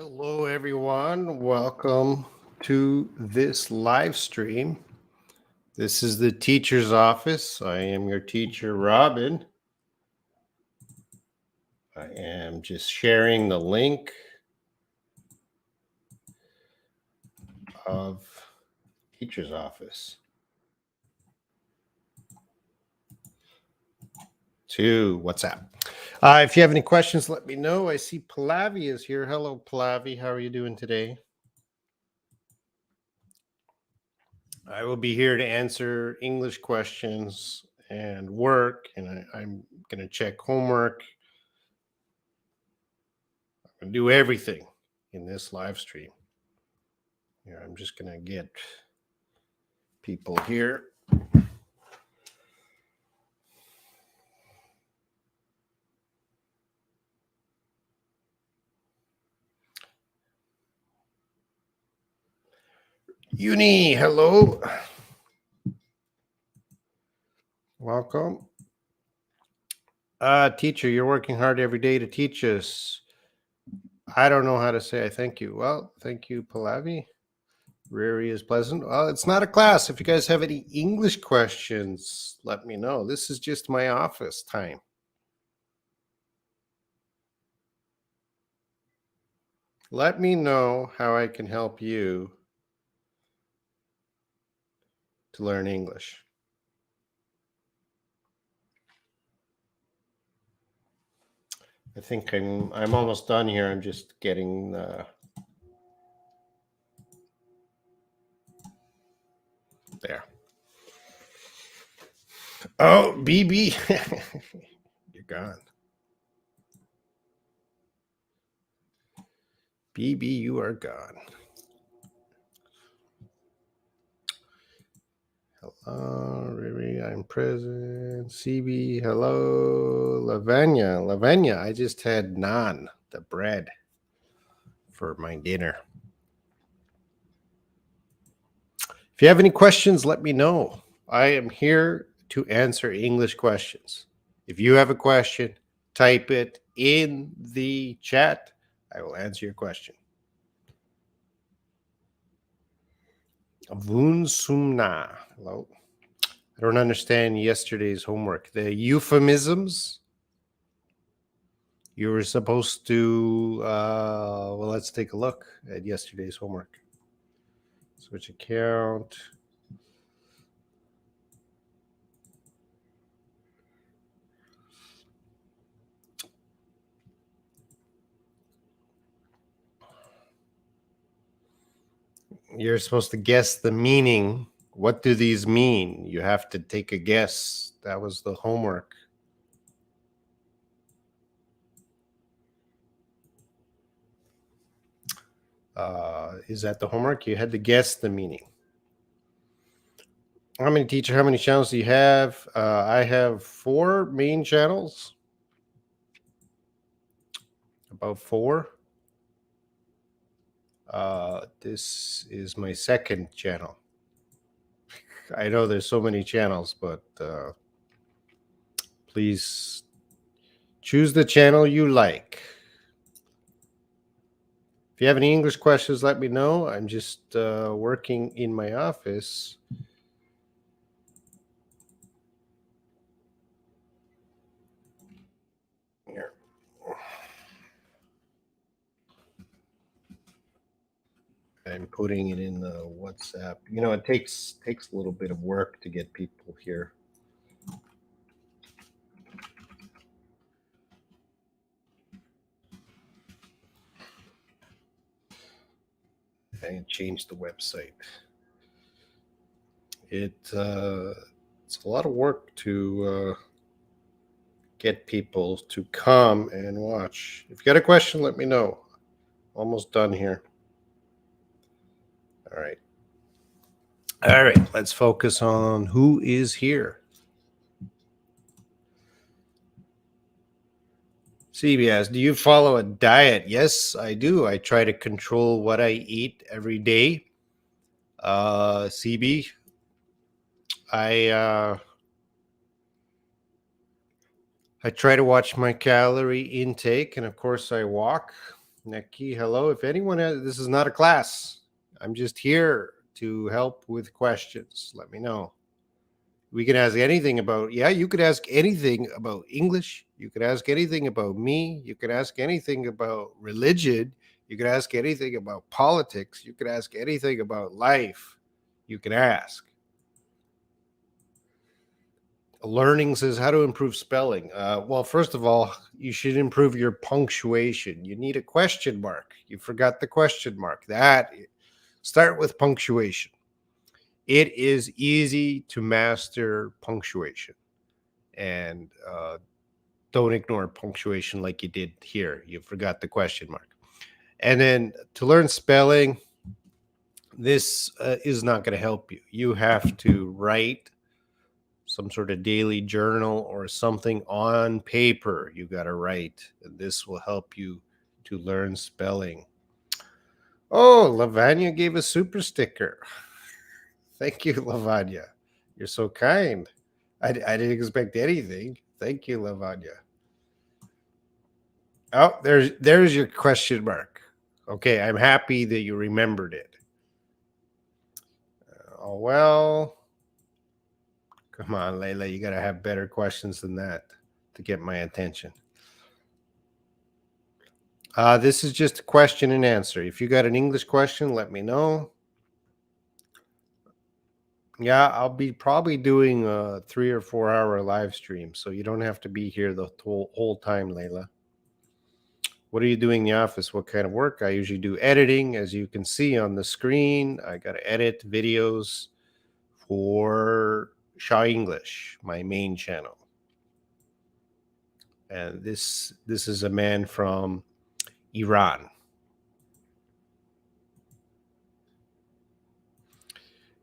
Hello, everyone. Welcome to this live stream. This is the teacher's office. I am your teacher, Robin. I am just sharing the link of teacher's office to WhatsApp. If you have any questions, let me know. I see Pallavi is here. Hello, Pallavi. How are you doing today? I will be here to answer English questions and work, and I'm going to check homework and do everything in this live stream. Here, I'm just going to get people here. Uni, hello. Welcome. Teacher, you're working hard every day to teach us. I don't know how to say I thank you. Well, thank you, Pallavi. Very is pleasant. Well, it's not a class. If you guys have any English questions, let me know. This is just my office time. Let me know how I can help you to learn English. I think I'm almost done here. I'm just getting there. Oh, BB, you're gone. BB, you are gone. Hello, Riri, I'm present. CB, hello. Lavanya, I just had naan, the bread, for my dinner. If you have any questions, let me know. I am here to answer English questions. If you have a question, type it in the chat. I will answer your question. Vun Sumna. Hello. I don't understand yesterday's homework. The euphemisms you were supposed to, well, let's take a look at yesterday's homework. Switch account. You're supposed to guess the meaning. What do these mean? You have to take a guess. That was the homework. Is that the homework? You had to guess the meaning. How many teacher? How many channels do you have? I have 4 main channels. About 4. This is my second channel. I know there's so many channels, but please choose the channel you like. If you have any English questions, let me know. I'm just working in my office. Here. I'm putting it in the WhatsApp. You know, it takes a little bit of work to get people here. I changed the website. It's a lot of work to get people to come and watch. If you got a question, let me know. Almost done here. All right. All right. Let's focus on who is here. CBS, do you follow a diet? Yes, I do. I try to control what I eat every day. CB, I try to watch my calorie intake, and of course, I walk. Neki, hello. If anyone has, this is not a class. I'm just here to help with questions. Let me know. We can ask anything about, yeah, you could ask anything about English. You could ask anything about me. You could ask anything about religion. You could ask anything about politics. You could ask anything about life. You can ask. Learning says how to improve spelling. Well, first of all, you should improve your punctuation. You need a question mark. You forgot the question mark. That start with punctuation. It is easy to master punctuation, and don't ignore punctuation like you did here. You forgot the question mark. And then to learn spelling, this is not going to help you. You have to write some sort of daily journal or something on paper you got to write. And this will help you to learn spelling. Oh, Lavanya gave a super sticker. Thank you, Lavanya. You're so kind. I didn't expect anything. Thank you, Lavanya. Oh, there's your question mark. Okay, I'm happy that you remembered it. Oh, well, come on, Layla. You got to have better questions than that to get my attention. This is just a question and answer. If you got an English question, let me know. Yeah, I'll be probably doing a 3 or 4 hour live stream, so you don't have to be here the whole time, Layla. What are you doing in the office? What kind of work? I usually do editing, as you can see on the screen. I got to edit videos for Shaw English, my main channel. And this is a man from Iran.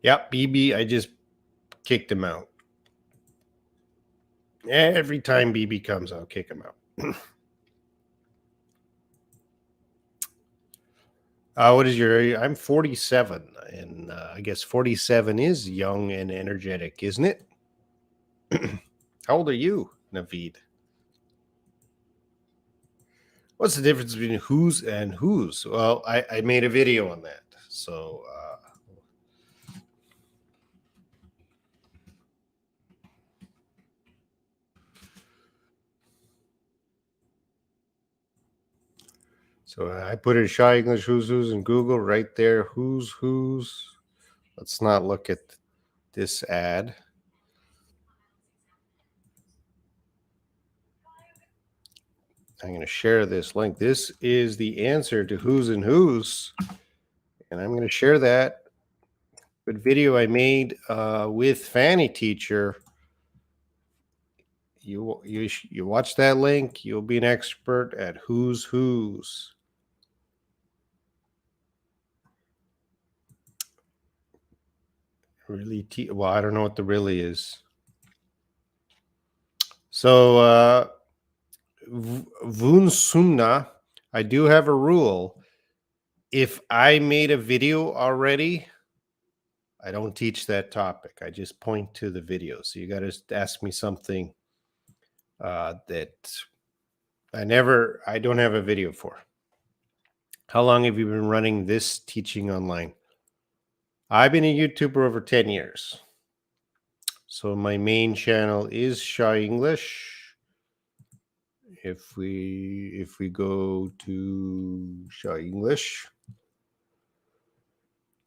Yep, BB, I just kicked him out. Every time BB comes, I'll kick him out. What is your? I'm 47, and I guess 47 is young and energetic, isn't it? How old are you, Naveed? What's the difference between who's and whose? Well, I made a video on that, so I put in Shy English who's in Google right there. Who's. Let's not look at this ad. I'm going to share this link. This is the answer to who's and whose, and I'm going to share that good video I made with Fanny Teacher. You watch that link, you'll be an expert at who's. Really, well, I don't know what the really is. So, Vunsumna, I do have a rule. If I made a video already, I don't teach that topic. I just point to the video. So you got to ask me something that I don't have a video for. How long have you been running this teaching online? I've been a YouTuber over 10 years. So my main channel is Shaw English. If we go to Shaw English,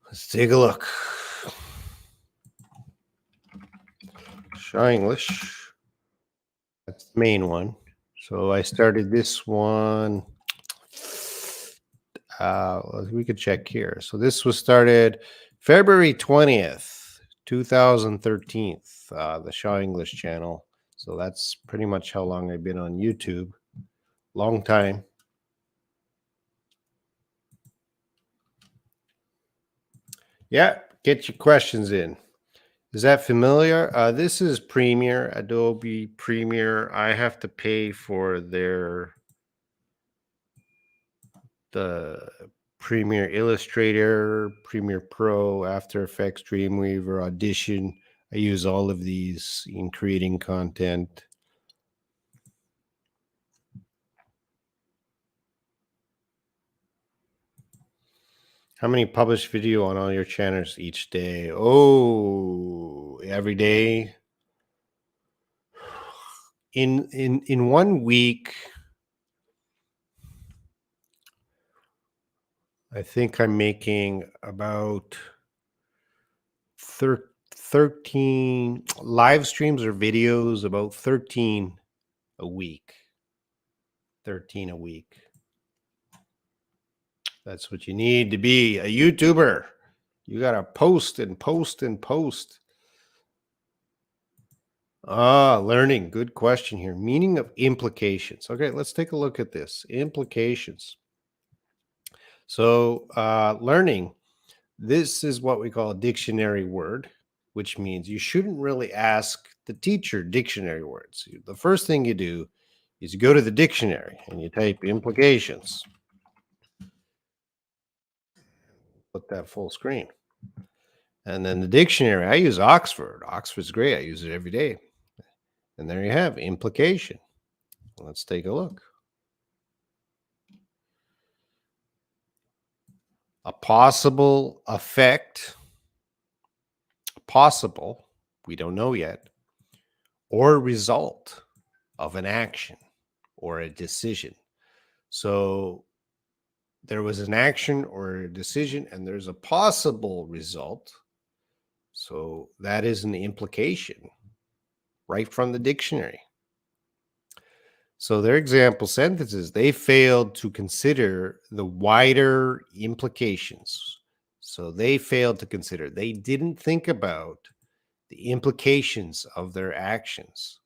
let's take a look. Shaw English. That's the main one. So I started this one. We could check here. So this was started February 20th, 2013, the Shaw English channel. So that's pretty much how long I've been on YouTube. Long time. Yeah, get your questions in. Is that familiar? This is Premiere, Adobe Premiere. I have to pay for the Premiere Illustrator, Premiere Pro, After Effects, Dreamweaver, Audition. I use all of these in creating content. How many published video on all your channels each day? Oh, every day. In 1 week, I think I'm making about 13 live streams or videos, about 13 a week. 13 a week. That's what you need to be a YouTuber. You got to post and post and post. Learning. Good question here. Meaning of implications. Okay, let's take a look at this. Implications. So, learning. This is what we call a dictionary word, which means you shouldn't really ask the teacher dictionary words. The first thing you do is you go to the dictionary and you type implications. Put that full screen. And then the dictionary, I use Oxford. Oxford's great. I use it every day. And there you have implication. Let's take a look. A possible effect, possible, we don't know yet, or result of an action or a decision. So there was an action or a decision, and there's a possible result. So that is an implication right from the dictionary. So their example sentences, they failed to consider the wider implications. So they failed to consider, they didn't think about the implications of their actions.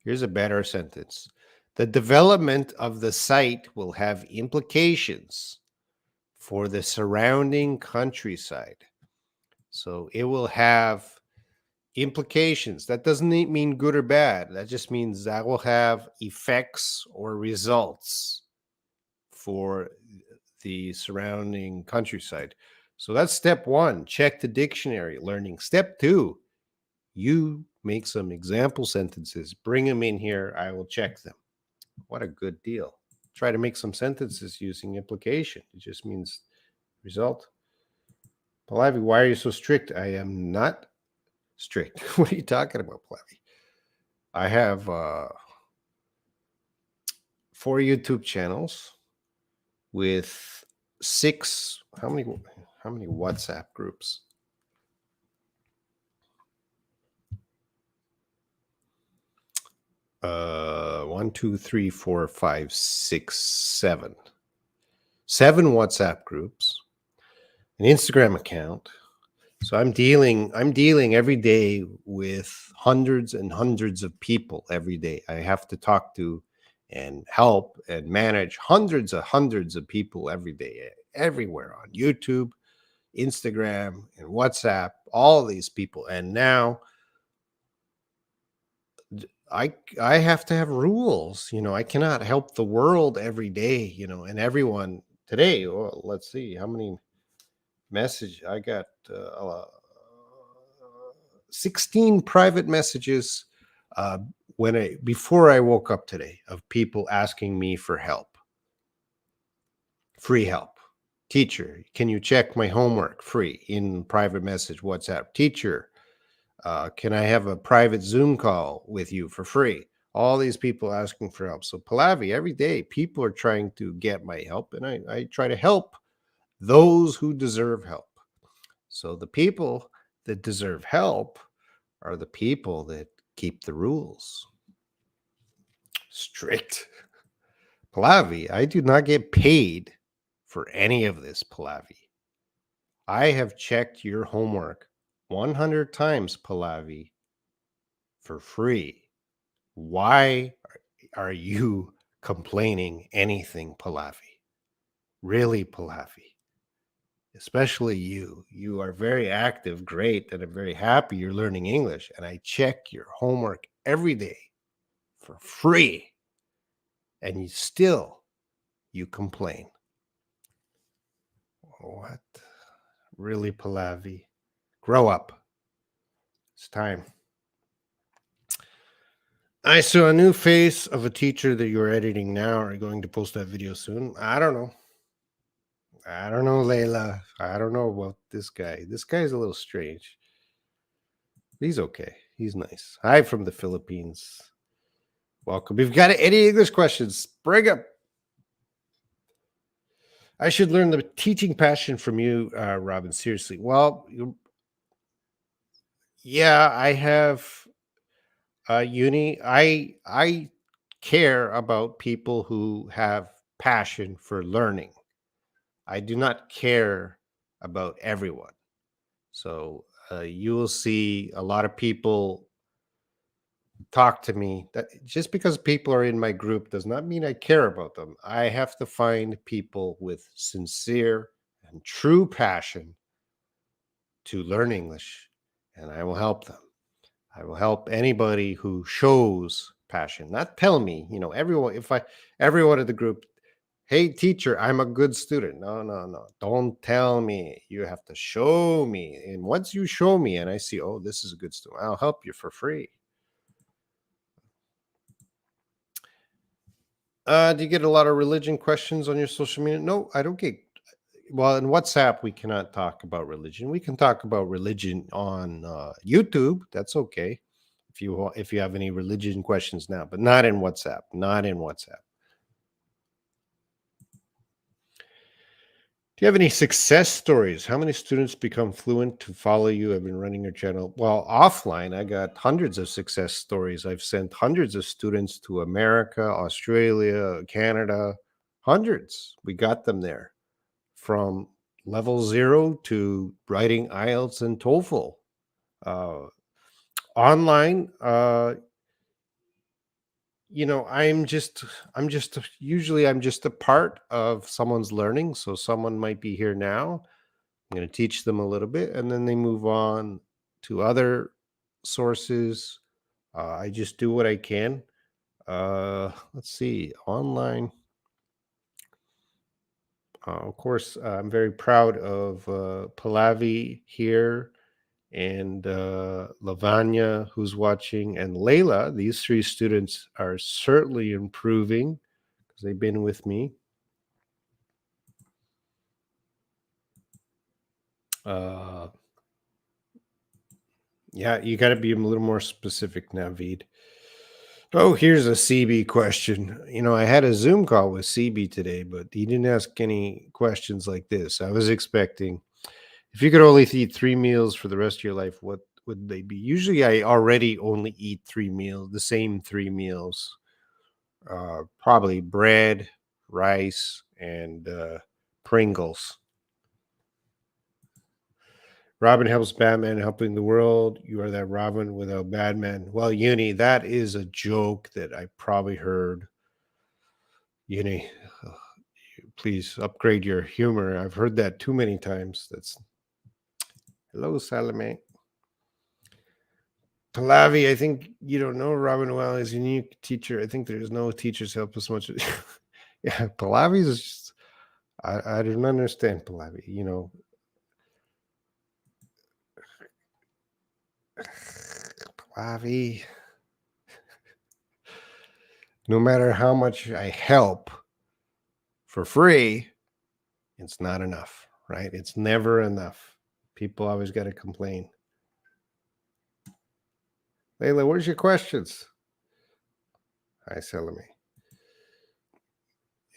Here's a better sentence. The development of the site will have implications for the surrounding countryside. So it will have implications. That doesn't mean good or bad. That just means that will have effects or results for the surrounding countryside. So that's step one. Check the dictionary, learning. Step two, you make some example sentences. Bring them in here. I will check them. What a good deal. Try to make some sentences using implication. It just means result. Pallavi, why are you so strict? I am not strict. What are you talking about, Pallavi? I have 4 YouTube channels with 6. How many WhatsApp groups? 1, 2, 3, 4, 5, 6, 7. 7 WhatsApp groups, an Instagram account. So I'm dealing every day with hundreds and hundreds of people every day. I have to talk to and help and manage hundreds of people every day, everywhere on YouTube, Instagram, and WhatsApp, all these people. And now I have to have rules. I cannot help the world every day, and everyone today. Well, let's see how many message I got. 16 private messages before I woke up today of people asking me for help, free help. Teacher, can you check my homework? Free in private message WhatsApp. Teacher, can I have a private Zoom call with you for free? All these people asking for help. So Pallavi, every day people are trying to get my help, and I try to help those who deserve help. So the people that deserve help are the people that keep the rules. Strict. Pallavi, I do not get paid for any of this, Pallavi. I have checked your homework 100 times, Pallavi, for free. Why are you complaining anything, Pallavi? Really, Pallavi? Especially you. You are very active, great, and I'm very happy you're learning English. And I check your homework every day for free. And you complain. What? Really, Pallavi? Grow up. It's time. I saw a new face of a teacher that you're editing now. Are you going to post that video soon? I don't know. I don't know, Layla. I don't know about this guy. This guy's a little strange. He's okay. He's nice. Hi from the Philippines. Welcome. If you've got any English questions, bring them. I should learn the teaching passion from you, Robin. Seriously. Well, yeah, I have uni. I care about people who have passion for learning. I do not care about everyone. So you will see a lot of people talk to me. That just because people are in my group does not mean I care about them. I have to find people with sincere and true passion to learn English, and I will help them. I will help anybody who shows passion. Not tell me, everyone. If I everyone in the group, hey teacher, I'm a good student. No, no, no. Don't tell me. You have to show me. And once you show me, and I see, oh, this is a good student, I'll help you for free. Do you get a lot of religion questions on your social media? No, I don't get. Well, in WhatsApp, we cannot talk about religion. We can talk about religion on YouTube. That's okay. If you have any religion questions now, but not in WhatsApp. Not in WhatsApp. Do you have any success stories? How many students become fluent to follow you? Have been running your channel. Well, offline, I got hundreds of success stories. I've sent hundreds of students to America, Australia, Canada. Hundreds. We got them there from level 0 to writing Ielts and TOEFL. Online, I'm just a part of someone's learning. So someone might be here now. I'm going to teach them a little bit, and then they move on to other sources. I just do what I can. Let's see, online. Of course, I'm very proud of Pallavi here, and Lavanya, who's watching, and Layla. These 3 students are certainly improving because they've been with me. Yeah, you got to be a little more specific now, Veed. Oh, here's a CB question. I had a Zoom call with CB today, but he didn't ask any questions like this. I was expecting, if you could only eat 3 meals for the rest of your life, what would they be? Usually I already only eat 3 meals, the same 3 meals. Probably bread, rice, and Pringles. Robin helps Batman helping the world. You are that Robin without Batman. Well, Uni, that is a joke that I probably heard. Uni, please upgrade your humor. I've heard that too many times. Hello, Salome. Pallavi, I think you don't know Robin well is a unique teacher. I think there's no teachers help as much. Yeah, Pallavi is just, I don't understand Pallavi. Pallavi. No matter how much I help for free, it's not enough, right? It's never enough. People always got to complain. Layla, where's your questions? Hi, Salome.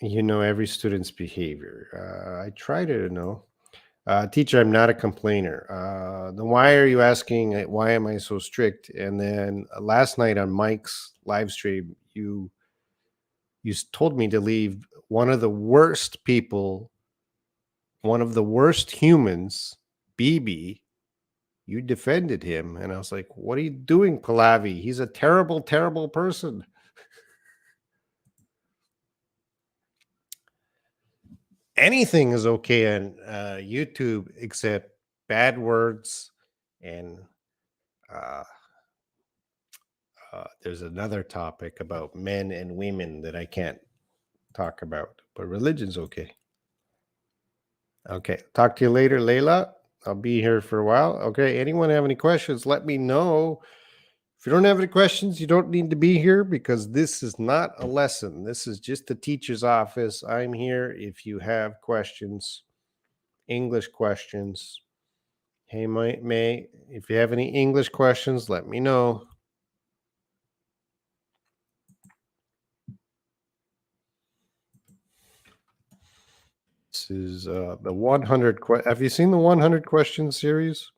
You know every student's behavior. I try to know. Teacher, I'm not a complainer. Then why are you asking, why am I so strict? And then last night on Mike's live stream, you told me to leave one of the worst people, one of the worst humans, BB. You defended him. And I was like, what are you doing, Pallavi? He's a terrible, terrible person. Anything is okay on YouTube except bad words. And there's another topic about men and women that I can't talk about, but religion's okay. Okay, talk to you later, Layla. I'll be here for a while. Okay, anyone have any questions? Let me know. If you don't have any questions, you don't need to be here because this is not a lesson. This is just the teacher's office. I'm here if you have questions. English questions. Hey, May, if you have any English questions, let me know. This is the 100. Have you seen the 100 question series?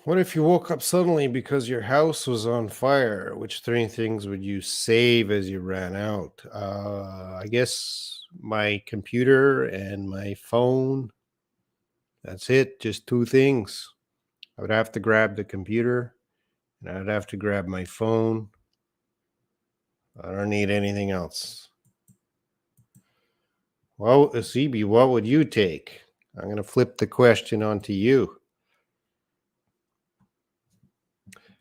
What if you woke up suddenly because your house was on fire? Which three things would you save as you ran out? I guess my computer and my phone. That's it. Just two things. I would have to grab the computer and I'd have to grab my phone. I don't need anything else. Well, CB, what would you take? I'm going to flip the question onto you.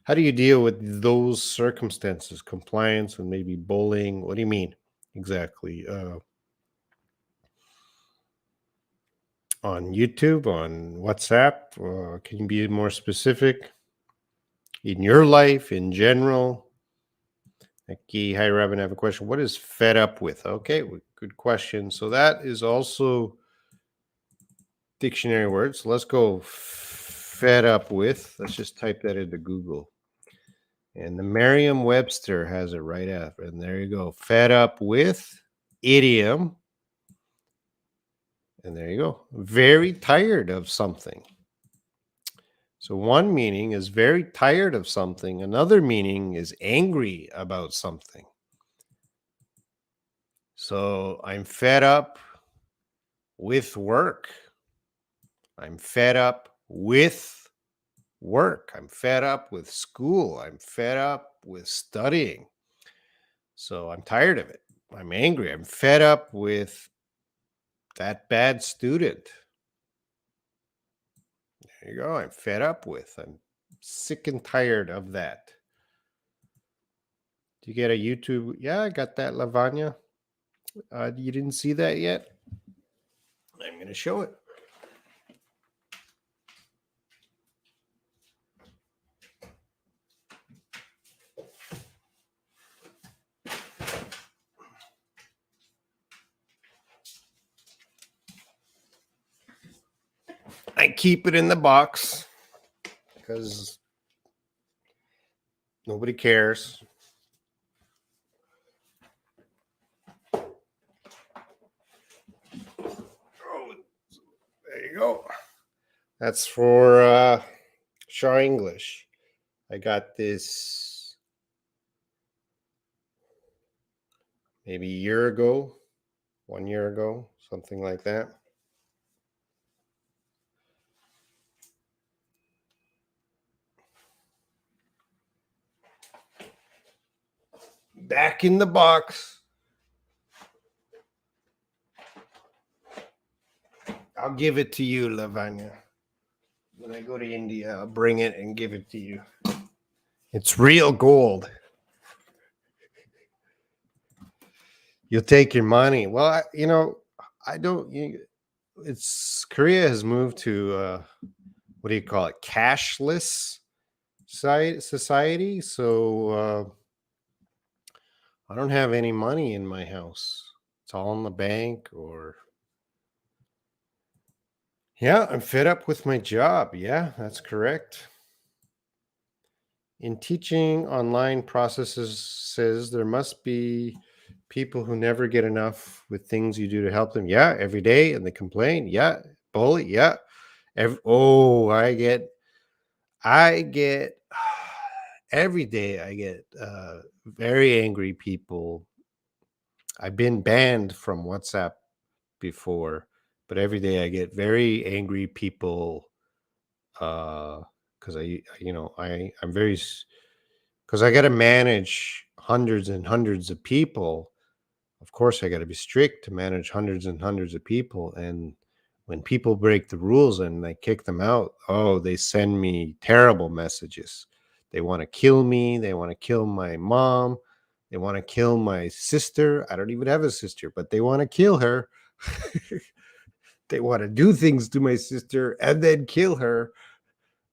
How do you deal with those circumstances? Compliance and maybe bullying? What do you mean exactly? On YouTube, on WhatsApp? Can you be more specific? In your life, in general? Okay, hi, Robin. I have a question. What is fed up with? Okay, good question. So that is also dictionary words. Let's go fed up with. Let's just type that into Google. And the Merriam-Webster has it right after. And there you go. Fed up with, idiom. And there you go. Very tired of something. So one meaning is very tired of something. Another meaning is angry about something. So I'm fed up with work. I'm fed up with work. I'm fed up with school. I'm fed up with studying. So I'm tired of it. I'm angry. I'm fed up with that bad student. There you go. I'm fed up with. I'm sick and tired of that. Do you get a YouTube? Yeah, I got that, Lavanya. You didn't see that yet? I'm going to show it. I keep it in the box because nobody cares. Oh, there you go. That's for Shaw English. I got this maybe a year ago, 1 year ago, something like that. Back in the box. I'll give it to you, Lavanya. When I go to India, I'll bring it and give it to you. It's real gold. You'll take your money. Well, I don't. It's Korea has moved to what do you call it? Cashless society. So I don't have any money in my house. It's all in the bank or. Yeah, I'm fed up with my job. Yeah, that's correct. In teaching online processes, says there must be people who never get enough with things you do to help them. Yeah, every day, and they complain. Yeah, bully. Yeah, I get every day. I get very angry people. I've been banned from WhatsApp before, but every day I get very angry people because I'm very because I got to manage hundreds and hundreds of people. Of course, I got to be strict to manage hundreds and hundreds of people. And when people break the rules and I kick them out, oh, they send me terrible messages. They want to kill me. They want to kill my mom. They want to kill my sister. I don't even have a sister, but they want to kill her. They want to do things to my sister and then kill her.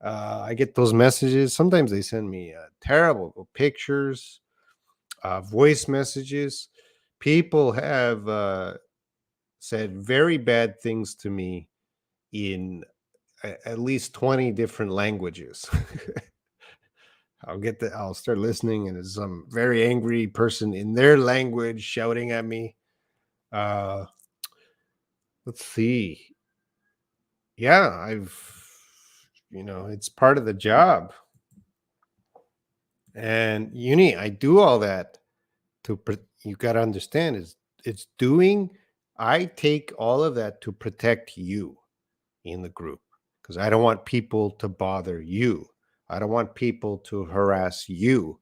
I get those messages. Sometimes they send me terrible pictures, voice messages. People have said very bad things to me in at least 20 different languages. I'll start listening, and there's some very angry person in their language shouting at me. Uh, let's see. Yeah, it's part of the job. And I do all that you got to understand it's doing, I take all of that to protect you in the group because I don't want people to bother you. I don't want people to harass you,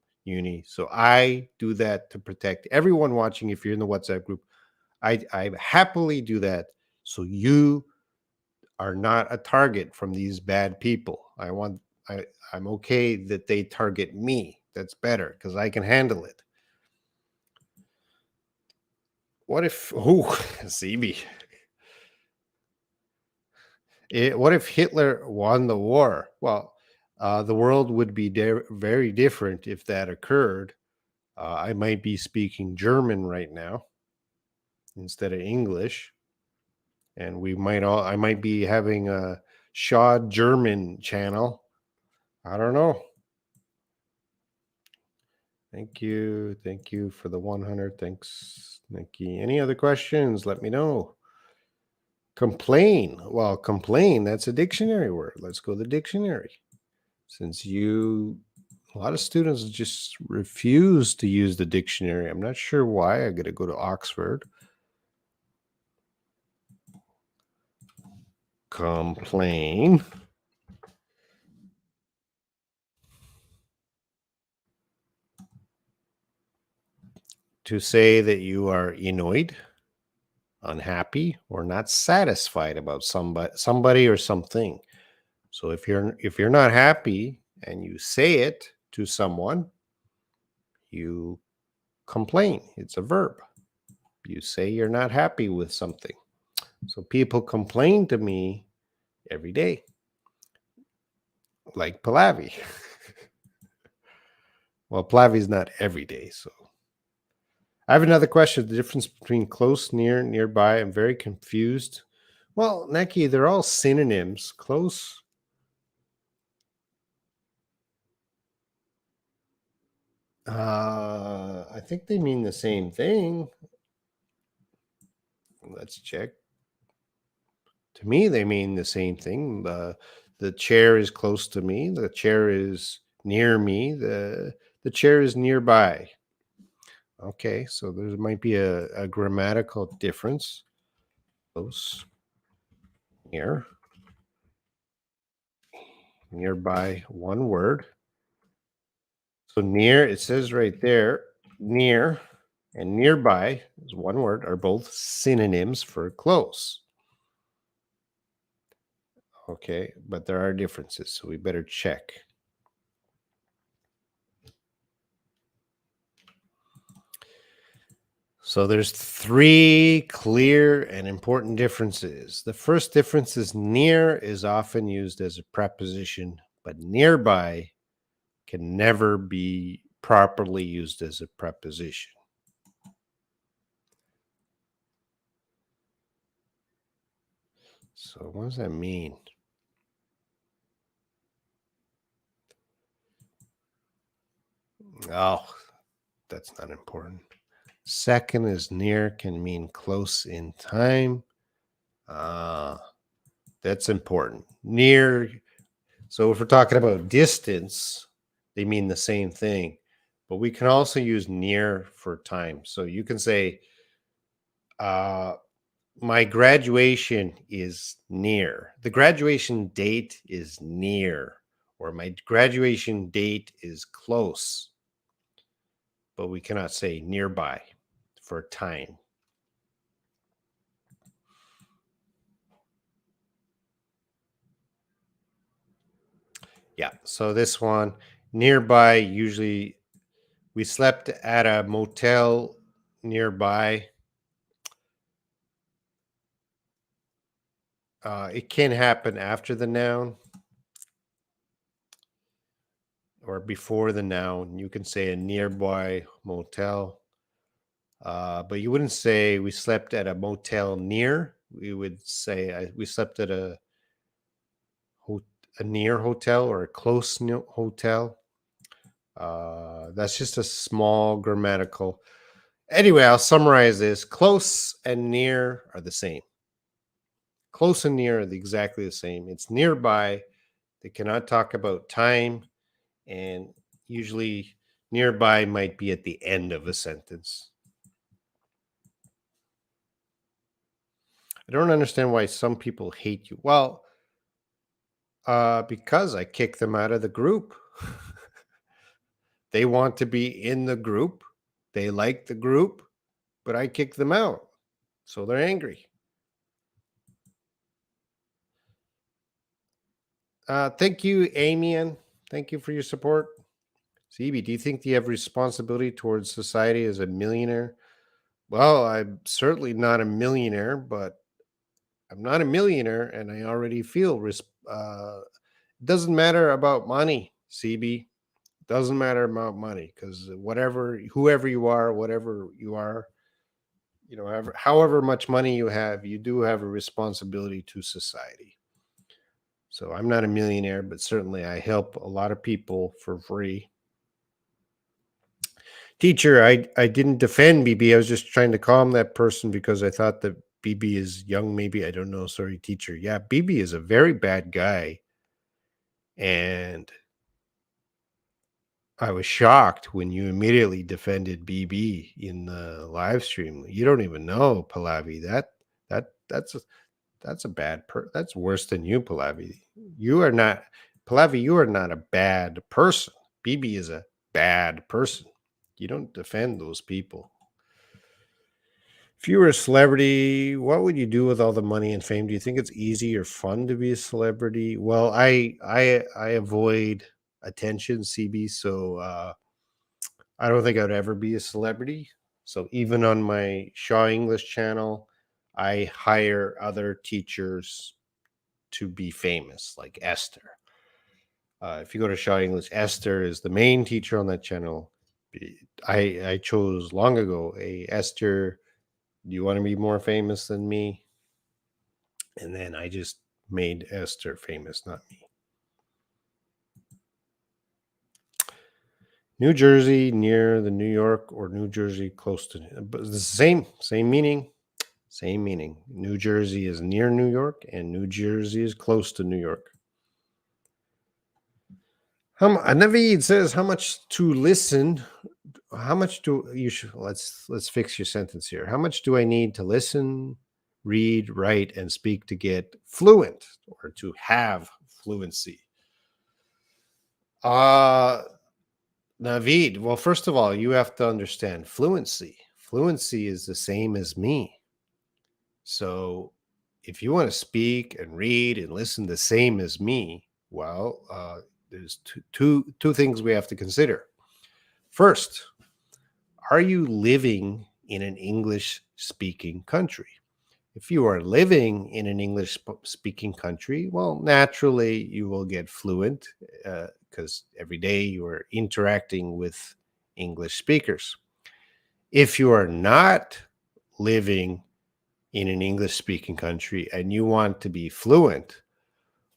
So I do that to protect everyone watching. If you're in the WhatsApp group, I happily do that so you are not a target from these bad people. I'm okay that they target me. That's better because I can handle it. What if CB? What if Hitler won the war? Well, the world would be very different if that occurred. I might be speaking German right now instead of English, and I might be having a Shaw German channel. I don't know. Thank you for the 100. Thanks, Nikki. Any other questions? Let me know. Complain. Well, complain, that's a dictionary word. Let's go to the dictionary. Since a lot of students just refuse to use the dictionary. I'm not sure why. I got to go to Oxford. Complain. To say that you are annoyed, unhappy, or not satisfied about somebody or something. So if you're not happy and you say it to someone, you complain. It's a verb. You say you're not happy with something. So people complain to me every day, like Pallavi. Well, Pallavi is not every day. So I have another question. The difference between close, near, nearby. I'm very confused. Well, Neki, they're all synonyms. Close. I think they mean the same thing. Let's check. To me, they mean the same thing. The chair is close to me. The chair is near me. The chair is nearby. Okay, so there might be a grammatical difference. Close, near, nearby, one word. So near, it says right there, near and nearby is one word, are both synonyms for close. Okay, but there are differences, so we better check. So there's three clear and important differences. The first difference is near is often used as a preposition, but nearby can never be properly used as a preposition. So what does that mean? Oh, that's not important. Second is near can mean close in time. That's important. Near. So if we're talking about distance, they mean the same thing, but we can also use near for time. So you can say My graduation is near. The graduation date is near, or my graduation date is close, but we cannot say nearby for time. Yeah, so this one, nearby, usually we slept at a motel nearby. It can happen after the noun or before the noun. You can say a nearby motel, but you wouldn't say we slept at a motel near. We would say we slept at a near hotel or a close hotel. That's just a small grammatical. Anyway, I'll summarize this. Close and near are the same. Close and near are exactly the same. It's nearby. They cannot talk about time, and usually nearby might be at the end of a sentence. I don't understand why some people hate you. Well, because I kicked them out of the group. They want to be in the group. They like the group, but I kicked them out. So they're angry. Thank you, Amian. Thank you for your support. CB, do you think you have responsibility towards society as a millionaire? Well, I'm certainly not a millionaire, but I'm not a millionaire, and I already feel it doesn't matter about money, CB. Doesn't matter about money because whoever you are, whatever you are, however much money you have, you do have a responsibility to society. So I'm not a millionaire, but certainly I help a lot of people for free. Teacher, I didn't defend BB. I was just trying to calm that person because I thought that BB is young, maybe. I don't know. Sorry, teacher. Yeah, BB is a very bad guy. And I was shocked when you immediately defended BB in the live stream. You don't even know, Pallavi. That's a that's worse than you, Pallavi. You are not Pallavi, you are not a bad person. BB is a bad person. You don't defend those people. If you were a celebrity, what would you do with all the money and fame? Do you think it's easy or fun to be a celebrity? Well, I avoid attention, CB, so I don't think I'd ever be a celebrity. So even on my Shaw English channel, I hire other teachers to be famous, like Esther. If you go to Shaw English, Esther is the main teacher on that channel. I chose long ago a Esther. Do you want to be more famous than me? And then I just made Esther famous, not me. New Jersey near the New York or New Jersey close to, but it's the same meaning. Same meaning. New Jersey is near New York and New Jersey is close to New York. Naveed says, how much to listen? How much do you should let's fix your sentence here. How much do I need to listen, read, write, and speak to get fluent or to have fluency? Naveed, well, first of all, you have to understand fluency. Fluency is the same as me. So if you want to speak and read and listen the same as me, well, there's two things we have to consider. First, are you living in an English speaking country? If you are living in an English speaking country, well, naturally you will get fluent because every day you are interacting with English speakers. If you are not living in an English speaking country and you want to be fluent,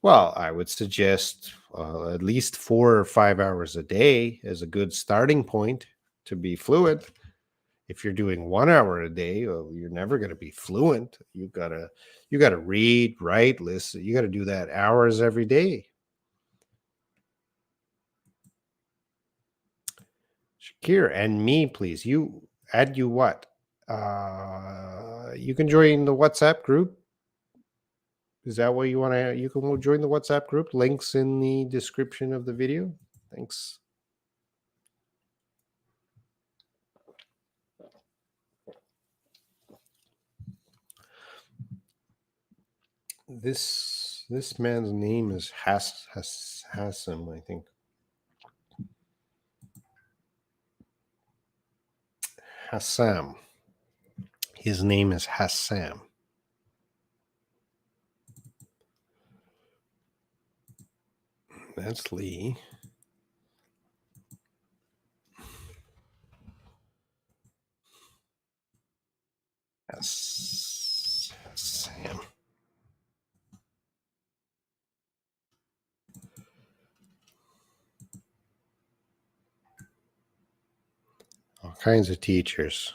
well, I would suggest at least 4 or 5 hours a day as a good starting point to be fluent. If you're doing 1 hour a day, well, you're never going to be fluent. You gotta read, write, listen. You got to do that hours every day. Shakir, and me, please. You add you what? You can join the WhatsApp group. Is that what you want to? You can join the WhatsApp group. Links in the description of the video. Thanks. This man's name is Hassam, I think. Hassam. His name is Hassam. That's Lee. Hassam. All kinds of teachers.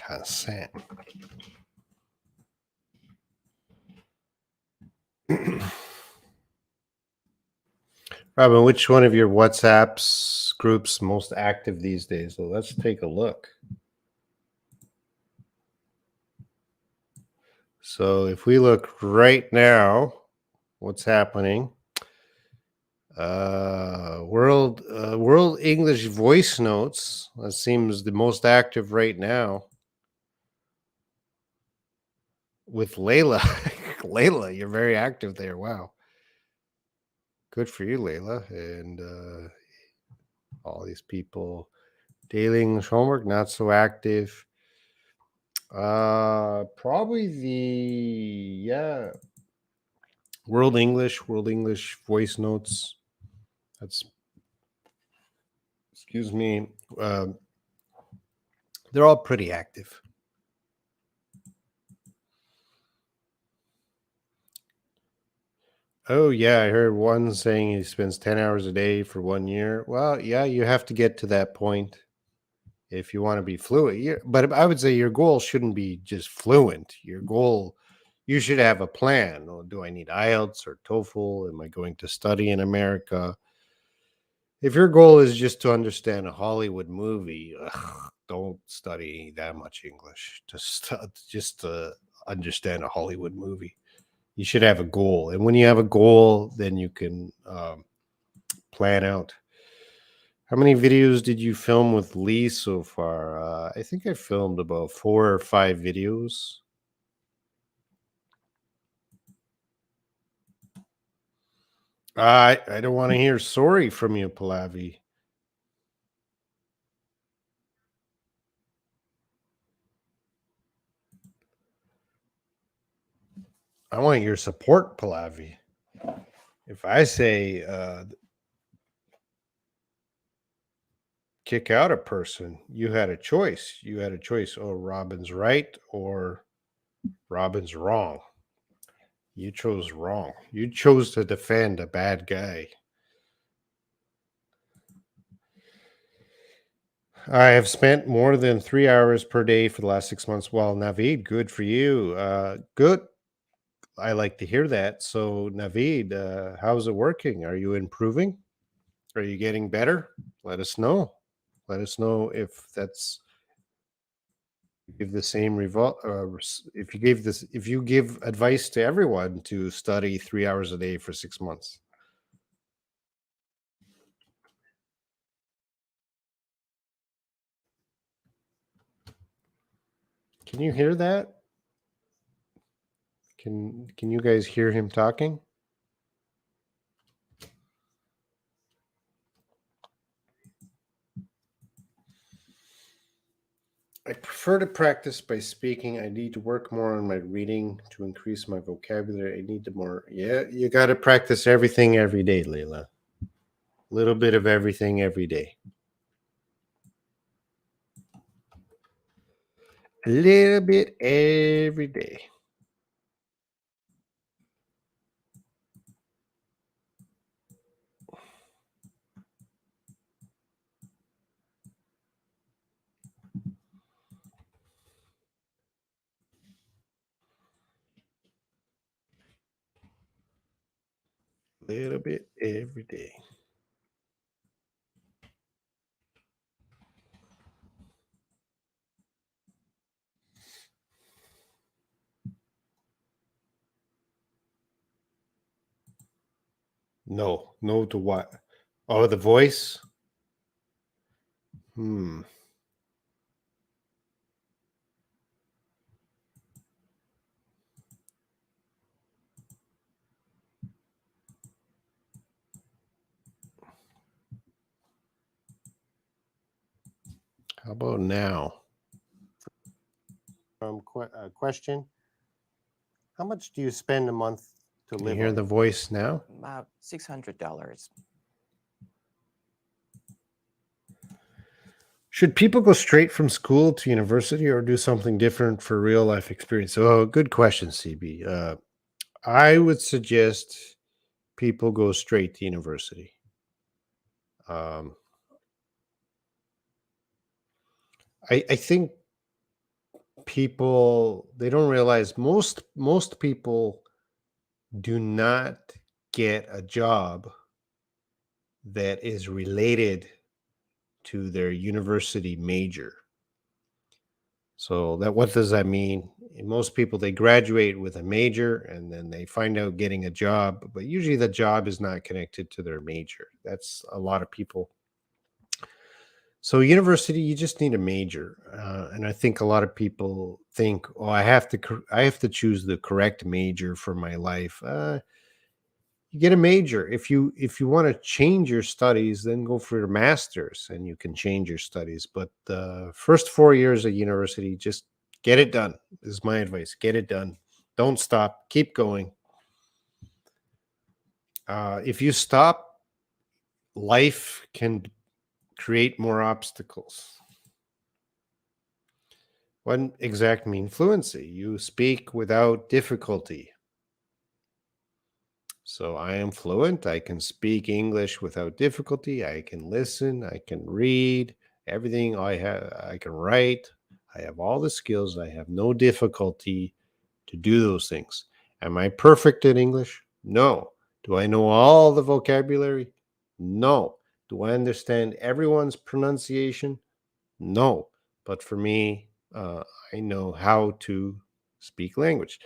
Hassam. Robin, which one of your WhatsApp's groups most active these days? So let's take a look. So if we look right now, what's happening? World English voice notes. That seems the most active right now. With Layla. Layla, you're very active there. Wow. Good for you, Layla. And all these people. Daily English homework, not so active. Probably World English voice notes. That's, excuse me. They're all pretty active. Oh, yeah, I heard one saying he spends 10 hours a day for 1 year. Well, yeah, you have to get to that point if you want to be fluent. But I would say your goal shouldn't be just fluent. Your goal, you should have a plan. Oh, do I need Ielts or TOEFL? Am I going to study in America? If your goal is just to understand a Hollywood movie, don't study that much English. Just to understand a Hollywood movie. You should have a goal, and when you have a goal, then you can plan out. How many videos did you film with Lee so far? I think I filmed about 4 or 5 videos. I don't want to hear sorry from you, Pallavi. I want your support, Pallavi. If I say kick out a person, you had a choice. You had a choice. Oh, Robin's right or Robin's wrong. You chose wrong. You chose to defend a bad guy. I have spent more than 3 hours per day for the last 6 months. Well, Naveed, good for you. Good. I like to hear that. So, Naveed, how's it working? Are you improving? Are you getting better? Let us know. Let us know if that's give the same result. If you give advice to everyone to study 3 hours a day for 6 months. Can you hear that? Can you guys hear him talking? I prefer to practice by speaking. I need to work more on my reading to increase my vocabulary. I need to more. Yeah, you got to practice everything every day, Leila. A little bit of everything every day. A little bit every day. Little bit every day. No. No to what? Oh, the voice? Hmm. How about now? Question. How much do you spend a month to live? You hear the voice now? About $600. Should people go straight from school to university or do something different for real life experience? Oh, good question, CB. I would suggest people go straight to university. I think people, they don't realize most people do not get a job that is related to their university major. So that, what does that mean? Most people, they graduate with a major and then they find out getting a job, but usually the job is not connected to their major. That's a lot of people. So university, you just need a major, and I think a lot of people think, "Oh, I have to choose the correct major for my life." You get a major. If you want to change your studies, then go for your master's, and you can change your studies. But the first 4 years of university, just get it done. This is my advice: get it done. Don't stop. Keep going. If you stop, life can create more obstacles. What exact mean fluency? You speak without difficulty. So I am fluent. I can speak English without difficulty. I can listen. I can read. Everything I have, I can write. I have all the skills. I have no difficulty to do those things. Am I perfect in English? No. Do I know all the vocabulary? No. Do I understand everyone's pronunciation? No. But for me, I know how to speak language.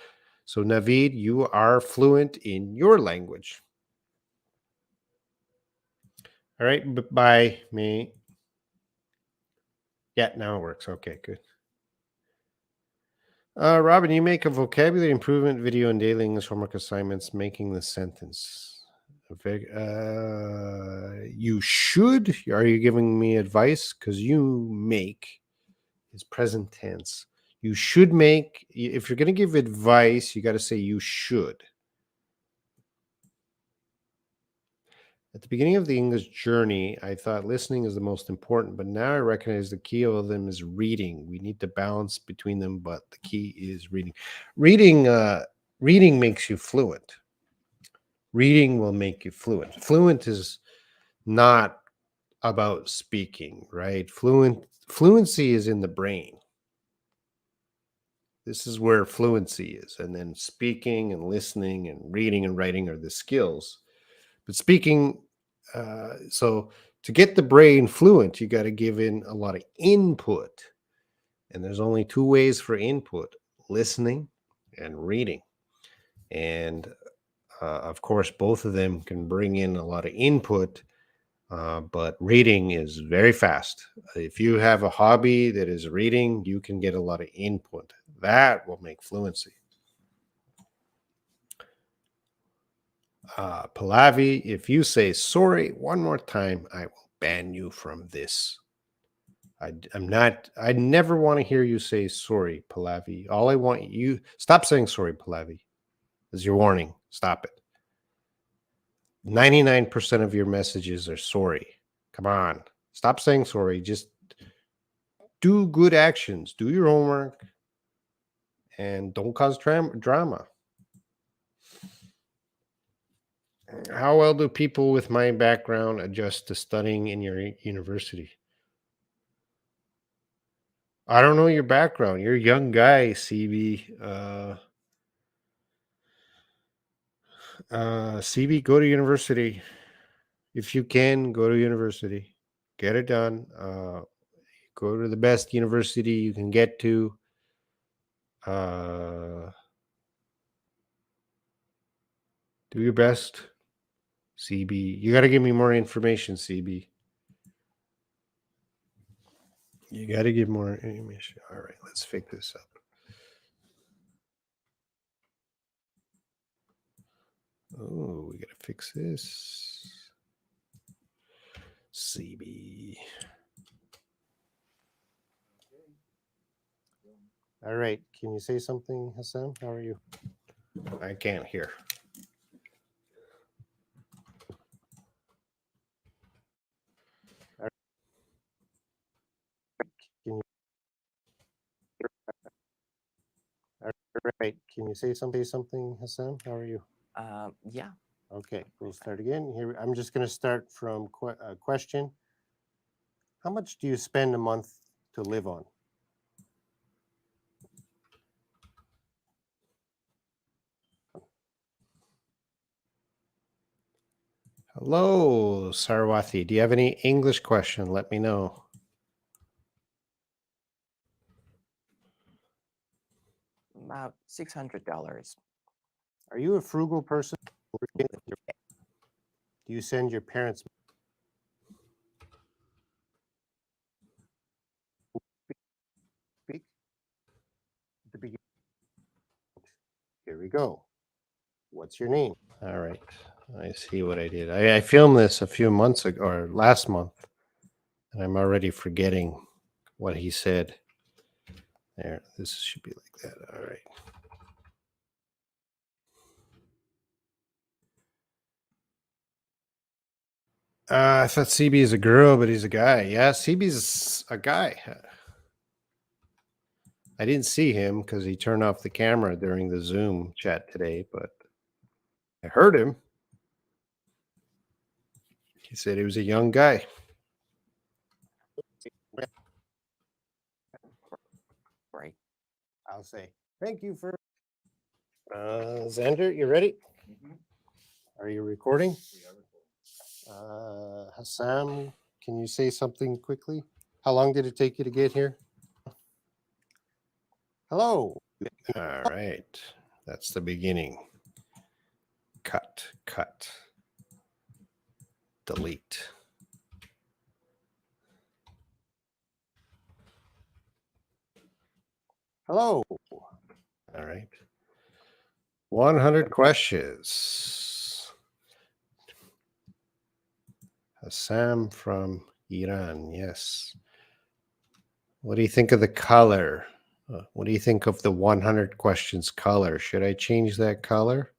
So, Naveed, you are fluent in your language. All right. Bye, me. Yeah, now it works. Okay, good. Robin, you make a vocabulary improvement video and daily English homework assignments, making the sentence. You should. Are you giving me advice? Because you make is present tense. You should make, if you're going to give advice, you got to say you should. At the beginning of the English journey, I thought listening is the most important, but now I recognize the key of them is reading. We need to balance between them, but the key is reading. Reading makes you fluent. Reading will make you fluent. Fluent is not about speaking, right? Fluency is in the brain. This is where fluency is. And then speaking and listening and reading and writing are the skills. But speaking, so to get the brain fluent, you got to give in a lot of input. And there's only two ways for input: listening and reading. And of course, both of them can bring in a lot of input, but reading is very fast. If you have a hobby that is reading, you can get a lot of input. That will make fluency. Pallavi, if you say sorry one more time, I will ban you from this. I never want to hear you say sorry, Pallavi. All I want you, stop saying sorry, Pallavi. This is your warning. Stop it. 99% of your messages are sorry. Come on. Stop saying sorry. Just do good actions, do your homework, and don't cause drama. How well do people with my background adjust to studying in your university? I don't know your background. You're a young guy, CB. CB, go to university. If you can, go to university. Get it done. Go to the best university you can get to. Do your best, CB. You got to give me more information, CB. You got to give more information. All right, let's fix this up. Oh, we got to fix this. CB. All right. Can you say something, Hassan? How are you? I can't hear. Can you, all right. Can you say something, Hassan? How are you? Yeah. Okay, we'll start again. Here, I'm just going to start from question. How much do you spend a month to live on? Hello, Sarwati. Do you have any English question? Let me know. About $600. Are you a frugal person? Do you send your parents? Speak at the beginning. Here we go. What's your name? All right. I see what I did. I filmed this a few months ago or last month, and I'm already forgetting what he said. There, this should be like that. All right. I thought CB is a girl, but he's a guy. Yeah, CB's a guy. I didn't see him because he turned off the camera during the Zoom chat today, but I heard him. He said he was a young guy. Right. I'll say thank you for. Xander, you ready? Are you recording? Hassan, can you say something quickly? How long did it take you to get here? Hello. All right. That's the beginning. Cut. Delete. Hello. All right. 100 questions. Hassan from Iran. Yes. What do you think of the color? What do you think of the 100 questions color? Should I change that color?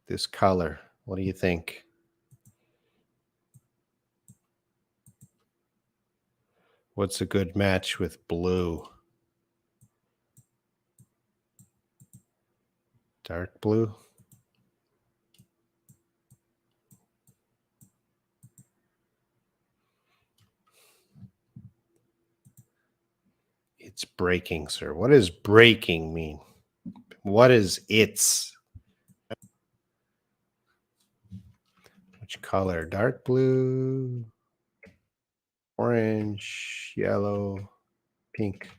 This color. What do you think? What's a good match with blue? Dark blue? It's breaking, sir. What does breaking mean? What is it's? Which color? Dark blue, orange, yellow, pink.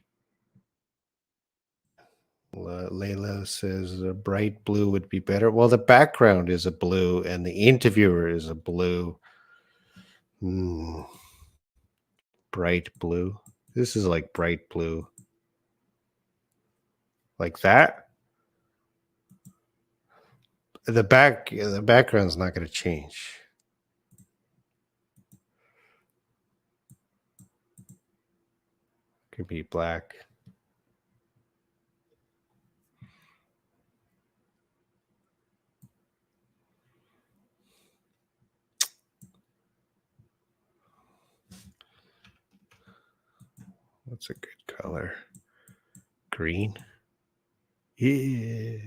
Layla says a bright blue would be better. Well, the background is a blue and the interviewer is a blue. Bright blue. This is like bright blue. Like that. The background's not going to change. Could be black. What's a good color? Green. Yeah.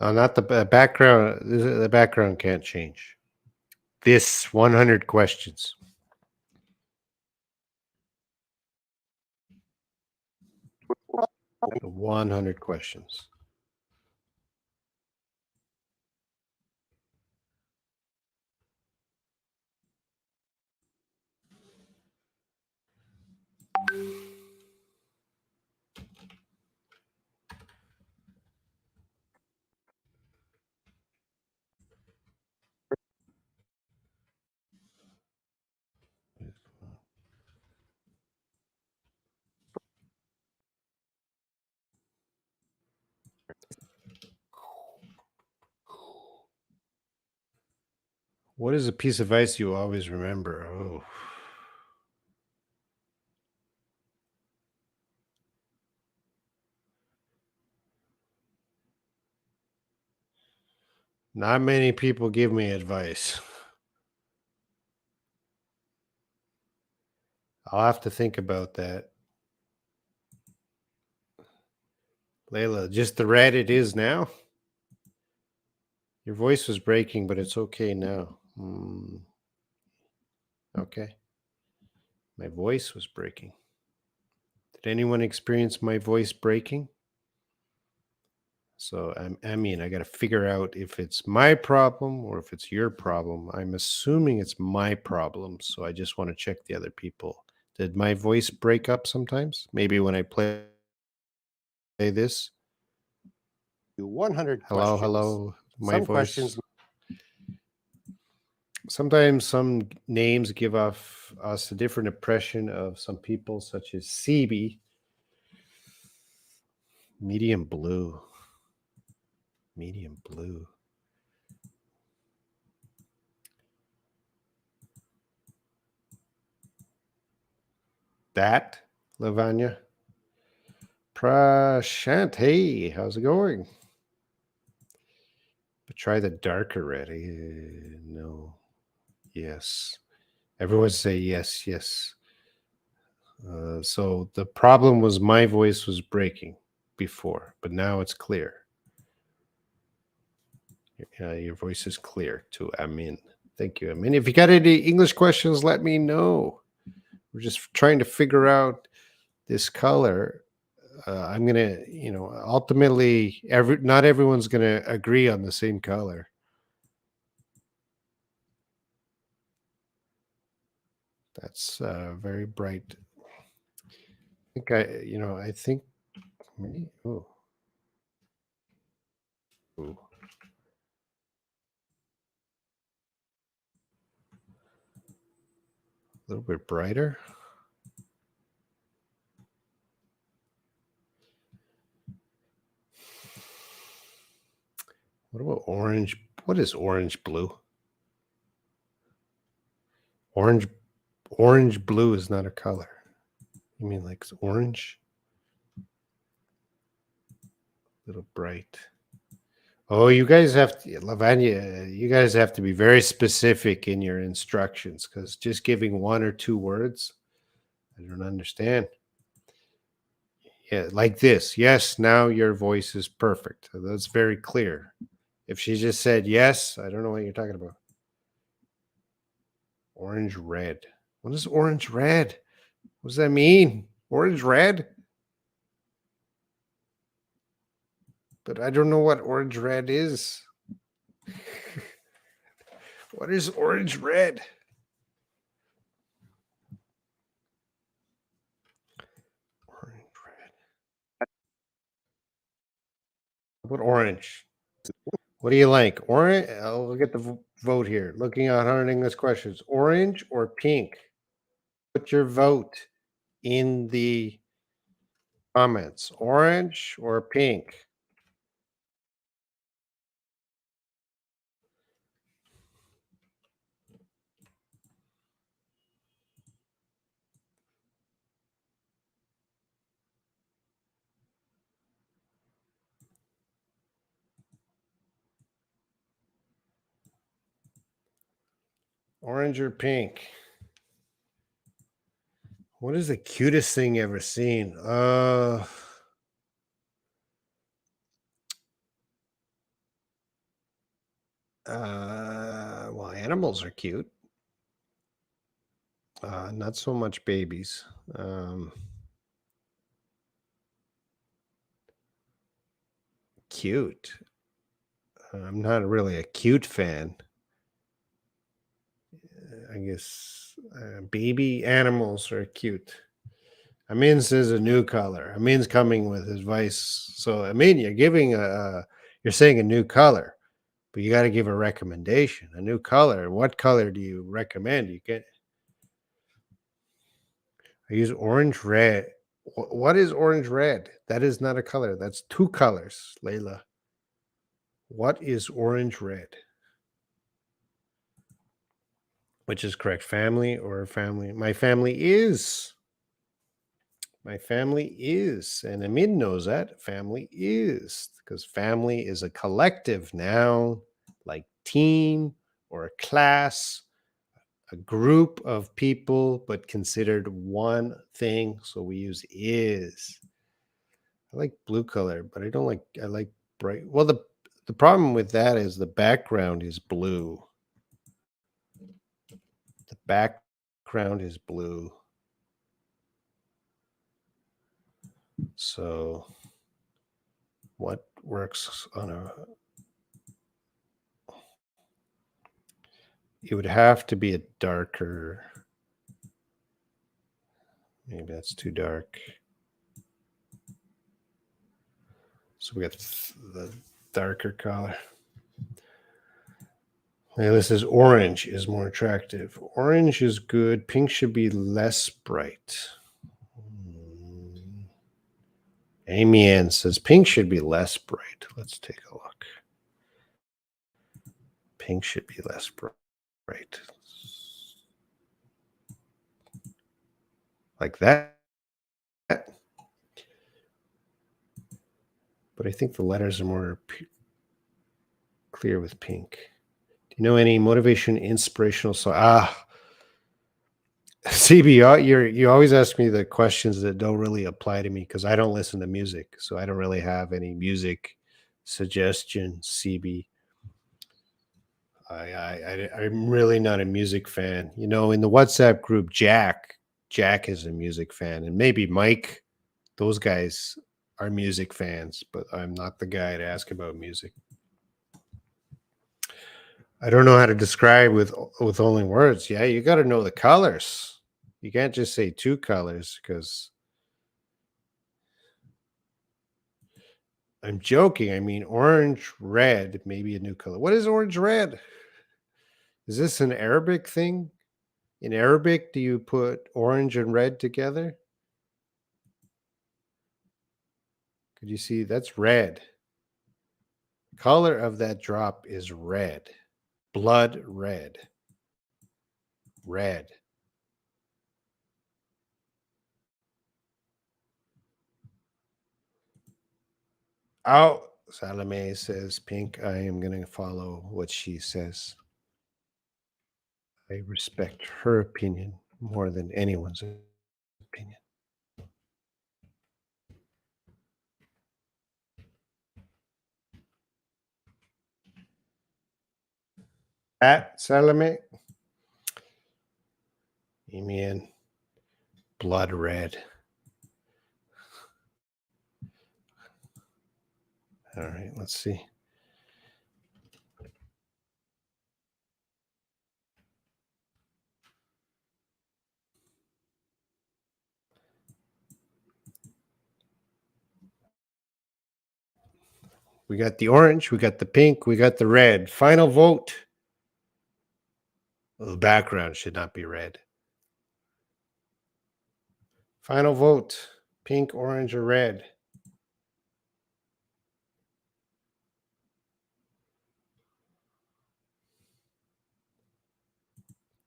Oh, not the background. The background can't change. This 100 questions. 100 questions. What is a piece of ice you always remember? Oh, not many people give me advice. I'll have to think about that. Layla, just the red it is now? Your voice was breaking, but it's okay now. Okay. My voice was breaking. Did anyone experience my voice breaking? So, I mean, I got to figure out if it's my problem or if it's your problem. I'm assuming it's my problem. So, I just want to check the other people. Did my voice break up sometimes? Maybe when I play this? 100 Hello, questions. hello. My Some voice. questions. Sometimes some names give off us a different impression of some people, such as CB. Medium blue. Medium blue. That, Lavanya. Prashant, hey, how's it going? But try the darker red. No. Yes. Everyone say yes, yes. So the problem was my voice was breaking before, but now it's clear. Your voice is clear to Amin. Thank you, Amin. If you got any English questions, let me know. We're just trying to figure out this color. I'm gonna, ultimately, not everyone's gonna agree on the same color. That's very bright. I think. Oh, ooh. A little bit brighter. What about orange? What is orange blue? Orange blue is not a color. You mean like it's orange? A little bright. Oh, you guys have to, Lavanya, you guys have to be very specific in your instructions because just giving one or two words, I don't understand. Yeah, like this. Yes, now your voice is perfect. That's very clear. If she just said yes, I don't know what you're talking about. Orange red. What is orange red? What does that mean? Orange red? But I don't know what orange red is. What is orange red? Orange red. What orange? What do you like? Orange? I'll get the vote here. Looking at 100 English questions. Orange or pink? Put your vote in the comments. Orange or pink? Orange or pink? What is the cutest thing you ever seen? Well, animals are cute. Not so much babies. Cute. I'm not really a cute fan. I guess baby animals are cute. Amin says a new color. Amin's coming with his advice. So Amin, you're giving you're saying a new color, but you got to give a recommendation. A new color. What color do you recommend? You get. I use orange red. What is orange red? That is not a color. That's two colors, Layla. What is orange red? Which is correct? Family or family? My family is. My family is. And Amin knows that. Family is. Because family is a collective noun, like team or a class, a group of people, but considered one thing. So we use is. I like blue color, but I like bright. Well, the problem with that is the background is blue. The background is blue. So what works on a it would have to be a darker, maybe that's too dark. So we got the darker color. This is orange is more attractive. Orange is good. Pink should be less bright. Amy Ann says pink should be less bright. Let's take a look. Pink should be less bright. Like that. But I think the letters are more clear with pink. Do you know any motivation, inspirational song? CB, you always ask me the questions that don't really apply to me because I don't listen to music, so I don't really have any music suggestions. CB, I'm really not a music fan. You know, in the WhatsApp group, Jack is a music fan, and maybe Mike. Those guys are music fans, but I'm not the guy to ask about music. I don't know how to describe with only words. Yeah, you got to know the colors. You can't just say two colors because I'm joking. I mean, orange, red, maybe a new color. What is orange, red? Is this an Arabic thing? In Arabic, do you put orange and red together? Could you see that's red? Color of that drop is red. Blood red. Red. Oh, Salome says pink. I am going to follow what she says. I respect her opinion more than anyone's opinion. At Salome, Amen. Blood red. All right, let's see. We got the orange, we got the pink, we got the red. Final vote. Well, the background should not be red. Final vote. Pink, orange, or red?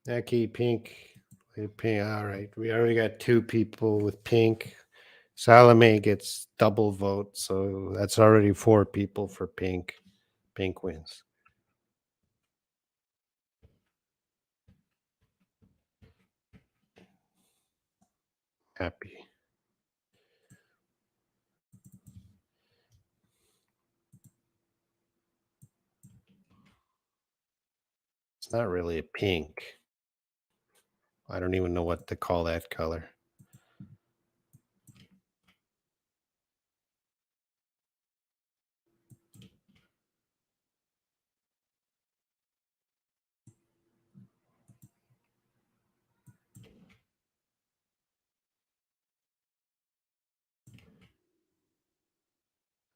Okay, pink. Pink. All right. We already got two people with pink. Salome gets double vote. So that's already four people for pink. Pink wins. Happy. It's not really a pink. I don't even know what to call that color.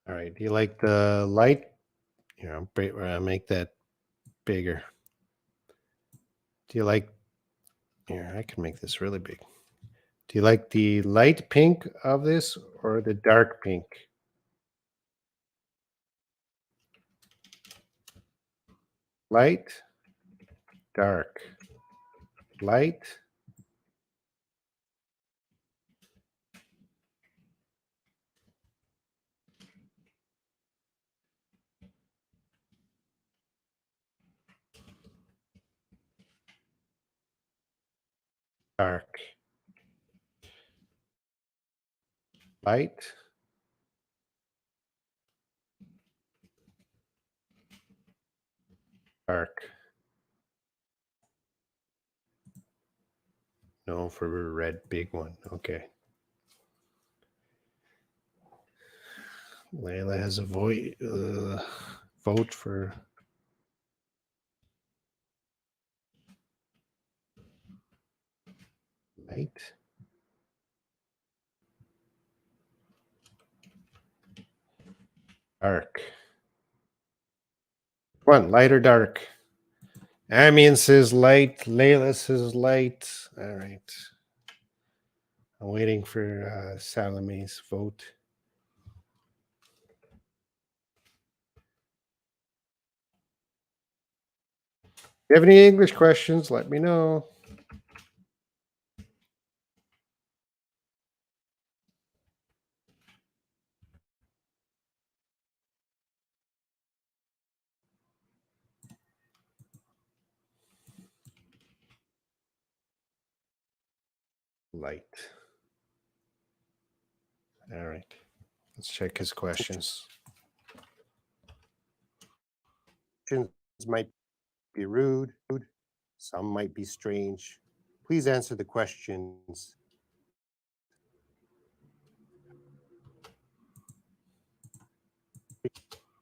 All right. Do you like the light? Here, I'll make that bigger. Do you like? Here, I can make this really big. Do you like the light pink of this or the dark pink? Light, dark, light, dark, light, dark. No, for a red big one. Okay. Layla has a vote for light. Dark. One, light or dark? Amian says light. Layla says light. All right. I'm waiting for Salome's vote. If you have any English questions, let me know. Light. All right. Let's check his questions. Questions might be rude. Some might be strange. Please answer the questions.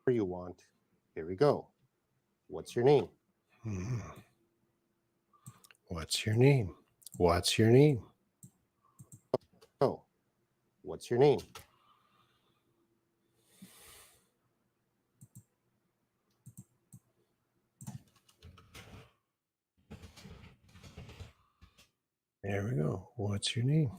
You want. Here we go. What's your name? What's your name? What's your name? Oh, what's your name? There we go. What's your name?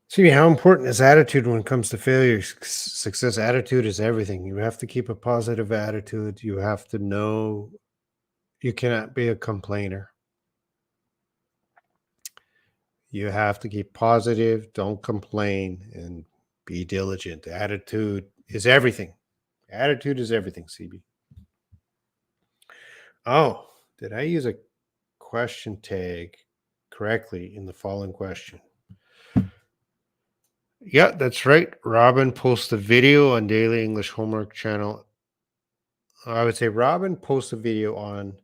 See how important is attitude when it comes to failure, success. Attitude is everything. You have to keep a positive attitude. You have to know you cannot be a complainer. You have to keep positive, don't complain, and be diligent. Attitude is everything. Attitude is everything, CB. Oh, did I use a question tag correctly in the following question? Yeah, that's right. Robin posts a video on Daily English Homework channel. I would say Robin posts a video on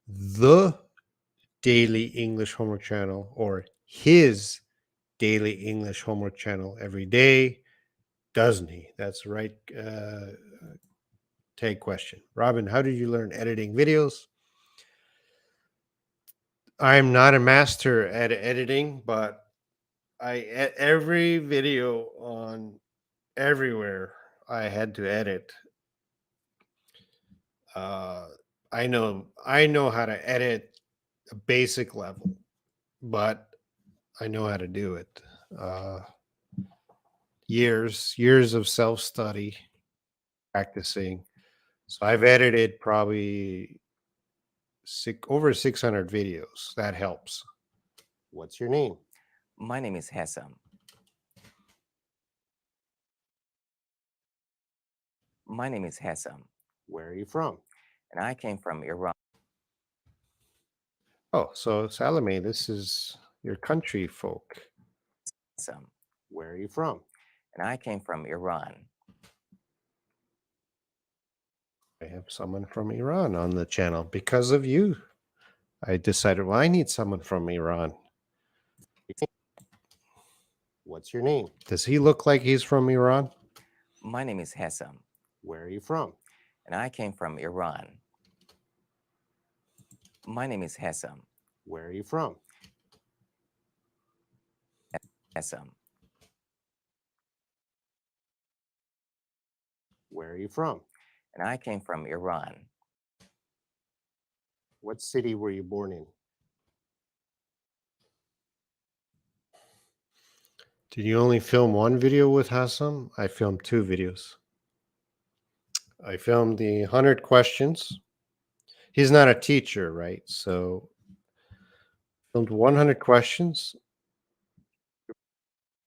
the Daily English Homework channel or his Daily English Homework channel every day, doesn't he? That's the right tag question. Robin, how did you learn editing videos? I'm not a master at editing, but every video on everywhere I had to edit. I know how to edit a basic level, but I know how to do it. Years of self-study, practicing. So I've edited probably over 600 videos. That helps. What's your name? My name is Hassan. My name is Hassam, Where are you from? and I came from Iran. Oh, so Salome, this is your country folk. Hassam, Where are you from? and I came from Iran. I have someone from Iran on the channel because of you. I decided, well, I need someone from Iran. What's your name? Does he look like he's from Iran? My name is Hassam, Where are you from? and I came from Iran. My name is Hassam, Where are you from? Hassam, Where are you from? and I came from Iran. What city were you born in? Did you only film one video with Hassam? I filmed 2 videos. I filmed the 100 questions. He's not a teacher, right? So filmed 100 questions.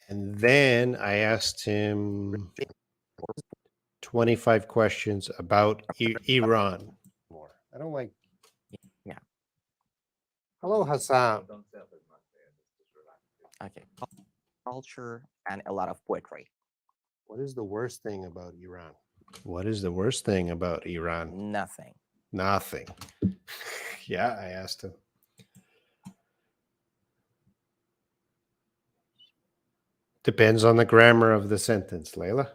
And then I asked him 25 questions about Iran. More. I don't like. Yeah. Hello, Hassam. Okay. Culture and a lot of poetry. What is the worst thing about Iran? What is the worst thing about Iran? Nothing. Nothing. Yeah, I asked him. Depends on the grammar of the sentence, Layla.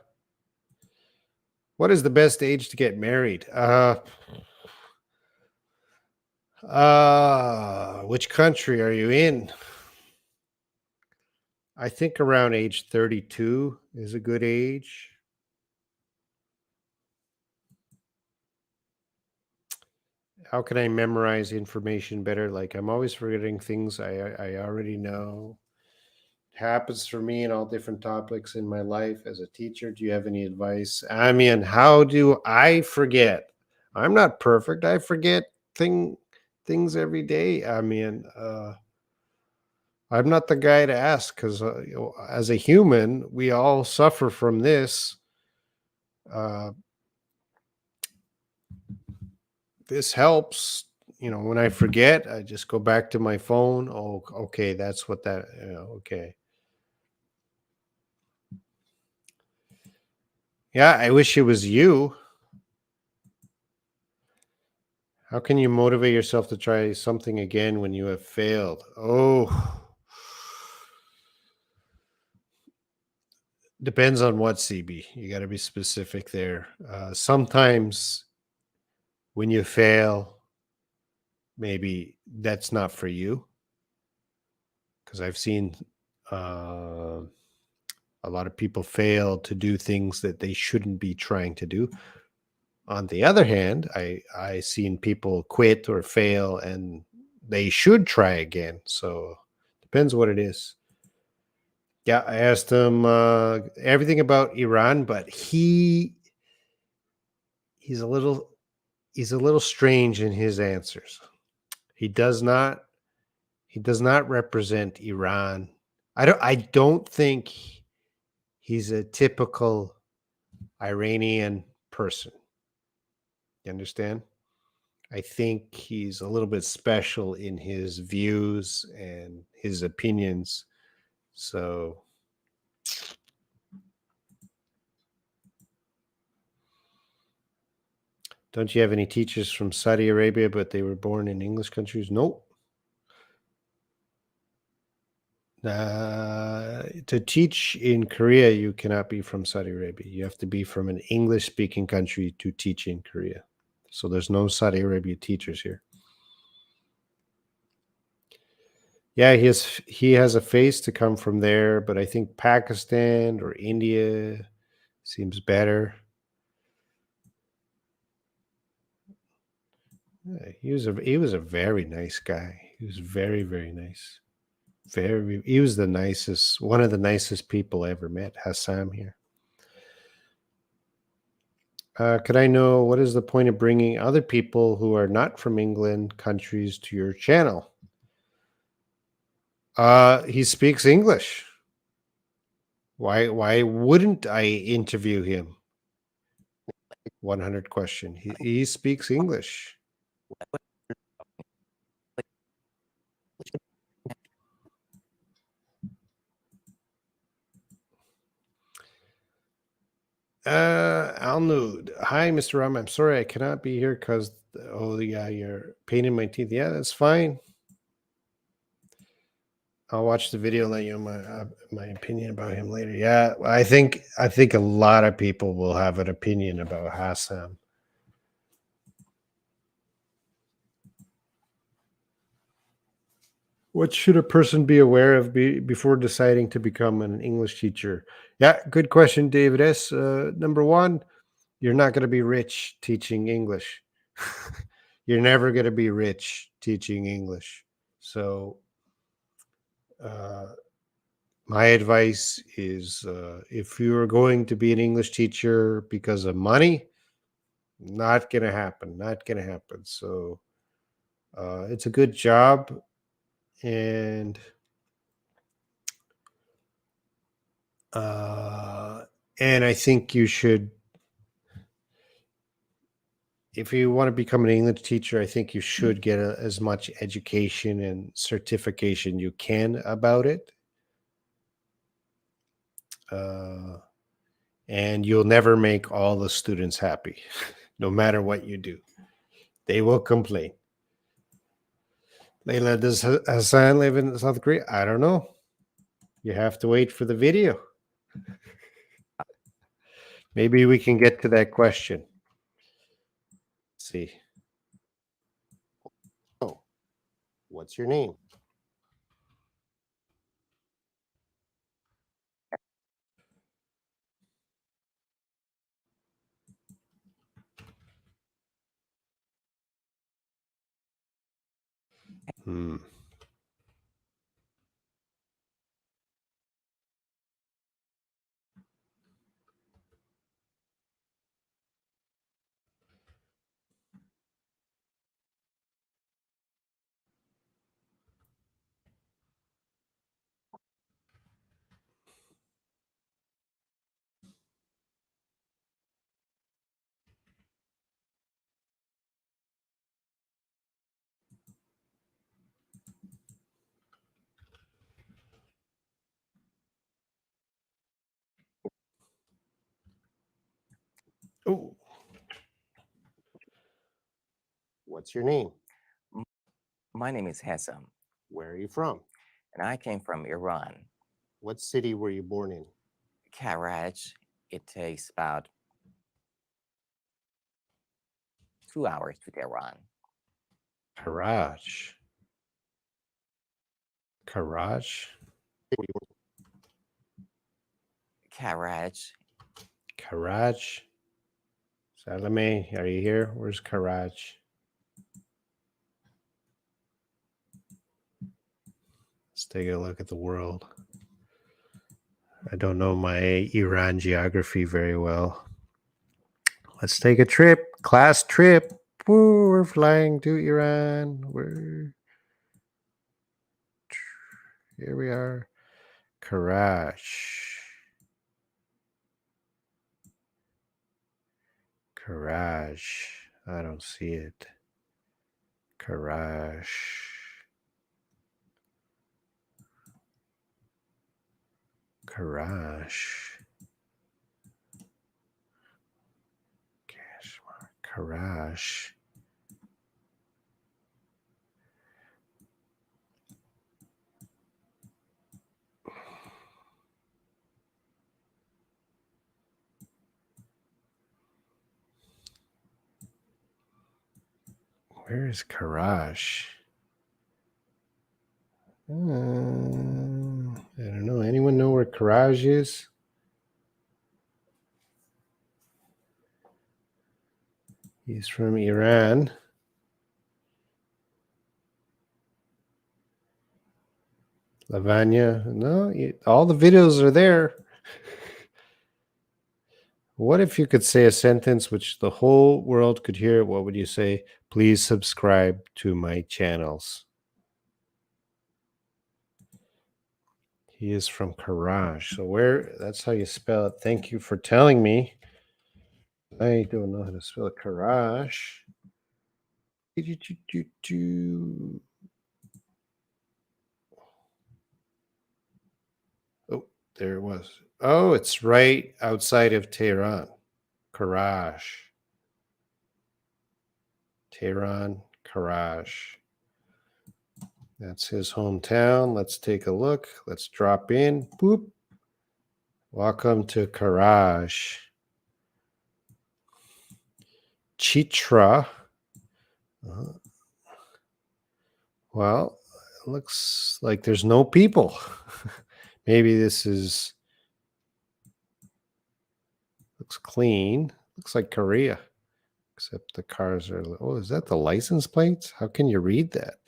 What is the best age to get married? Which country are you in? I think around age 32 is a good age. How can I memorize information better? Like I'm always forgetting things I already know. It happens for me in all different topics in my life as a teacher. Do you have any advice? I mean, how do I forget? I'm not perfect. I forget things every day. I mean, I'm not the guy to ask because as a human, we all suffer from this. Uh, this helps. When I forget, I just go back to my phone. Oh, okay, that's what that. Okay. Yeah, I wish it was you. How can you motivate yourself to try something again when you have failed? Oh, depends on what, CB. You got to be specific there. Sometimes when you fail, maybe that's not for you. Because I've seen a lot of people fail to do things that they shouldn't be trying to do. On the other hand, I seen people quit or fail and they should try again. So depends what it is. Yeah, I asked him everything about Iran, but he's a little strange in his answers. He does not represent Iran. I don't think he's a typical Iranian person. You understand? I think he's a little bit special in his views and his opinions. So don't you have any teachers from Saudi Arabia, but they were born in English countries? Nope. To teach in Korea, you cannot be from Saudi Arabia. You have to be from an English-speaking country to teach in Korea. So there's no Saudi Arabia teachers here. Yeah, he has a face to come from there, but I think Pakistan or India seems better. Yeah, he was a very nice guy. He was very, very nice. He was one of the nicest people I ever met. Hassam here. Could I know what is the point of bringing other people who are not from England countries to your channel? He speaks English. Why wouldn't I interview him? 100 question. He speaks English. Alnud. Hi, Mr. Ram. I'm sorry I cannot be here because, oh, yeah, you're pain in my teeth. Yeah, that's fine. I'll watch the video and let you know my opinion about him later. Yeah, I think a lot of people will have an opinion about Hassan. What should a person be aware of before deciding to become an English teacher? Yeah, good question, David S. Number one, you're not going to be rich teaching English. You're never going to be rich teaching English. So, uh, my advice is if you're going to be an English teacher because of money, not going to happen. Not going to happen. So, it's a good job. And uh, I think you should, if you want to become an English teacher, I think you should get as much education and certification you can about it. And you'll never make all the students happy, no matter what you do. They will complain. Layla, does Hassan live in South Korea? I don't know. You have to wait for the video. Maybe we can get to that question. Let's see. Oh, what's your name? Hmm. Oh, what's your name? My name is Hassan, Where are you from? and I came from Iran. What city were you born in? Karaj, it takes about 2 hours to Tehran. Karaj. Karaj. Karaj, Karaj. Salome, are you here? Where's Karaj? Let's take a look at the world. I don't know my Iran geography very well. Let's take a trip, class trip. Woo, we're flying to Iran. Here we are. Karaj. Karaj. I don't see it. Karaj. Karaj. Karaj. Where is Karaj? I don't know. Anyone know where Karaj is? He's from Iran. Lavanya. No, all the videos are there. What if you could say a sentence which the whole world could hear? What would you say? Please subscribe to my channels. He is from Karaj. So where? That's how you spell it. Thank you for telling me. I don't know how to spell Karash. Oh, there it was. Oh, it's right outside of Tehran. Karash. Tehran, Karash. That's his hometown. Let's take a look. Let's drop in. Boop. Welcome to Karash. Chitra. Well, it looks like there's no people. Maybe this looks clean. Looks like Korea. Except the cars are. Oh, is that the license plates? How can you read that?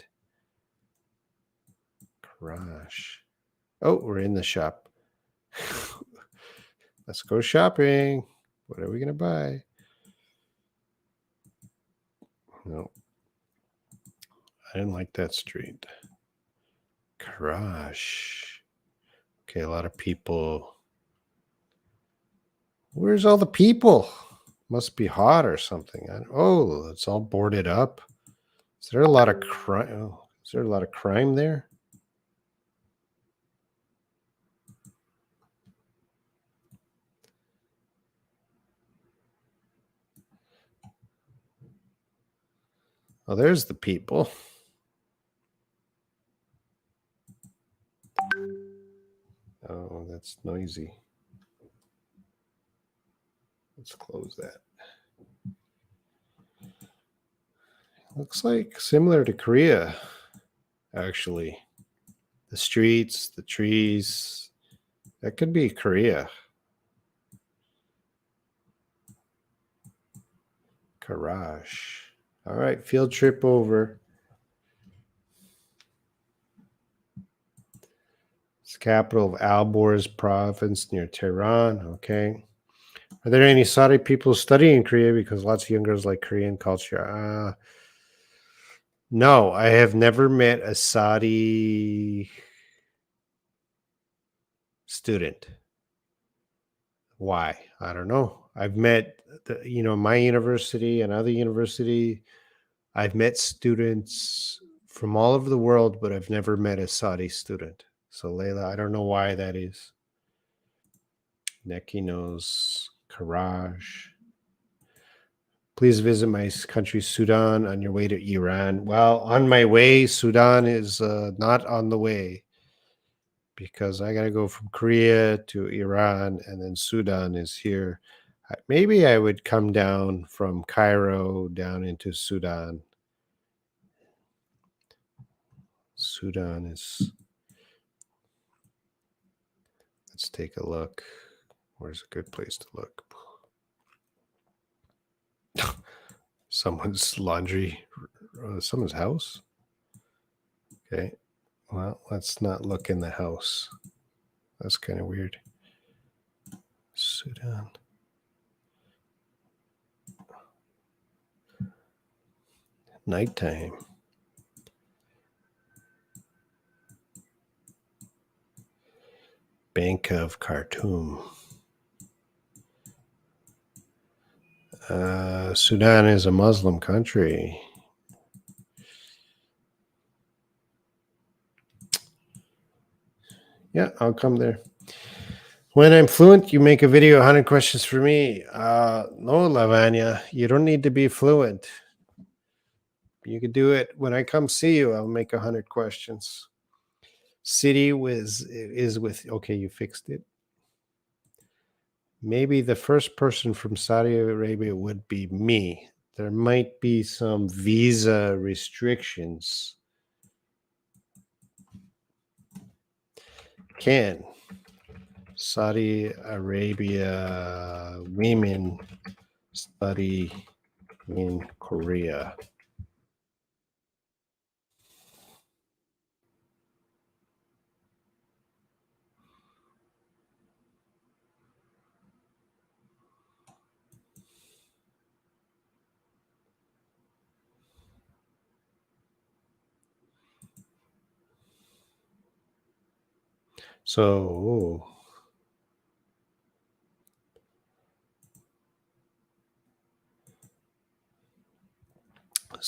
Karash. Oh, we're in the shop. Let's go shopping. What are we going to buy? No. I didn't like that street. Karash. Okay, a lot of people. Where's all the people? Must be hot or something. Oh, it's all boarded up. Is there a lot of crime? Oh, is there a lot of crime there? Oh, there's the people. Oh, that's noisy. Let's close that. Looks like similar to Korea, actually. The streets, the trees. That could be Korea. Karash. All right, field trip over. It's the capital of Alborz province near Tehran. Okay. Are there any Saudi people studying Korea? Because lots of young girls like Korean culture. No, I have never met a Saudi student. Why? I don't know. I've met, my university and other university. I've met students from all over the world, but I've never met a Saudi student. So Layla, I don't know why that is. Neki knows. Karaj. Please visit my country, Sudan, on your way to Iran. Well, on my way, Sudan is not on the way because I got to go from Korea to Iran, and then Sudan is here. Maybe I would come down from Cairo down into Sudan. Sudan is. Let's take a look. Where's a good place to look? Someone's laundry, someone's house. Okay. Well, let's not look in the house. That's kind of weird. Sudan. Nighttime. Bank of Khartoum. Sudan is a Muslim country. Yeah, I'll come there. When I'm fluent, you make a video, 100 questions for me. No, Lavanya, you don't need to be fluent. You could do it when I come see you. I'll make 100 questions. City is with, okay, you fixed it. Maybe the first person from Saudi Arabia would be me. There might be some visa restrictions. Can Saudi Arabia women study in Korea? So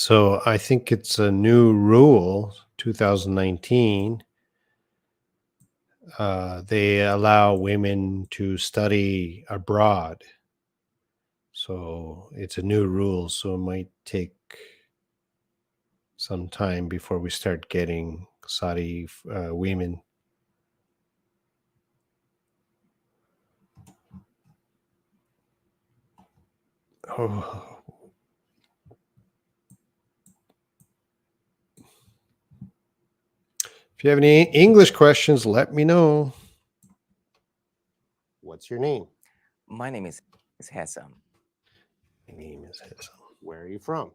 So I think it's a new rule, 2019. They allow women to study abroad. So it's a new rule. So it might take some time before we start getting Saudi women. Oh. If you have any English questions, let me know. What's your name? My name is Hesam. My name is Hazel. Where are you from?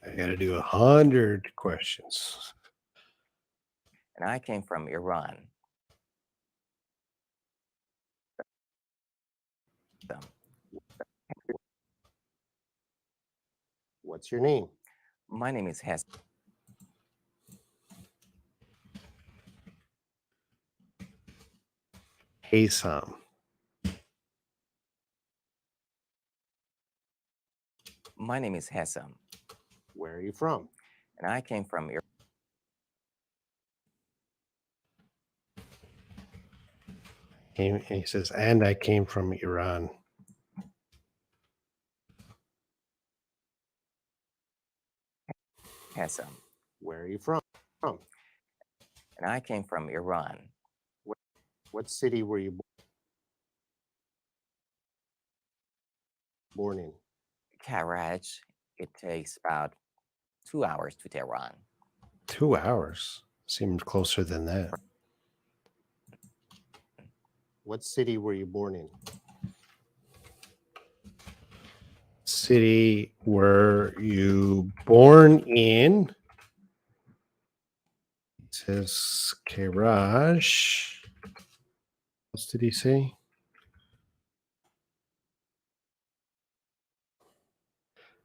I got to do 100 questions. And I came from Iran. What's your name? My name is Hesam. Hasam. My name is Hesam. Where are you from? And I came from Iran. He says, and I came from Iran. Hesam. Where are you from? And I came from Iran. What city were you born in? Karaj. It takes about 2 hours to Tehran. 2 hours. Seemed closer than that. What city were you born in? City were you born in? It says Karaj. What did he say?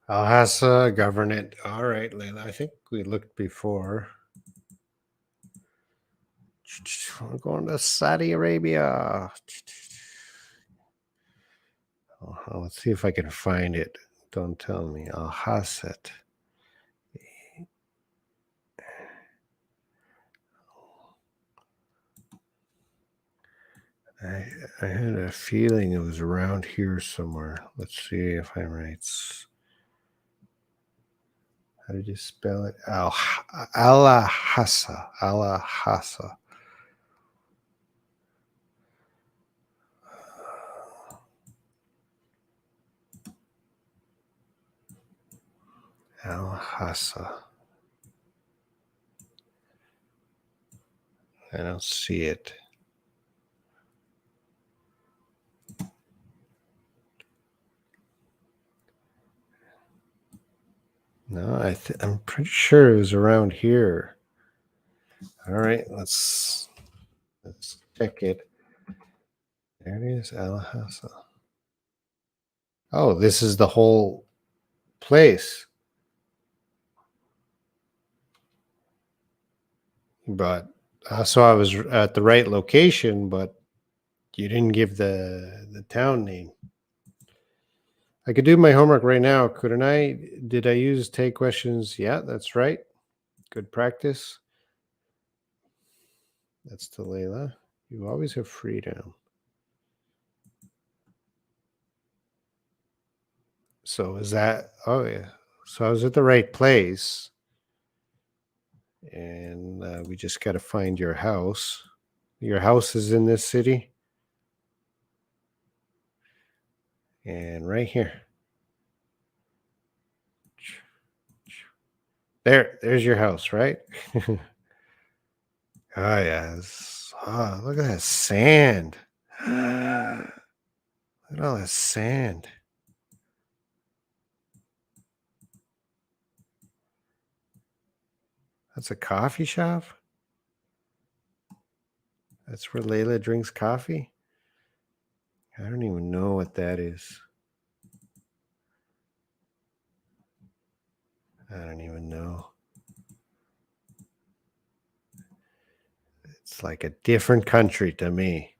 Al-Hassa, government. All right, Layla. I think we looked before. We're going to Saudi Arabia. Oh, let's see if I can find it. Don't tell me. Al-Hassa. I had a feeling it was around here somewhere. Let's see if I'm right. How did you spell it? Al-Hassa. Al-Hassa. Al-Hassa. I don't see it. No, I'm pretty sure it was around here. All right, let's check it. There it is, Al-Hassa. Oh, this is the whole place. But so I was at the right location, but you didn't give the town name. I could do my homework right now, couldn't I? Did I use take questions? Yeah, that's right. Good practice. That's to Layla. You always have freedom. So is that? Oh yeah. So I was at the right place, and we just got to find your house. Your house is in this city, and right here. There's your house, right? Oh yeah. Oh, look at that sand. Look at all that sand. That's a coffee shop? That's where Layla drinks coffee? I don't even know what that is. I don't even know. It's like a different country to me.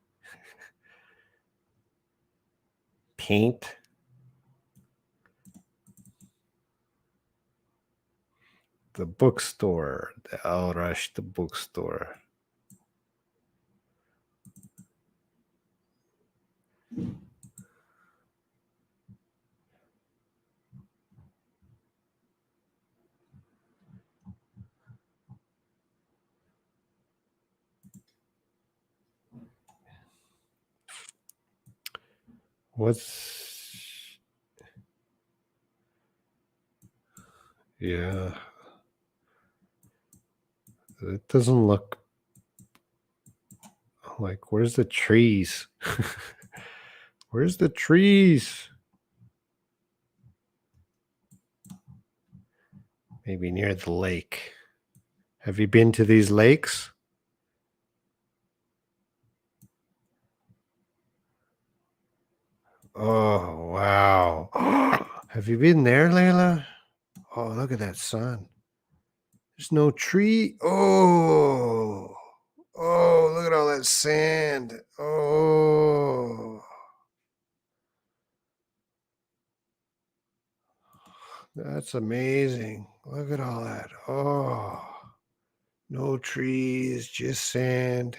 Paint. The bookstore. I'll rush the bookstore. What's... Yeah. It doesn't look like... Where's the trees? Where's the trees? Maybe near the lake. Have you been to these lakes? Oh, wow. Have you been there, Layla? Oh, look at that sun. There's no tree. Oh, look at all that sand. Oh, that's amazing. Look at all that. Oh, no trees, just sand.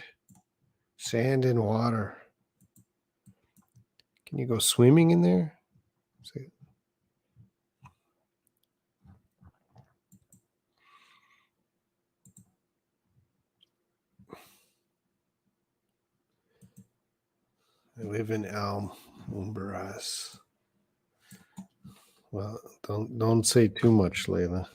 Sand and water. Can you go swimming in there? See? I live in Honduras. Well, don't say too much, Layla.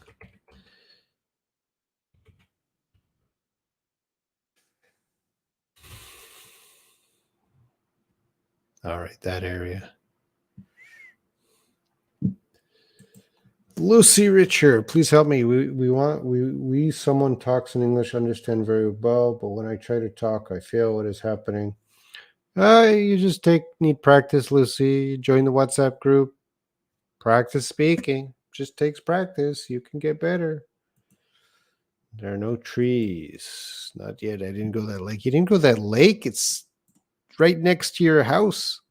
All right, that area. Lucy Richard, please help me. We someone talks in English understand very well, but when I try to talk, I fail. What is happening? You just need practice, Lucy. Join the WhatsApp group. Practice speaking. Just takes practice. You can get better. There are no trees. Not yet. I didn't go that lake. You didn't go that lake? It's right next to your house.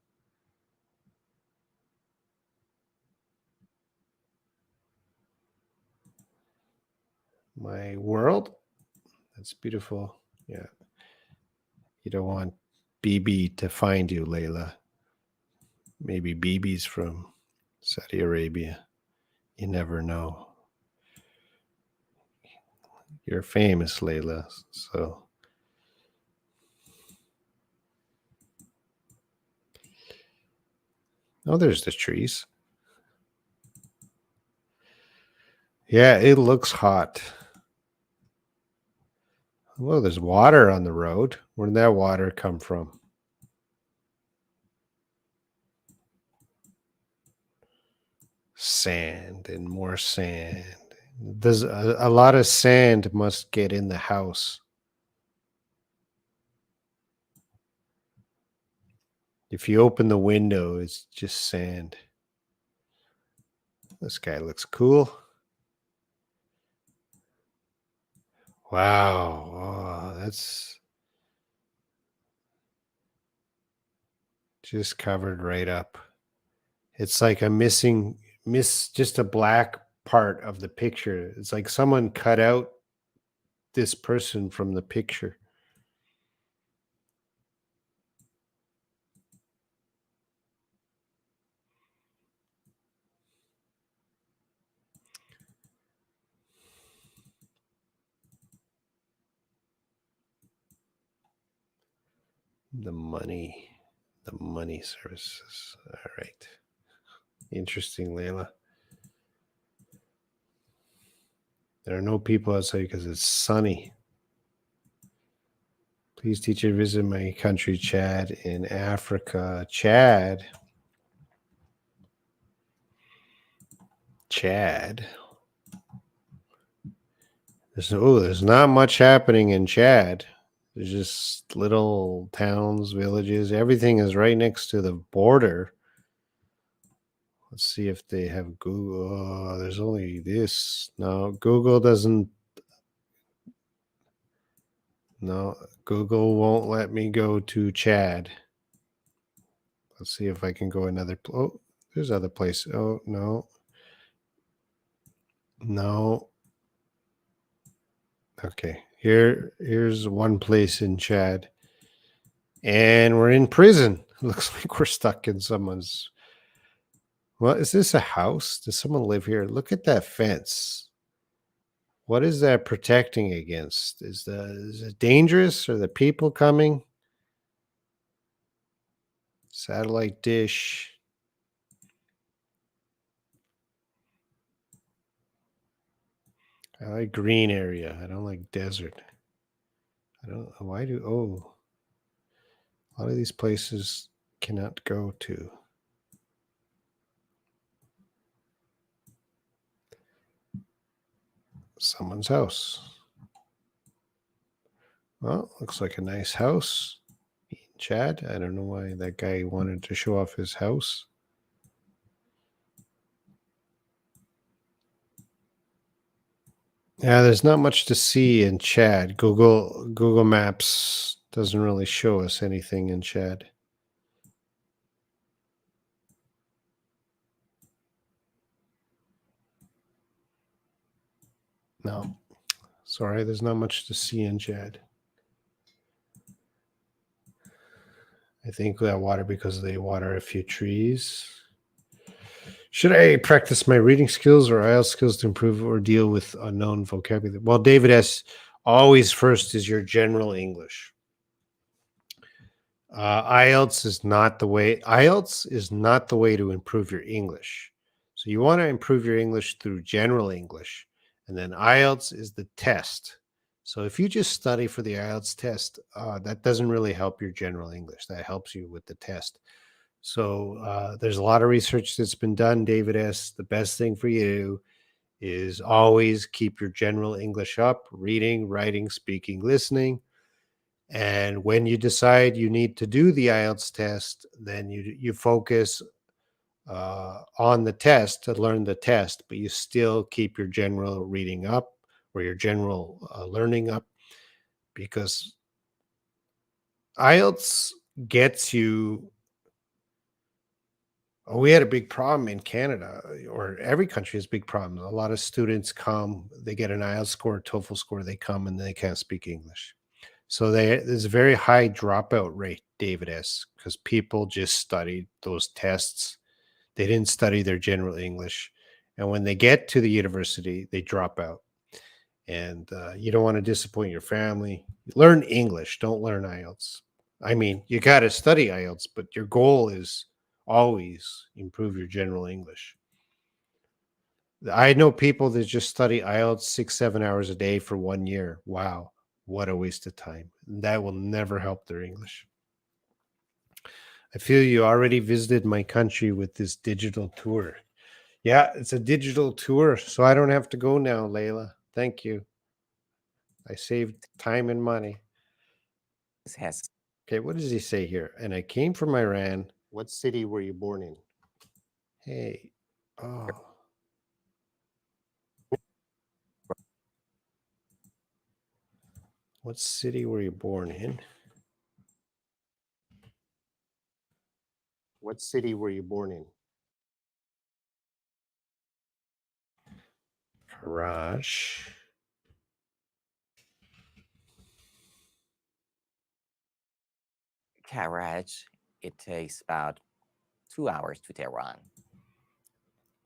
My world? That's beautiful. Yeah. You don't want BB to find you, Layla. Maybe BB's from Saudi Arabia. You never know. You're famous, Layla. So oh, there's the trees. Yeah, it looks hot. Well, there's water on the road. Where did that water come from? Sand and more sand. There's a lot of sand must get in the house. If you open the window, it's just sand. This guy looks cool. Wow. Oh, that's just covered right up. It's like a miss just a black part of the picture. It's like someone cut out this person from the picture. The money services. All right. Interesting, Layla. There are no people outside because it's sunny. Please, teacher, visit my country, Chad, in Africa. Chad. There's not much happening in Chad. There's just little towns, villages. Everything is right next to the border. Let's see if they have Google. Oh, there's only this. No, Google doesn't. No, Google won't let me go to Chad. Let's see if I can go another. Oh, there's other place. Oh, no. No. Okay. Here's one place in Chad. And we're in prison. Looks like we're stuck in someone's. Well, is this a house? Does someone live here? Look at that fence. What is that protecting against? Is it dangerous? Are the people coming? Satellite dish. I like green area. I don't like desert. I don't. Why do? Oh, a lot of these places cannot go to. Someone's house. Well, looks like a nice house. Chad, I don't know why that guy wanted to show off his house. Yeah, there's not much to see in Chad. Google Maps doesn't really show us anything in Chad. No. Sorry, there's not much to see in Chad. I think that water because they water a few trees. Should I practice my reading skills or IELTS skills to improve or deal with unknown vocabulary? Well, David S. Always first is your general English. IELTS is not the way. IELTS is not the way to improve your English. So you want to improve your English through general English, and then IELTS is the test. So if you just study for the IELTS test, that doesn't really help your general English. That helps you with the test. So there's a lot of research that's been done, David S. The best thing for you is always keep your general English up, reading, writing, speaking, listening. And when you decide you need to do the IELTS test, then you focus on the test to learn the test, but you still keep your general reading up or your general learning up, because IELTS gets you. Oh, we had a big problem in Canada, or every country has big problems. A lot of students come, they get an IELTS score, TOEFL score, they come and they can't speak English. So there's a very high dropout rate, David S., because people just studied those tests. They didn't study their general English. And when they get to the university, they drop out. And you don't want to disappoint your family. Learn English, don't learn IELTS. I mean, you got to study IELTS, but your goal is always improve your general English. I know people that just study IELTS 6-7 hours a day for 1 year. Wow, what a waste of time. That will never help their English. I feel you already visited my country with this digital tour. Yeah, it's a digital tour, so I don't have to go now, Layla. Thank you. I saved time and money. This has Okay, what does he say here? And I came from Iran. What city were you born in? Hey, oh. What city were you born in? What city were you born in? Karash. carriage. It takes about 2 hours to Tehran.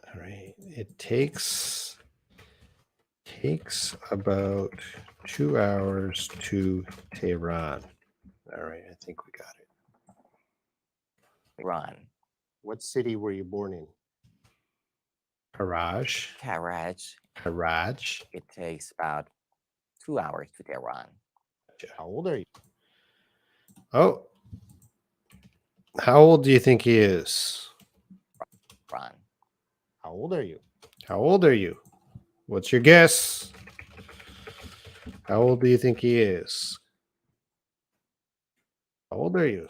All right. It takes about 2 hours to Tehran. All right, I think we got it. Iran. What city were you born in? Karaj. Carriage. Karaj. It takes about 2 hours to Tehran. How old are you? Oh, how old do you think he is? Iran. How old are you? How old are you? What's your guess? How old do you think he is? How old are you?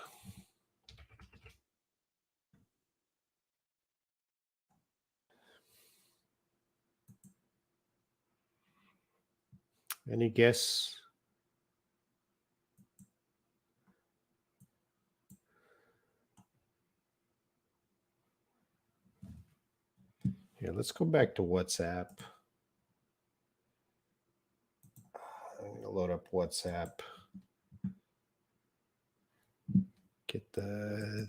Any guess? let's go back to WhatsApp. I'm gonna load up WhatsApp. Get the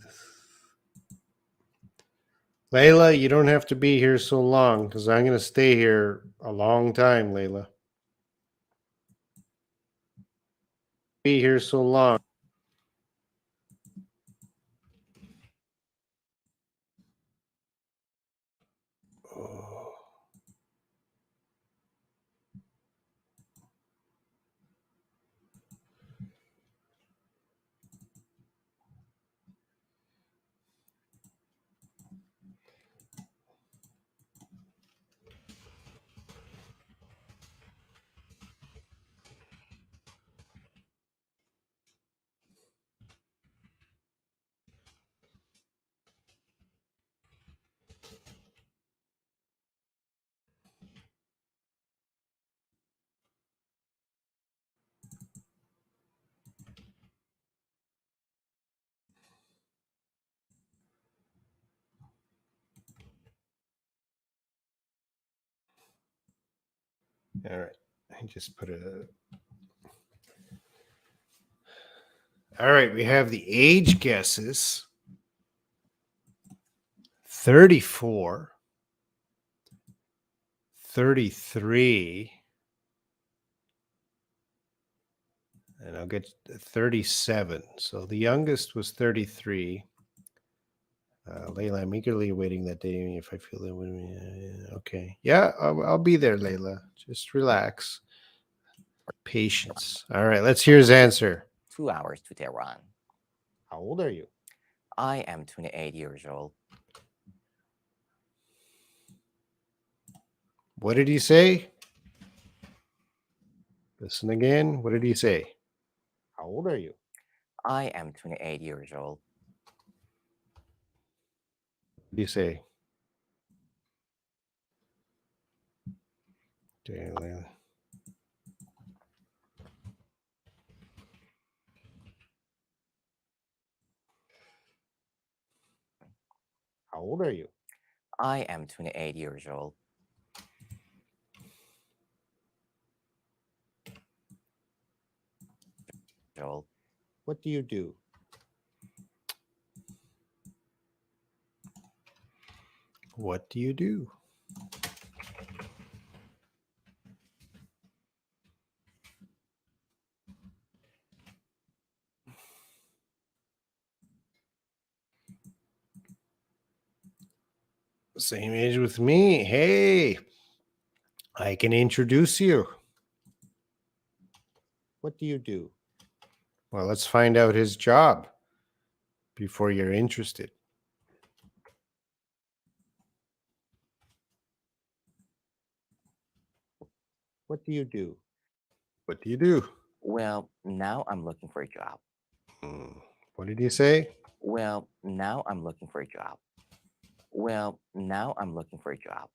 Layla, you don't have to be here so long because I'm going to stay here a long time, Layla. Be here so long. Oh. All right. I just put a. All right. We have the age guesses 34, 33, and I'll get 37. So the youngest was 33. Layla, I'm eagerly awaiting that day. If I feel it, okay. Yeah, I'll be there, Layla. Just relax. Patience. All right, let's hear his answer. 2 hours to Tehran. How old are you? I am 28 years old. What did he say? Listen again. What did he say? How old are you? I am 28 years old. What did he say? Okay, Layla. How old are you? I am 28 years old. Old. What do you do? What do you do? Same age with me. Hey, I can introduce you. What do you do? Well, let's find out his job before you're interested. What do you do? What do you do? Well, now I'm looking for a job. What did you say? Well, now I'm looking for a job. Well, now I'm looking for a job.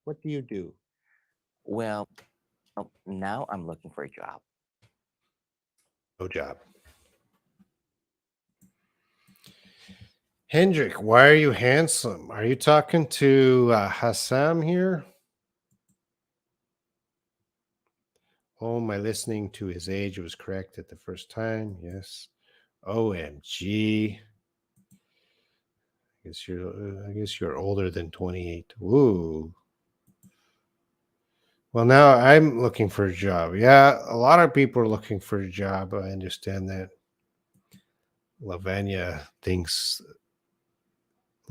What do you do? Well, now I'm looking for a job. No job. Hendrik, why are you handsome? Are you talking to Hassam here? Oh, my listening to his age was correct at the first time. Yes. OMG. I guess you're older than 28. Ooh. Well, now I'm looking for a job. Yeah, a lot of people are looking for a job. I understand that. Lavanya thinks.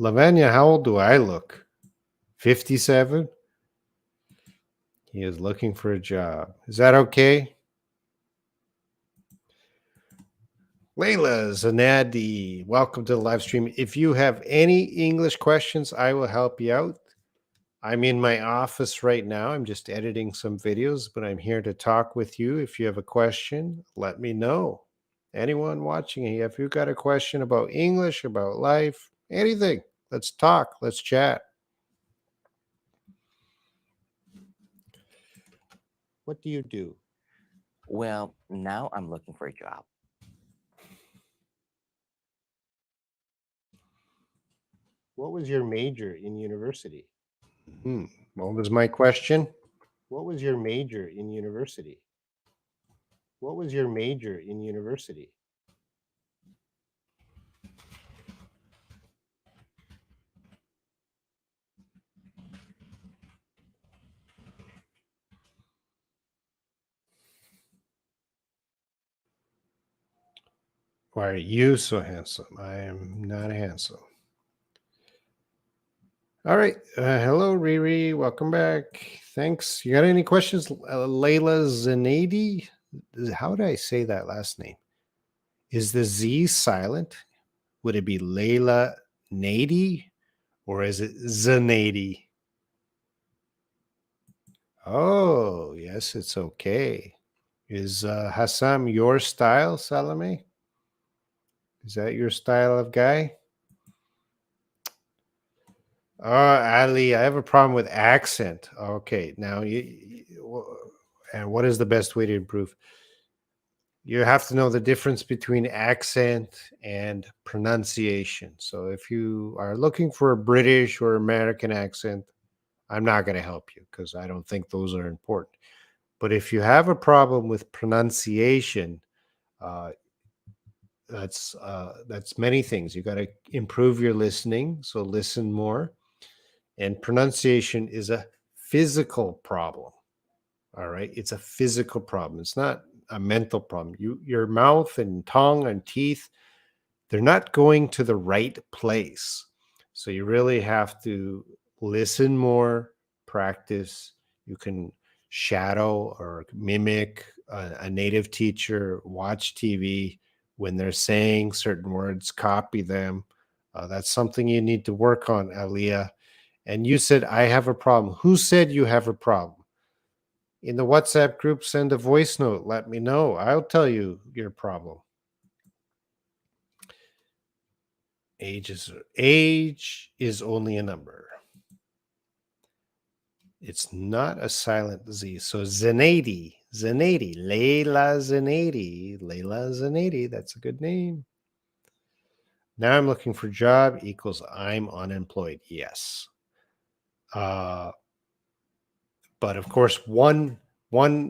Lavanya, how old do I look? 57? He is looking for a job. Is that okay? Layla Zanadi, welcome to the live stream. If you have any English questions, I will help you out. I'm in my office right now. I'm just editing some videos, but I'm here to talk with you. If you have a question, let me know. Anyone watching, if you've got a question about English, about life, anything, let's talk, let's chat. What do you do? Well, now I'm looking for a job. What was your major in university? What was my question? What was your major in university? What was your major in university? Why are you so handsome? I am not handsome. All right. Hello, Riri. Welcome back. Thanks. You got any questions? Layla Zanadi? How did I say that last name? Is the Z silent? Would it be Layla Nady or is it Zanadi? Oh, yes, it's okay. Is Hassam your style, Salome? Is that your style of guy? Oh, Ali, I have a problem with accent. Okay, now and what is the best way to improve? You have to know the difference between accent and pronunciation. So if you are looking for a British or American accent, I'm not going to help you because I don't think those are important. But if you have a problem with pronunciation, uh, that's many things. You got to improve your listening, so listen more. And pronunciation is a physical problem. All right, it's a physical problem. It's not a mental problem. Your mouth and tongue and teeth, they're not going to the right place. So you really have to listen more, practice. You can shadow or mimic a native teacher, watch TV when they're saying certain words, copy them. That's something you need to work on, Aliyah. And you said, I have a problem. Who said you have a problem? In the WhatsApp group, send a voice note. Let me know. I'll tell you your problem. Age is only a number. It's not a silent Z. So Zenady, Layla Zenady. That's a good name. Now I'm looking for job equals I'm unemployed. Yes. But of course, one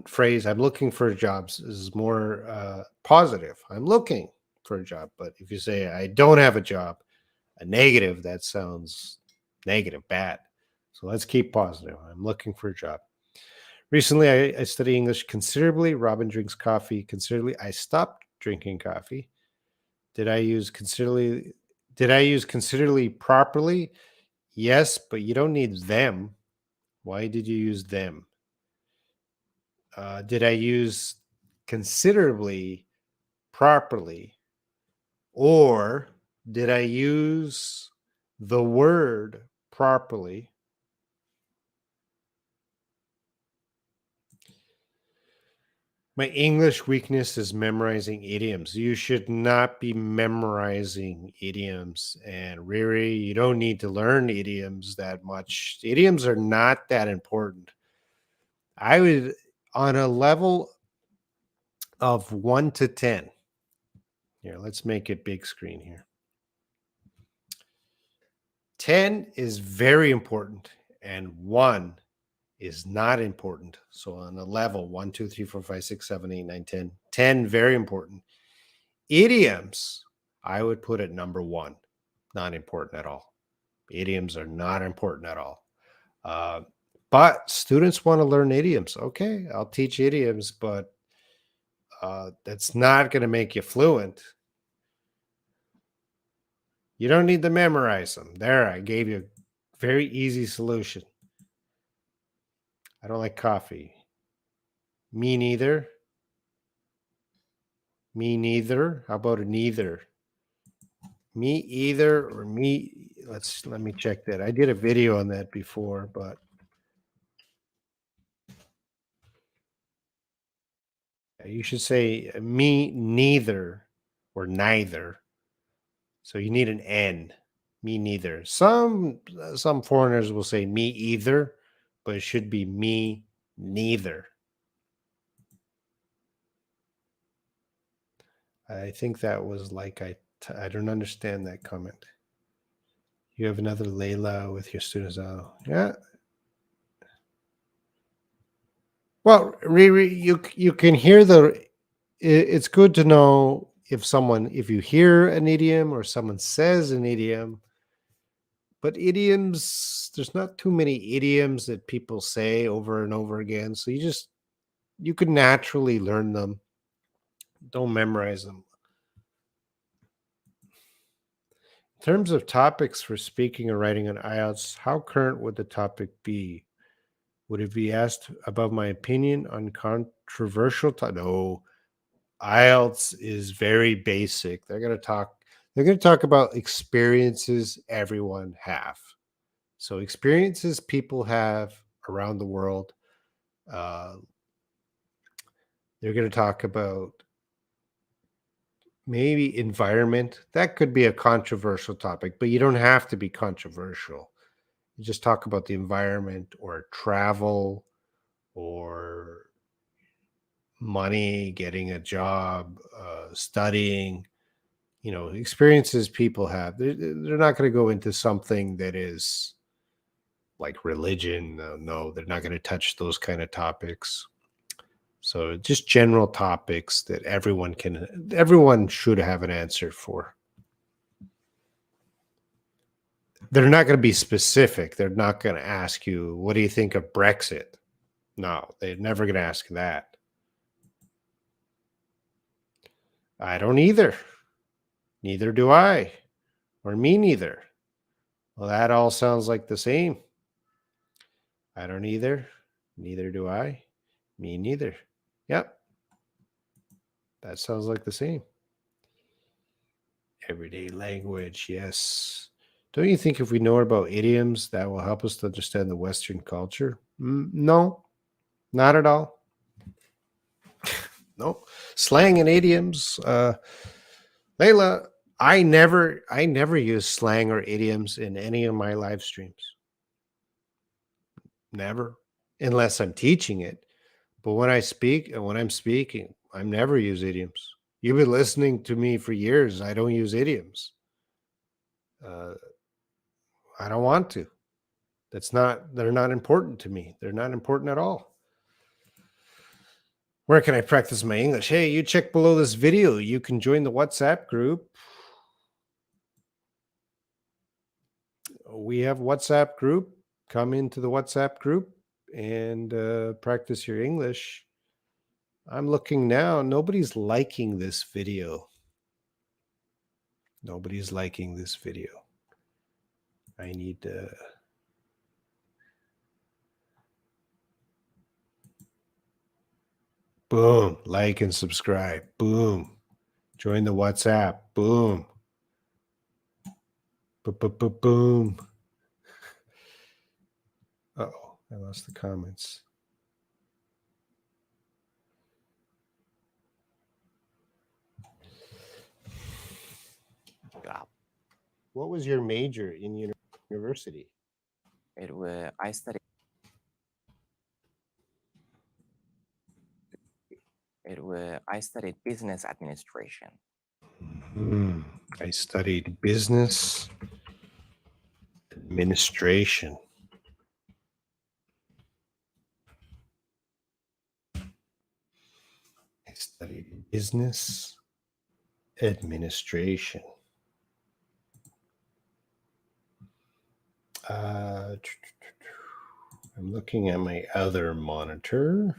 phrase I'm looking for jobs is more positive. I'm looking for a job. But if you say I don't have a job, a negative, that sounds negative, bad. So let's keep positive. I'm looking for a job. Recently, I study English considerably. Robin drinks coffee considerably. I stopped drinking coffee. Did I use considerably? Did I use considerably properly? Yes, but you don't need them. Why did you use them? Did I use considerably properly? Or did I use the word properly? My English weakness is memorizing idioms. You should not be memorizing idioms. And Riri, you don't need to learn idioms that much. Idioms are not that important. I would, on a level of 1 to 10, here, let's make it big screen here. 10 is very important, and 1 is not important. So on a level 1, 2, 3, 4, 5, 6, 7, 8, 9, 10, 10, very important. Idioms, I would put at number 1, not important at all. Idioms are not important at all. But students want to learn idioms. Okay, I'll teach idioms, but that's not going to make you fluent. You don't need to memorize them. There, I gave you a very easy solution. I don't like coffee. Me neither. Me neither. How about a neither? Me either or me. Let me check that. I did a video on that before, but you should say me neither or neither. So you need an N. Me neither. Some foreigners will say me either, but it should be me neither. I think that was like I don't understand that comment. You have another Layla with your students. Oh, yeah. Well, Riri, you can hear it's good to know if you hear an idiom or someone says an idiom, but idioms, there's not too many idioms that people say over and over again. So you can naturally learn them. Don't memorize them. In terms of topics for speaking or writing on IELTS, how current would the topic be? Would it be asked about my opinion on controversial No, IELTS is very basic. They're going to talk about experiences everyone have. So experiences people have around the world. They're going to talk about maybe environment. That could be a controversial topic, but you don't have to be controversial. You just talk about the environment or travel or money, getting a job, studying, experiences people have. They're not going to go into something that is like religion. No, they're not going to touch those kind of topics. So just general topics that everyone should have an answer for. They're not going to be specific. They're not going to ask you, what do you think of Brexit? No, they're never going to ask that. I don't either. Neither do I. Or me neither. Well, that all sounds like the same. I don't either. Neither do I. Me neither. Yep. That sounds like the same. Everyday language, yes. Don't you think if we know about idioms, that will help us to understand the Western culture? No, not at all. No. Slang and idioms. Layla, I never use slang or idioms in any of my live streams. Never. Unless I'm teaching it. But when I speak and when I'm speaking, I never use idioms. You've been listening to me for years. I don't use idioms. I don't want to. They're not important to me. They're not important at all. Where can I practice my English? Hey, you check below this video. You can join the WhatsApp group. We have WhatsApp group. Come into the WhatsApp group and practice your English. I'm looking now. Nobody's liking this video. Nobody's liking this video. I need to... Boom. Like and subscribe. Boom. Join the WhatsApp. Boom. Boom. Uh-oh. I lost the comments. Job. What was your major in university? I studied. I studied business administration. I studied business administration. I studied business administration. I'm looking at my other monitor.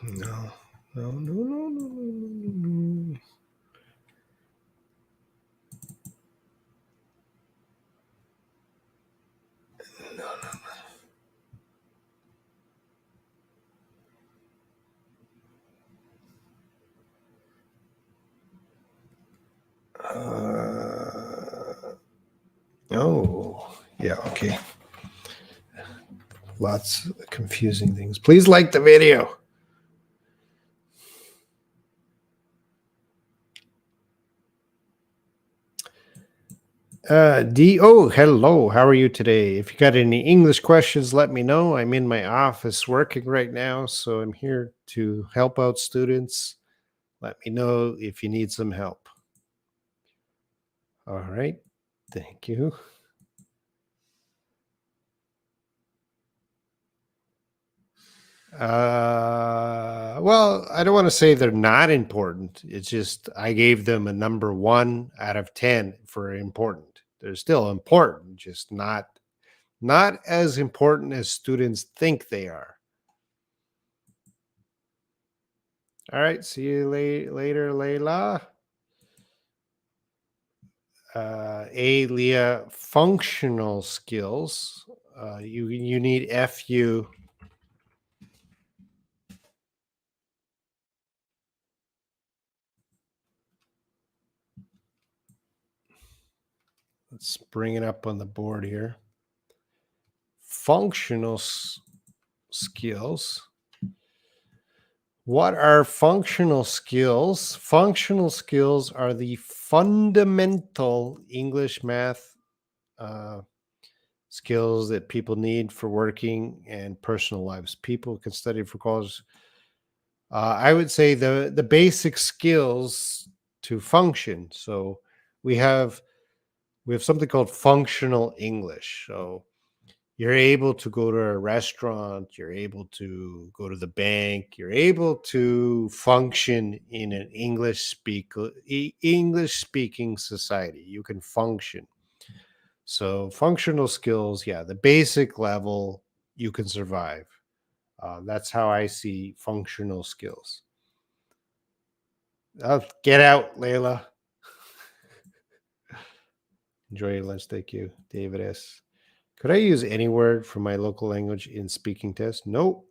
No. Oh, yeah, okay. Lots of confusing things. Please like the video. D.O., hello. How are you today? If you got any English questions, let me know. I'm in my office working right now, so I'm here to help out students. Let me know if you need some help. All right. Thank you. Well, I don't want to say they're not important. It's just I gave them a number 1 out of 10 for important. They're still important, just not as important as students think they are. All right. See you later, Layla. Leah, functional skills. You need FU. Let's bring it up on the board here. Functional skills. What are functional skills? Functional skills are the fundamental English math skills that people need for working and personal lives. People can study for college. I would say the basic skills to function. So we have something called functional English. So you're able to go to a restaurant, you're able to go to the bank, you're able to function in an English speaking society. You can function. So functional skills, yeah, the basic level you can survive. That's how I see functional skills. Get out, Layla. Enjoy your lunch. Thank you, David S. Could I use any word from my local language in speaking test? No.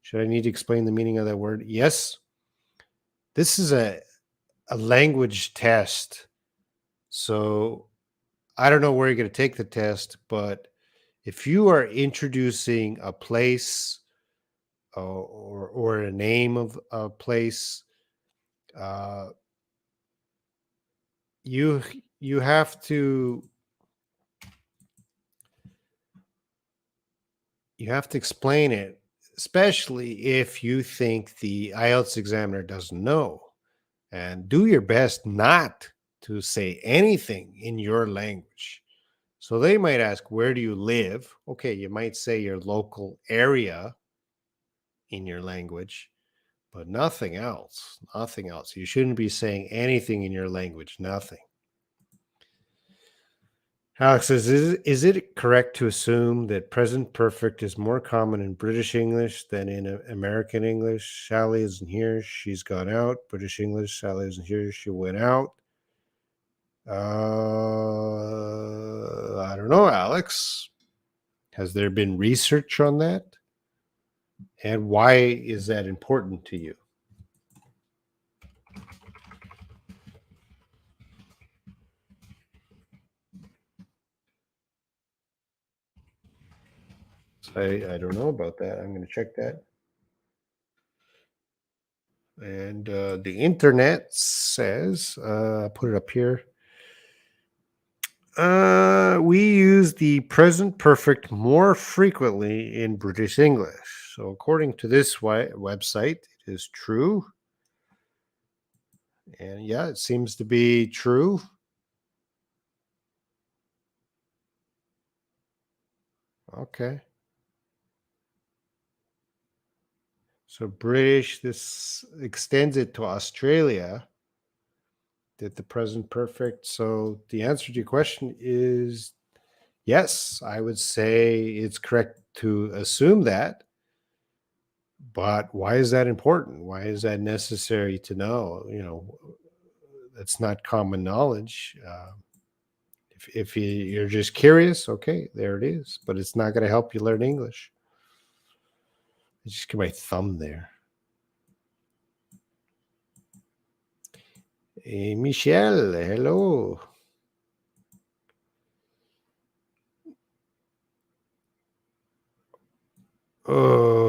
Should I need to explain the meaning of that word? Yes. This is a language test. So I don't know where you're going to take the test, but if you are introducing a place or a name of a place, uh, you you have to explain it, especially if you think the IELTS examiner doesn't know. And do your best not to say anything in your language. So they might ask, where do you live? Okay, you might say your local area in your language, but nothing else. Nothing else. You shouldn't be saying anything in your language. Nothing. Alex says, is it correct to assume that present perfect is more common in British English than in American English? Sally isn't here. She's gone out. British English. Sally isn't here. She went out. I don't know, Alex. Has there been research on that? And why is that important to you? I don't know about that. I'm going to check that. And the internet says, put it up here. We use the present perfect more frequently in British English. So, according to this website, it is true. And yeah, it seems to be true. Okay. So, British, this extends it to Australia. Did the present perfect. So, the answer to your question is yes, I would say it's correct to assume that. But why is that important? Why is that necessary to know? That's not common knowledge. If you're just curious, okay, there it is. But it's not going to help you learn English. I just get my thumb there. Hey, Michelle, hello. Oh.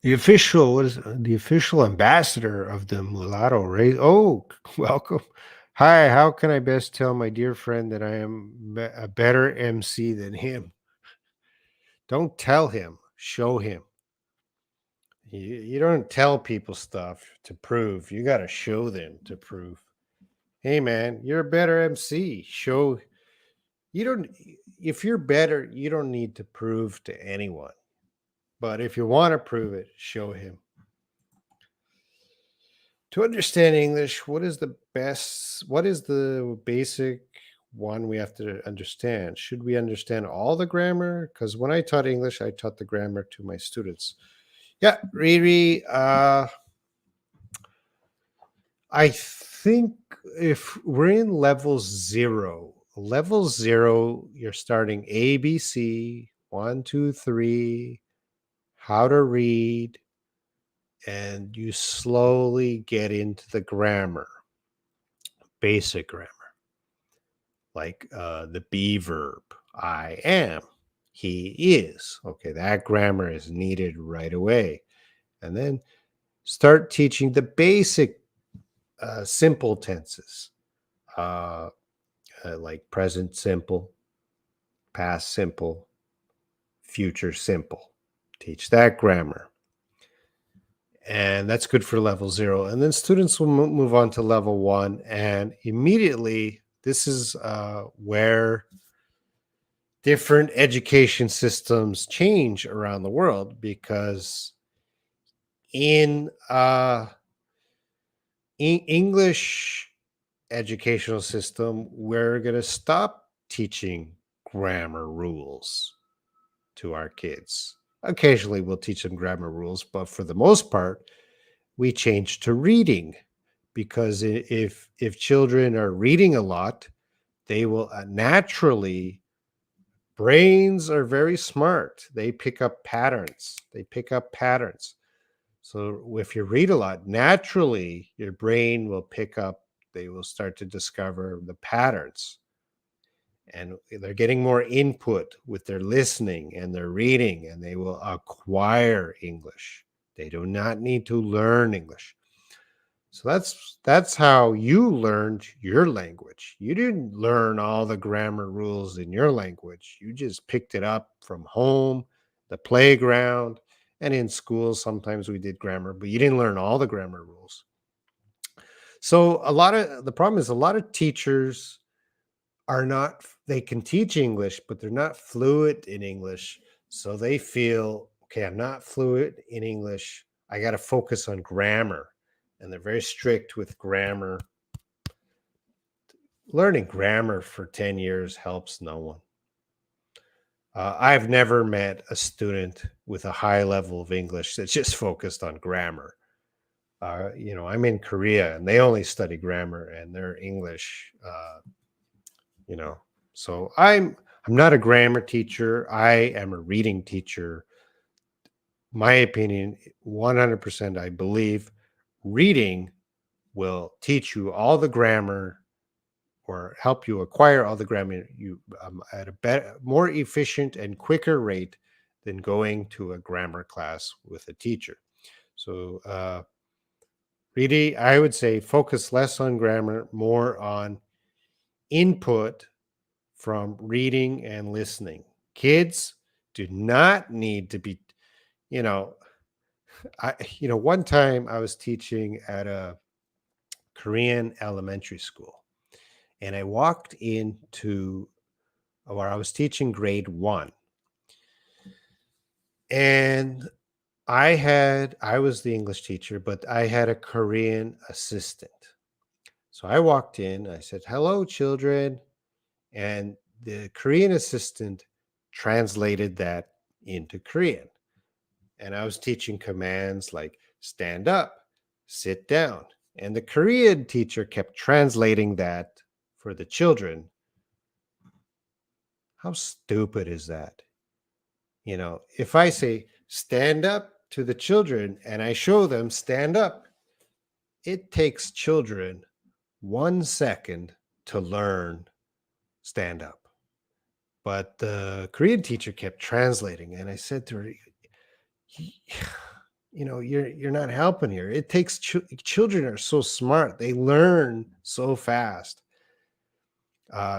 The official ambassador of the mulatto race. Oh, welcome. Hi, how can I best tell my dear friend that I am a better MC than him? Don't tell him, show him. You don't tell people stuff to prove. You got to show them to prove. Hey, man, you're a better MC. Show you don't, if you're better, you don't need to prove to anyone. But if you want to prove it, show him. To understand English, what is the basic one we have to understand? Should we understand all the grammar? Because when I taught English, I taught the grammar to my students. Yeah, Riri, I think if we're in level zero, you're starting ABC, 1, 2, 3, how to read, and you slowly get into the grammar, basic grammar, like the be verb, I am, he is. Okay, that grammar is needed right away. And then start teaching the basic simple tenses, uh, like present simple, past simple, future simple. Teach that grammar. And that's good for level zero. And then students will move on to level one. And immediately, this is where different education systems change around the world, because in English educational system, we're going to stop teaching grammar rules to our kids. Occasionally, we'll teach them grammar rules, but for the most part, we change to reading, because if children are reading a lot, they will naturally. Brains are very smart. They pick up patterns. So if you read a lot, naturally your brain will pick up, they will start to discover the patterns. And they're getting more input with their listening and their reading, and they will acquire English. They do not need to learn English. So that's how you learned your language. You didn't learn all the grammar rules in your language. You just picked it up from home, the playground, and in school. Sometimes we did grammar, but you didn't learn all the grammar rules. So the problem is a lot of teachers are not, they can teach English, but they're not fluent in English. So they feel, okay, I'm not fluent in English. I got to focus on grammar. And they're very strict with grammar. Learning grammar for 10 years helps no one. I've never met a student with a high level of English that's just focused on grammar. I'm in Korea and they only study grammar, and their English, so I'm not a grammar teacher. I am a reading teacher. My opinion, 100%, I believe reading will teach you all the grammar, or help you acquire all the grammar you at a better, more efficient and quicker rate than going to a grammar class with a teacher. So really, I would say focus less on grammar, more on input from reading and listening. Kids do not need to be, you know, one time I was teaching at a Korean elementary school, and I walked into where I was teaching grade 1. And I was the English teacher, but I had a Korean assistant. So I walked in, I said, "Hello, children." And the Korean assistant translated that into Korean. And I was teaching commands like stand up, sit down. And the Korean teacher kept translating that for the children. How stupid is that? If I say stand up to the children and I show them stand up, it takes children 1 second to learn stand up. But the Korean teacher kept translating, and I said to her, you're not helping here. It takes children are so smart. They learn so fast.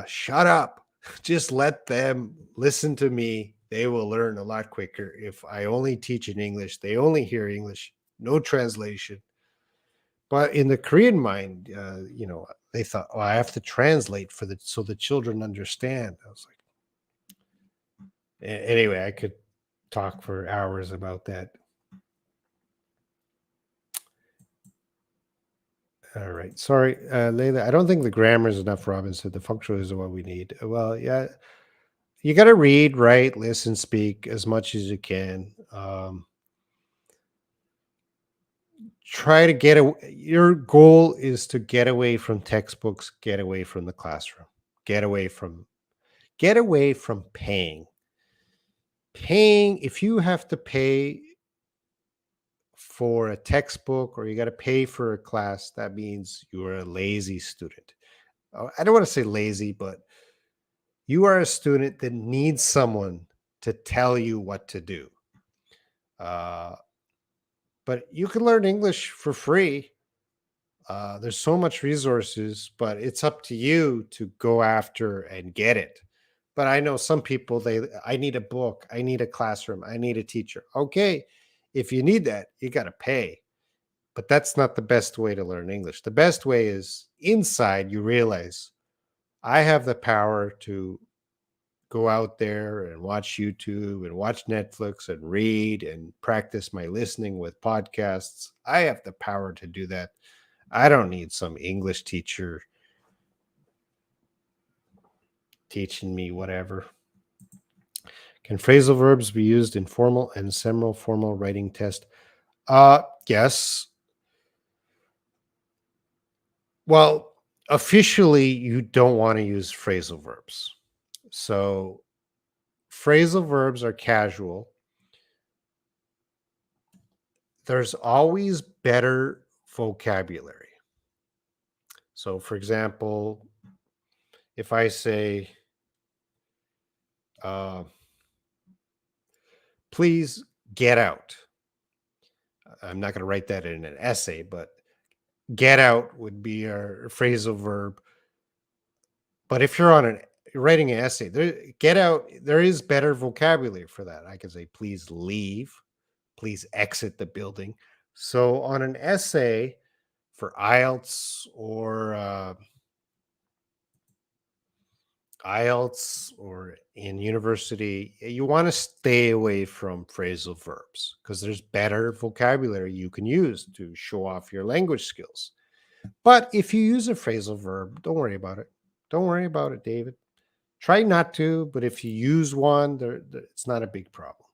Shut up. Just let them listen to me. They will learn a lot quicker. If I only teach in English, they only hear English, no translation. But in the Korean mind, they thought, oh, I have to translate so the children understand. I was like, anyway, I could talk for hours about that. All right. Sorry, Layla. I don't think the grammar is enough, Robin said. The functional is what we need. Well, yeah, you got to read, write, listen, speak as much as you can. Try to your goal is to get away from textbooks, get away from the classroom, get away from paying. If you have to pay for a textbook or you got to pay for a class, that means you're a lazy student. I don't want to say lazy, but you are a student that needs someone to tell you what to do. But you can learn English for free. There's so much resources, but it's up to you to go after and get it. But I know some people, I need a book, I need a classroom, I need a teacher. Okay, if you need that, you got to pay. But that's not the best way to learn English. The best way is inside you realize I have the power to go out there and watch YouTube and watch Netflix and read and practice my listening with podcasts. I have the power to do that. I don't need some English teacher teaching me whatever. Can phrasal verbs be used in formal and semi-formal writing test? Yes. Well, officially, you don't want to use phrasal verbs. So phrasal verbs are casual. There's always better vocabulary. So, for example, if I say, please get out. I'm not going to write that in an essay, but get out would be our phrasal verb. But if you're writing an essay, get out, there is better vocabulary for that. I can say, please leave, please exit the building. So on an essay for Ielts or in university, you want to stay away from phrasal verbs because there's better vocabulary you can use to show off your language skills. But if you use a phrasal verb, don't worry about it. Don't worry about it, David. Try not to, but if you use one, it's not a big problem.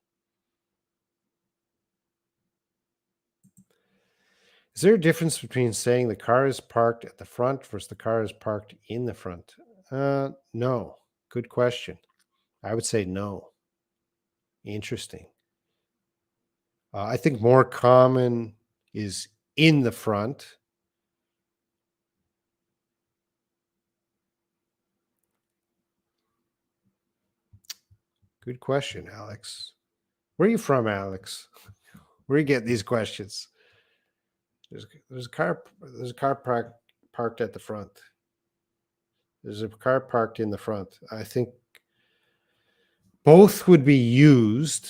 Is there a difference between saying the car is parked at the front versus the car is parked in the front? No. Good question. I would say no. Interesting. I think more common is in the front. Good question, Alex. Where are you from, Alex? Where you get these questions? There's a car parked at the front. There's a car parked in the front. I think both would be used,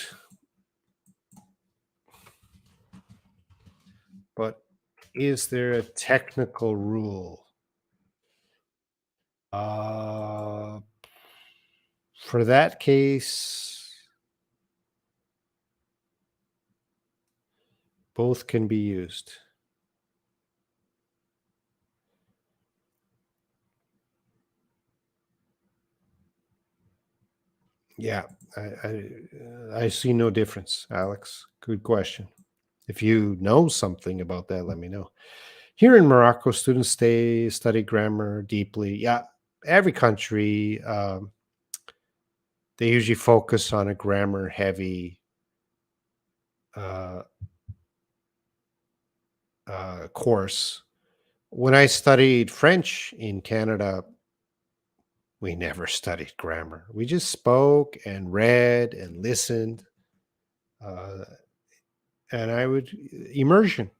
but is there a technical rule? For that case, both can be used. Yeah, I see no difference, Alex. Good question. If you know something about that, let me know. Here in Morocco, students study grammar deeply. Yeah, every country, they usually focus on a grammar heavy course. When I studied French in Canada, we never studied grammar. We just spoke and read and listened. And I would immersion.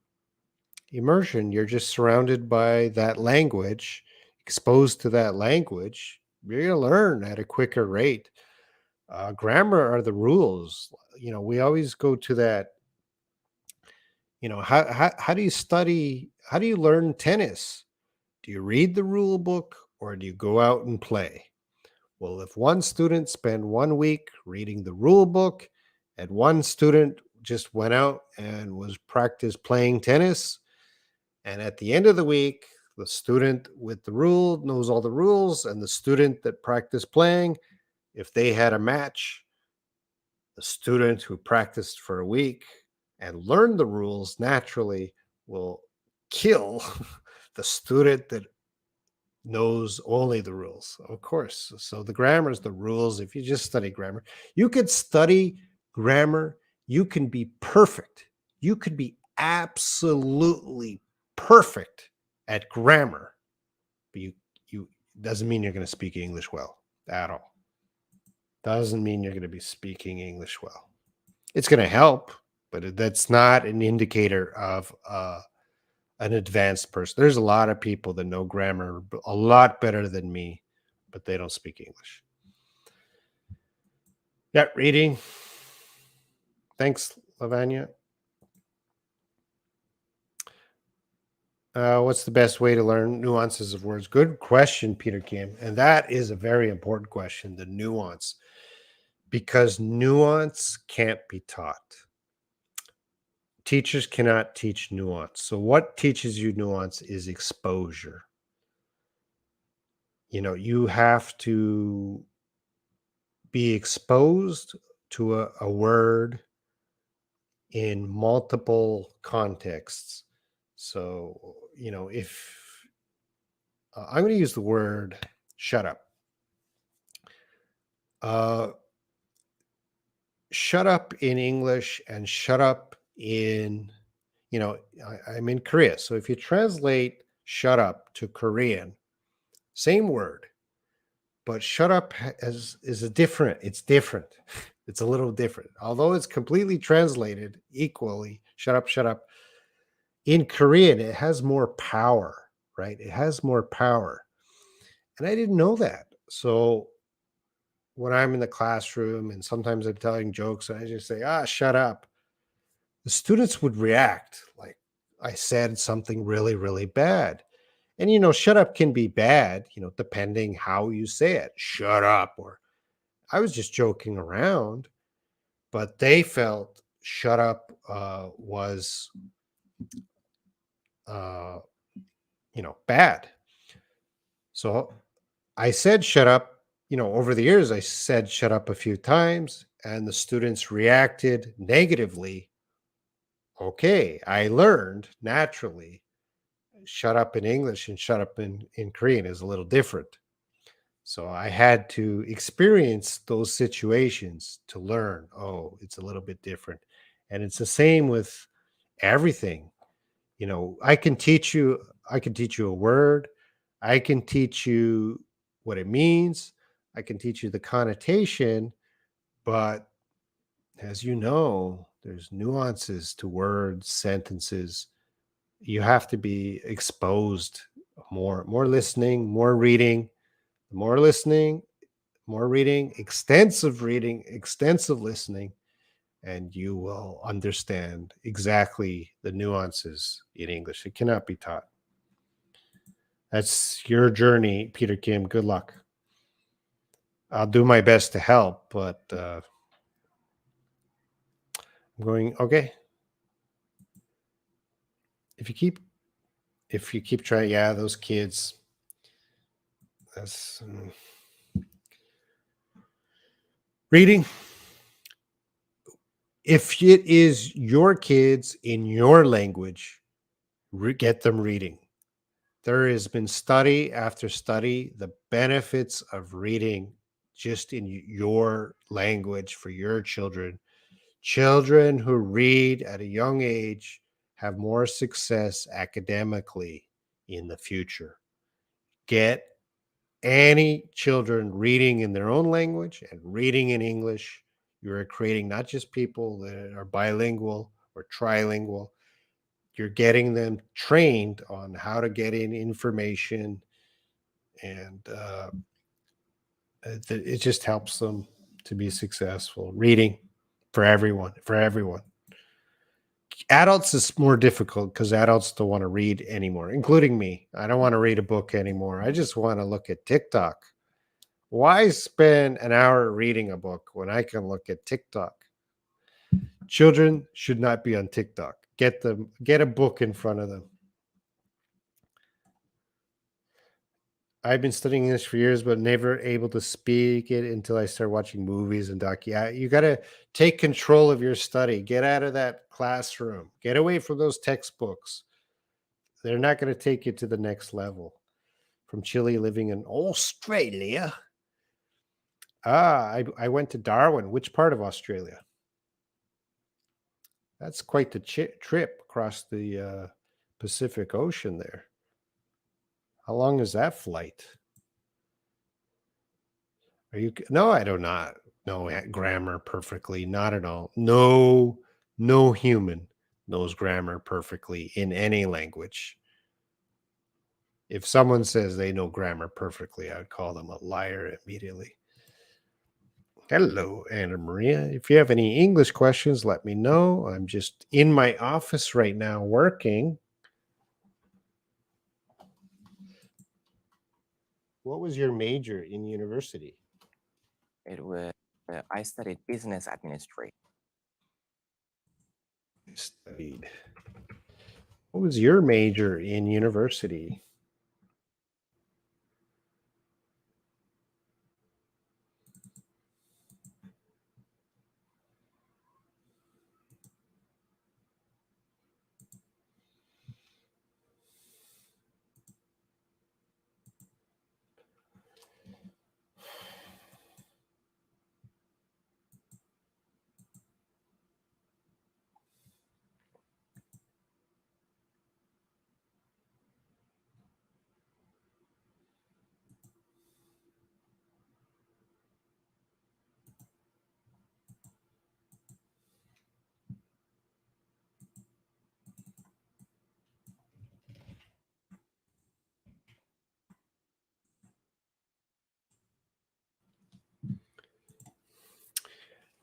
Immersion, you're just surrounded by that language, exposed to that language. You're going to learn at a quicker rate. Grammar are the rules. We always go to that. How do you study? How do you learn tennis? Do you read the rule book or do you go out and play? Well, if one student spent 1 week reading the rule book and one student just went out and was practice playing tennis, and at the end of the week, the student with the rule knows all the rules, and the student that practiced playing, if they had a match, the student who practiced for a week and learned the rules naturally will kill the student that knows only the rules, of course. So the grammar is the rules. If you just study grammar, you could study grammar, you can be perfect. You could be absolutely perfect at grammar, but you doesn't mean you're going to speak English well at all. Doesn't mean you're going to be speaking English well. It's going to help, but that's not an indicator of an advanced person. There's a lot of people that know grammar a lot better than me, but they don't speak English. Yeah, reading. Thanks, Lavanya. What's the best way to learn nuances of words? Good question, Peter Kim. And that is a very important question, the nuance, because nuance can't be taught. Teachers cannot teach nuance. So what teaches you nuance is exposure. You have to be exposed to a word in multiple contexts. So, if I'm going to use the word shut up. Shut up in English and shut up in, I'm in Korea. So if you translate shut up to Korean, same word, but shut up is different. It's different. It's a little different. Although it's completely translated equally, shut up, shut up. In Korean, it has more power, right? It has more power. And I didn't know that. So when I'm in the classroom and sometimes I'm telling jokes and I just say, shut up, the students would react like I said something really, really bad. And, shut up can be bad, depending how you say it. Shut up. Or I was just joking around, but they felt shut up was, uh, bad. So I said shut up, over the years, I said shut up a few times and the students reacted negatively. Okay, I learned naturally shut up in English and shut up in Korean is a little different. So I had to experience those situations to learn, oh, it's a little bit different. And it's the same with everything. I can teach you a word, I can teach you what it means, I can teach you the connotation, but as you know, there's nuances to words, sentences. You have to be exposed more listening, more reading, more listening, more reading, extensive listening, and you will understand exactly the nuances in English. It cannot be taught. That's your journey, Peter Kim. Good luck. I'll do my best to help, but I'm going, okay. If you keep trying, yeah, those kids, that's reading. If it is your kids in your language, get them reading. There has been study after study, the benefits of reading just in your language for your children. Children who read at a young age have more success academically in the future. Get any children reading in their own language and reading in English. You are creating not just people that are bilingual, or trilingual. You're getting them trained on how to get in information, and it just helps them to be successful. Reading for everyone, Adults is more difficult because adults don't want to read anymore, including me. I don't want to read a book anymore. I just want to look at TikTok. Why spend an hour reading a book when I can look at TikTok? Children should not be on TikTok. Get a book in front of them. I've been studying English for years, but never able to speak it until I start watching movies and Yeah, you got to take control of your study. Get out of that classroom. Get away from those textbooks. They're not going to take you to the next level. From Chile, living in Australia. I went to Darwin. Which part of Australia? That's quite the trip across the Pacific Ocean there. How long is that flight? Are you? No, I do not know grammar perfectly. Not at all. No human knows grammar perfectly in any language. If someone says they know grammar perfectly, I'd call them a liar immediately. Hello, Anna Maria. If you have any English questions, let me know. I'm just in my office right now working. What was your major in university? It was I studied business administration. Studied. What was your major in university?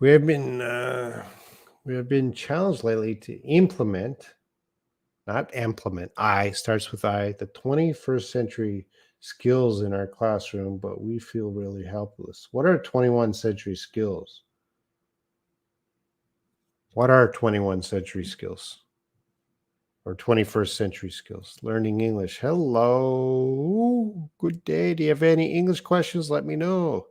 We have been challenged lately to implement, not implement. I starts with I, the 21st century skills in our classroom, but we feel really helpless. What are 21st century skills? What are 21st century skills? Or 21st century skills? Learning English. Hello. Good day. Do you have any English questions? Let me know.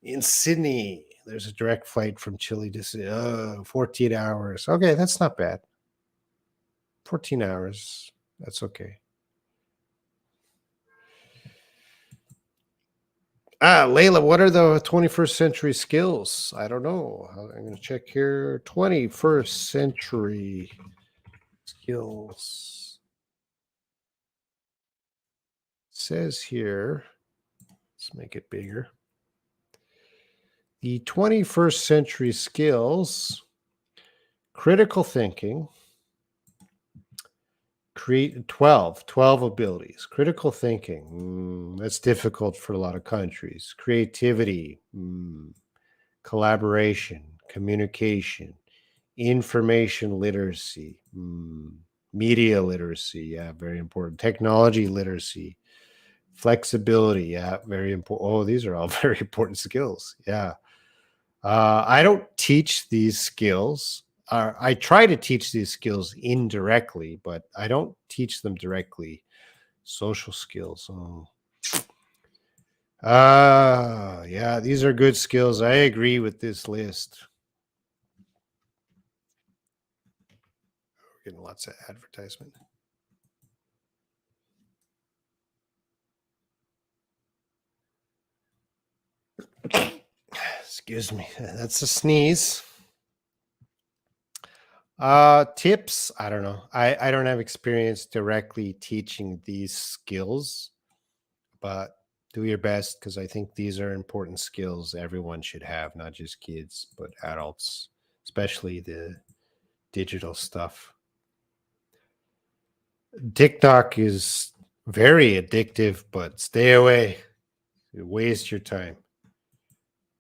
In Sydney, there's a direct flight from Chile to 14 hours. Okay, that's not bad. 14 hours. That's okay. Layla, what are the 21st century skills? I don't know. I'm going to check here. 21st century skills. It says here, let's make it bigger. The 21st century skills: critical thinking, create 12 abilities. Critical thinking, that's difficult for a lot of countries. Creativity, collaboration, communication, information literacy, media literacy, yeah, very important. Technology literacy, flexibility, yeah, very important. Oh, these are all very important skills. Yeah. I don't teach these skills. I try to teach these skills indirectly, but I don't teach them directly. Social skills. Oh. Yeah, these are good skills. I agree with this list. We're getting lots of advertisement. Excuse me. That's a sneeze. Tips. I don't know. I don't have experience directly teaching these skills, but do your best because I think these are important skills everyone should have, not just kids, but adults, especially the digital stuff. TikTok is very addictive, but stay away. You waste your time.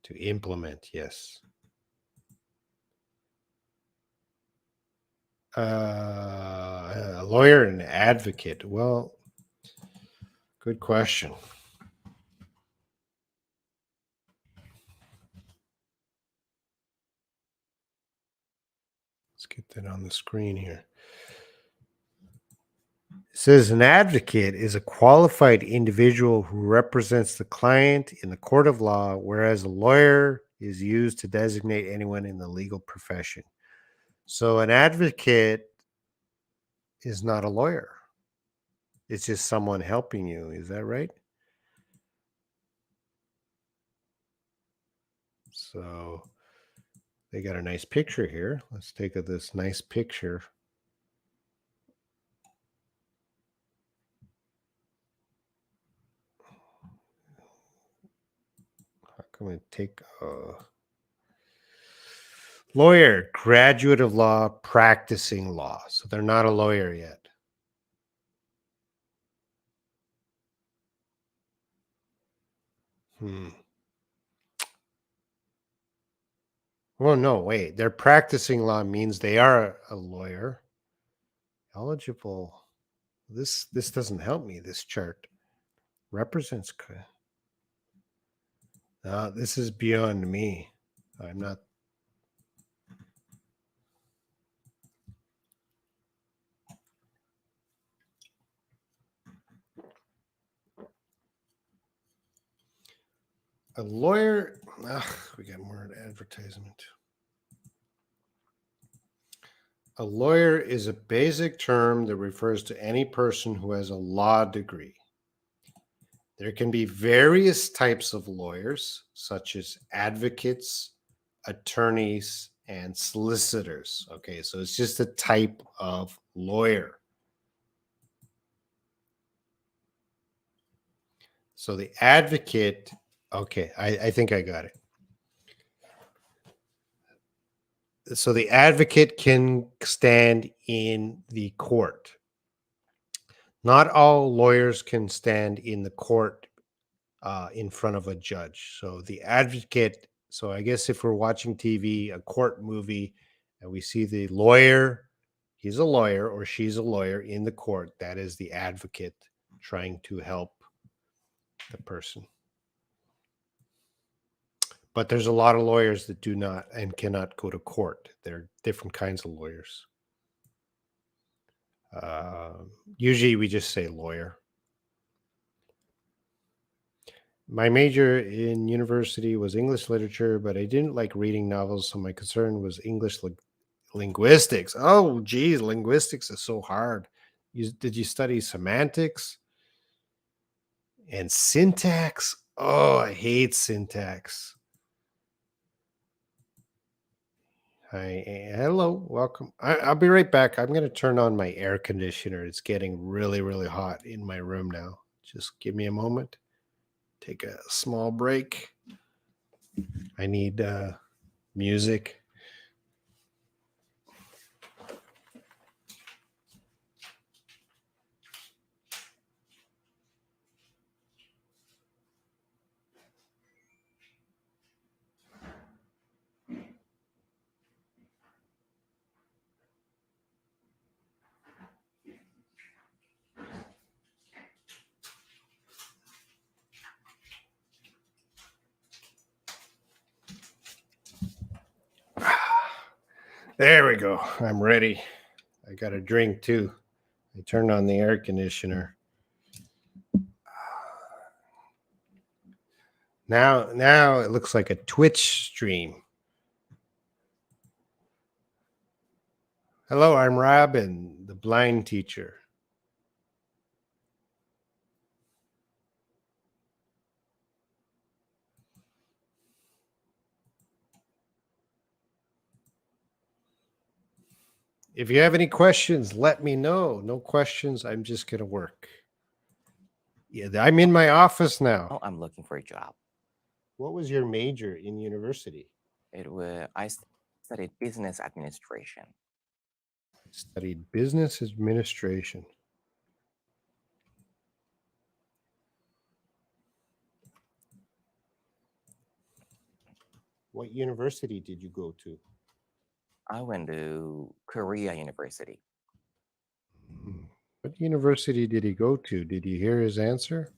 To implement, yes. A lawyer and advocate. Well, good question. Let's get that on the screen here. It says an advocate is a qualified individual who represents the client in the court of law, whereas a lawyer is used to designate anyone in the legal profession. So an advocate is not a lawyer. It's just someone helping you. Is that right? So they got a nice picture here. Let's take this nice picture. How can we take lawyer, graduate of law, practicing law. So they're not a lawyer yet. Well, no, wait. They're practicing law means they are a lawyer. Eligible. This doesn't help me, this chart. Represents. This is beyond me. I'm not. A lawyer. We got more advertisement. A lawyer is a basic term that refers to any person who has a law degree. There can be various types of lawyers, such as advocates, attorneys, and solicitors. Okay, so it's just a type of lawyer. So the advocate, okay, I think I got it. So the advocate can stand in the court. Not all lawyers can stand in the court in front of a judge. So the advocate, so I guess if we're watching TV, a court movie, and we see the lawyer, he's a lawyer or she's a lawyer in the court, that is the advocate trying to help the person. But there's a lot of lawyers that do not and cannot go to court. There are different kinds of lawyers. Usually we just say lawyer. My major in university was English literature, but I didn't like reading novels, so my concern was English linguistics. Oh, geez, linguistics is so hard. Did you study semantics and syntax? Oh, I hate syntax. Hi, hello, welcome. I'll be right back. I'm going to turn on my air conditioner. It's getting really, really hot in my room now. Just give me a moment. Take a small break. I need music. There we go. I'm ready. I got a drink too. I turned on the air conditioner. Now it looks like a Twitch stream. Hello, I'm Robin, the blind teacher. If you have any questions, let me know. No questions, I'm just going to work. Yeah, I'm in my office now. Now I'm looking for a job. What was your major in university? I studied business administration. Studied business administration. What university did you go to? I went to Korea University. What university did he go to? Did you hear his answer?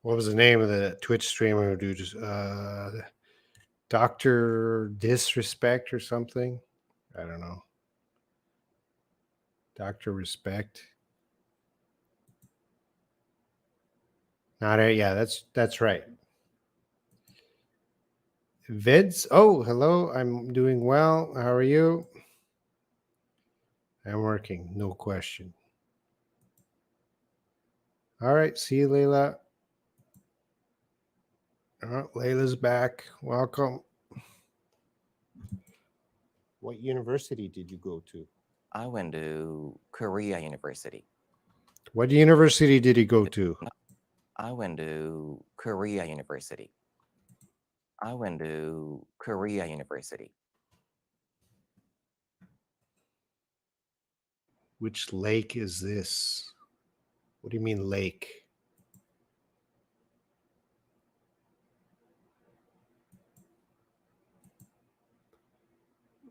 What was the name of the Twitch streamer who do Dr. Disrespect or something? I don't know. Dr. Respect. Not a, yeah, that's right. Vids. Oh, hello. I'm doing well. How are you? I'm working, no question. All right. See you, Layla. Oh, Layla's back. Welcome. What university did you go to? I went to Korea University. What university did he go to? I went to Korea University. I went to Korea University. Which lake is this? What do you mean lake?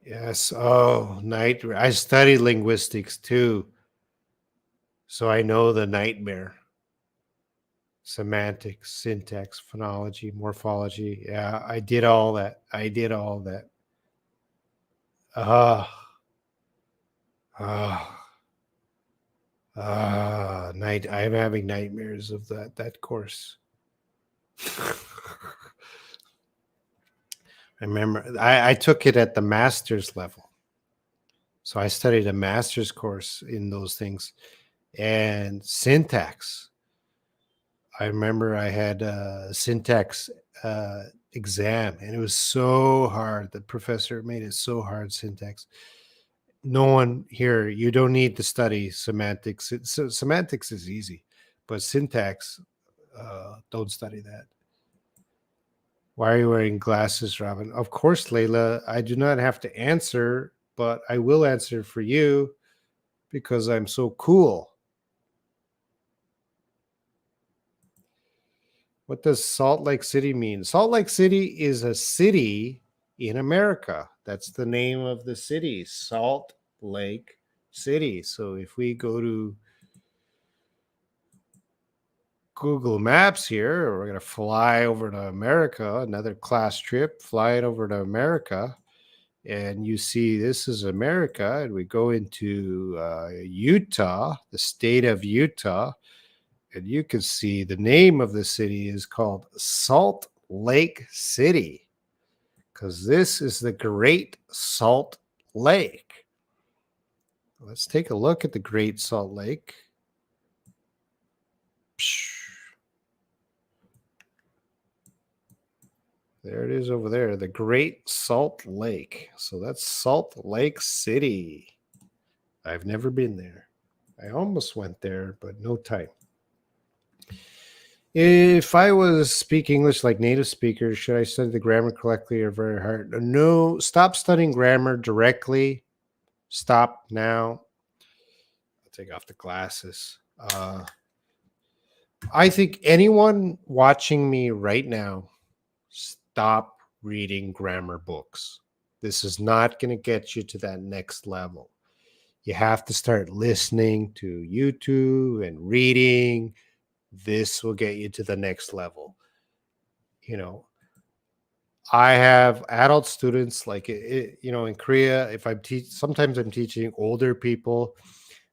Yes. Oh, night. I study linguistics too. So I know the nightmare. Semantics, syntax, phonology, morphology. Yeah, I did all that. Ah, ah, night. I'm having nightmares of that course. I remember I took it at the master's level. So I studied a master's course in those things and syntax. I remember I had a syntax exam and it was so hard. The professor made it so hard, syntax. No one here, you don't need to study semantics. Semantics is easy, but syntax, don't study that. Why are you wearing glasses, Robin? Of course, Layla, I do not have to answer, but I will answer for you because I'm so cool. What does Salt Lake City mean? Salt Lake City is a city in America. That's the name of the city, Salt Lake City. So if we go to Google Maps here, we're going to fly over to America, another class trip, fly it over to America. And you see this is America. And we go into Utah, the state of Utah. And you can see the name of the city is called Salt Lake City because this is the Great Salt Lake. Let's take a look at the Great Salt Lake. There it is over there, the Great Salt Lake. So that's Salt Lake City. I've never been there. I almost went there, but no time. If I was speaking English like native speakers, should I study the grammar correctly or very hard? No, stop studying grammar directly. Stop now. I'll take off the glasses. I think anyone watching me right now, stop reading grammar books. This is not going to get you to that next level. You have to start listening to YouTube and reading. This will get you to the next level. You know, I have adult students like in Korea. If I'm sometimes I'm teaching older people.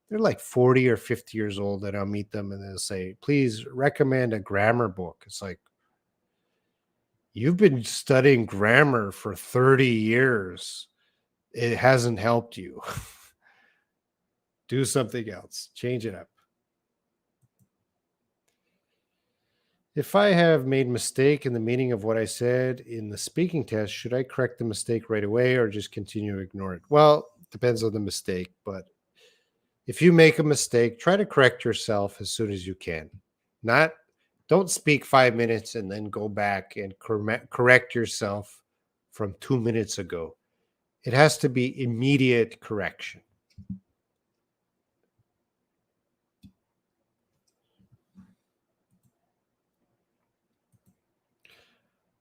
They're like 40 or 50 years old, and I'll meet them and they'll say, "Please recommend a grammar book." It's like, You've been studying grammar for 30 years. It hasn't helped you. Do something else. Change it up. If I have made mistake in the meaning of what I said in the speaking test, should I correct the mistake right away or just continue to ignore it? Well, depends on the mistake, but if you make a mistake, try to correct yourself as soon as you can. Don't speak 5 minutes and then go back and correct yourself from 2 minutes ago. It has to be immediate correction.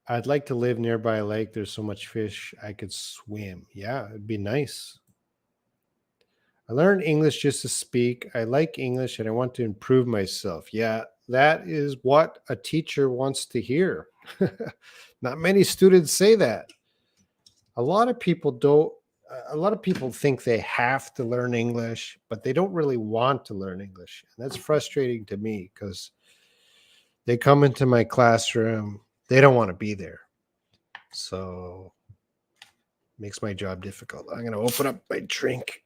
I'd like to live nearby a lake. There's so much fish I could swim. Yeah, it'd be nice. I learned English just to speak. I like English and I want to improve myself. Yeah, that is what a teacher wants to hear. Not many students say that. A lot of people don't. A lot of people think they have to learn English, but they don't really want to learn English. And that's frustrating to me because they come into my classroom, they don't want to be there. So it makes my job difficult. I'm going to open up my drink.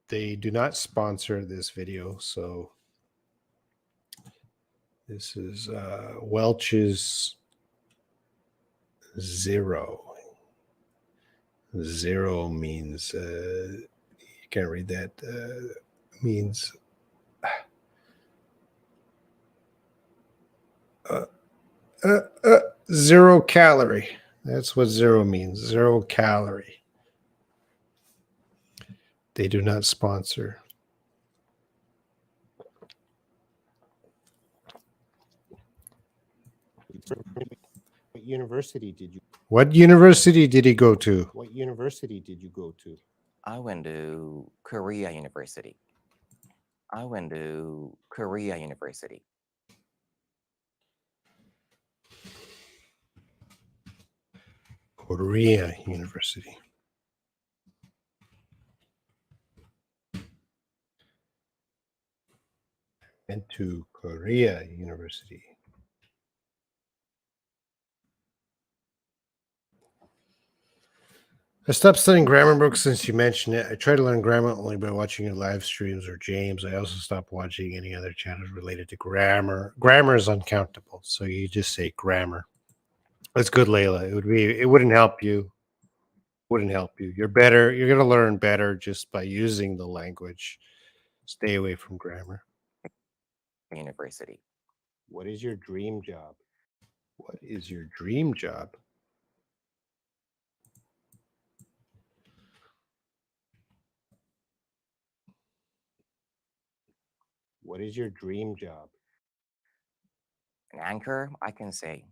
They do not sponsor this video, so this is Welch's Zero. Zero means you can't read that. Means zero calorie. That's what zero means. 0 calorie. They do not sponsor. What university did you? What university did he go to? What university did you go to? I went to Korea University. I went to Korea University. Korea University. Went to Korea University. I stopped studying grammar books since you mentioned it. I try to learn grammar only by watching your live streams or James. I also stopped watching any other channels related to grammar. Grammar is uncountable, so you just say grammar. That's good, Layla. It wouldn't help you. Wouldn't help you. You're better. You're gonna learn better just by using the language. Stay away from grammar. University. What is your dream job? What is your dream job? What is your dream job? An anchor, I can say.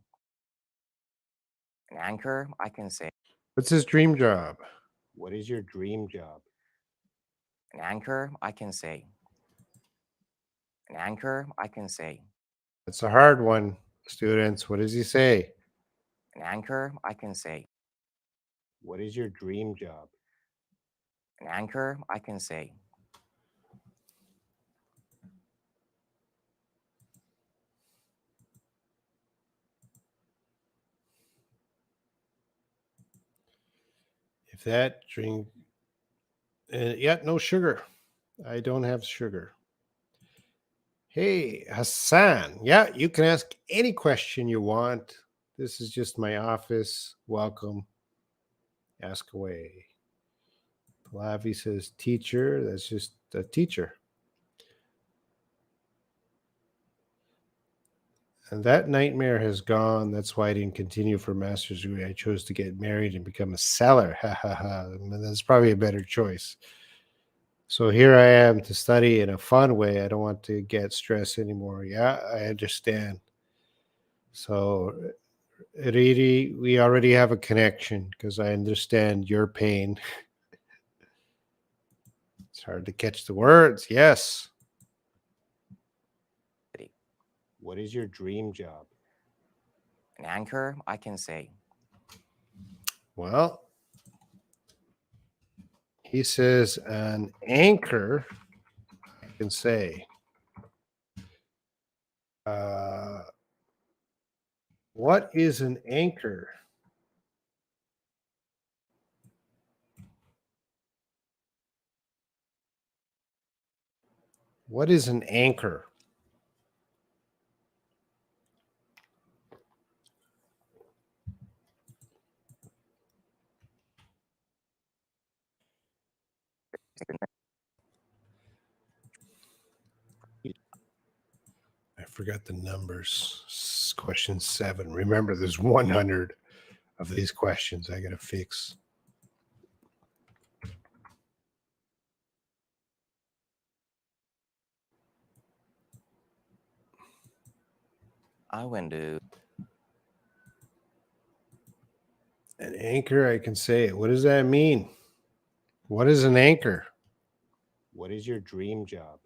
An anchor, I can say. What's his dream job? What is your dream job? An anchor, I can say. An anchor, I can say. That's a hard one, students. What does he say? An anchor, I can say. What is your dream job? An anchor, I can say. If that drink, yeah, no sugar. I don't have sugar. Hey, Hassan. Yeah, you can ask any question you want. This is just my office. Welcome. Ask away. Lavi says teacher. That's just a teacher. And that nightmare has gone. That's why I didn't continue for a master's degree. I chose to get married and become a seller. Ha ha ha. That's probably a better choice. So here I am to study in a fun way. I don't want to get stressed anymore. Yeah, I understand. So, Riri, we already have a connection because I understand your pain. It's hard to catch the words. Yes. What is your dream job? An anchor, I can say. Well, he says an anchor, I can say. What is an anchor? What is an anchor? I forgot the numbers. Question 7. Remember, there's 100 of these questions I got to fix. I went to An anchor, I can say it. What does that mean? What is an anchor? What is your dream job?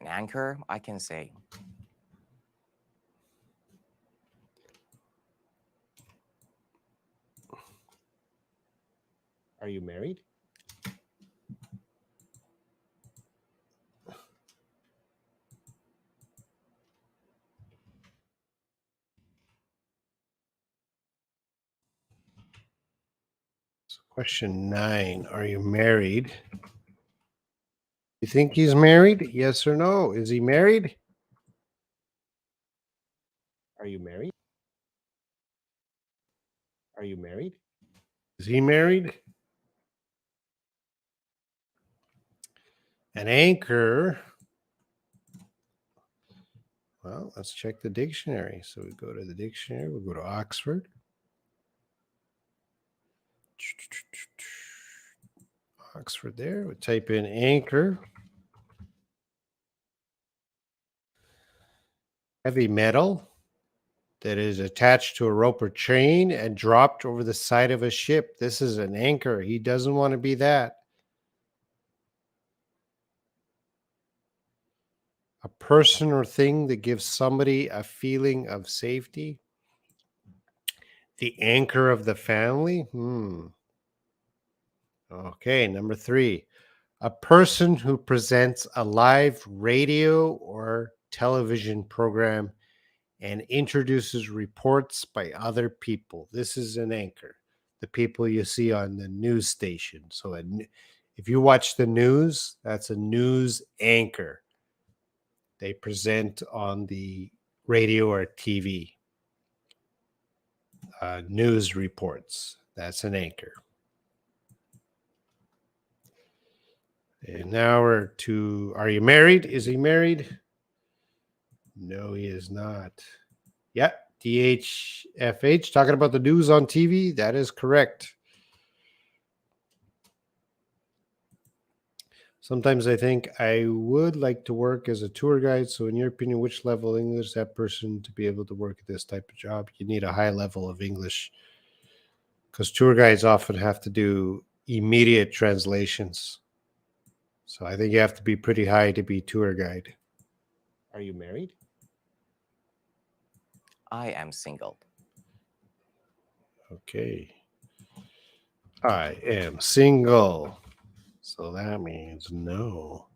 an anchor, I can say. Are you married? So question 9. Are you married? You think he's married? Yes or no? Is he married? Are you married? Are you married? Is he married? An anchor. Well, let's check the dictionary. So we go to the dictionary. We'll go to Oxford. Oxford there. We type in anchor. Heavy metal that is attached to a rope or chain and dropped over the side of a ship. This is an anchor. He doesn't want to be that. A person or thing that gives somebody a feeling of safety. The anchor of the family. Okay, number 3. A person who presents a live radio or television program and introduces reports by other people. This is an anchor. The people you see on the news station. So if you watch the news, that's a news anchor. They present on the radio or TV. News reports. That's an anchor. And now we're to, are you married? Is he married? No, he is not. Yeah, DHFH, talking about the news on TV. That is correct. Sometimes I think I would like to work as a tour guide. So, in your opinion, which level of English that person to be able to work at this type of job? You need a high level of English because tour guides often have to do immediate translations. So, I think you have to be pretty high to be tour guide. Are you married? I am single. Okay. I am single. So that means no.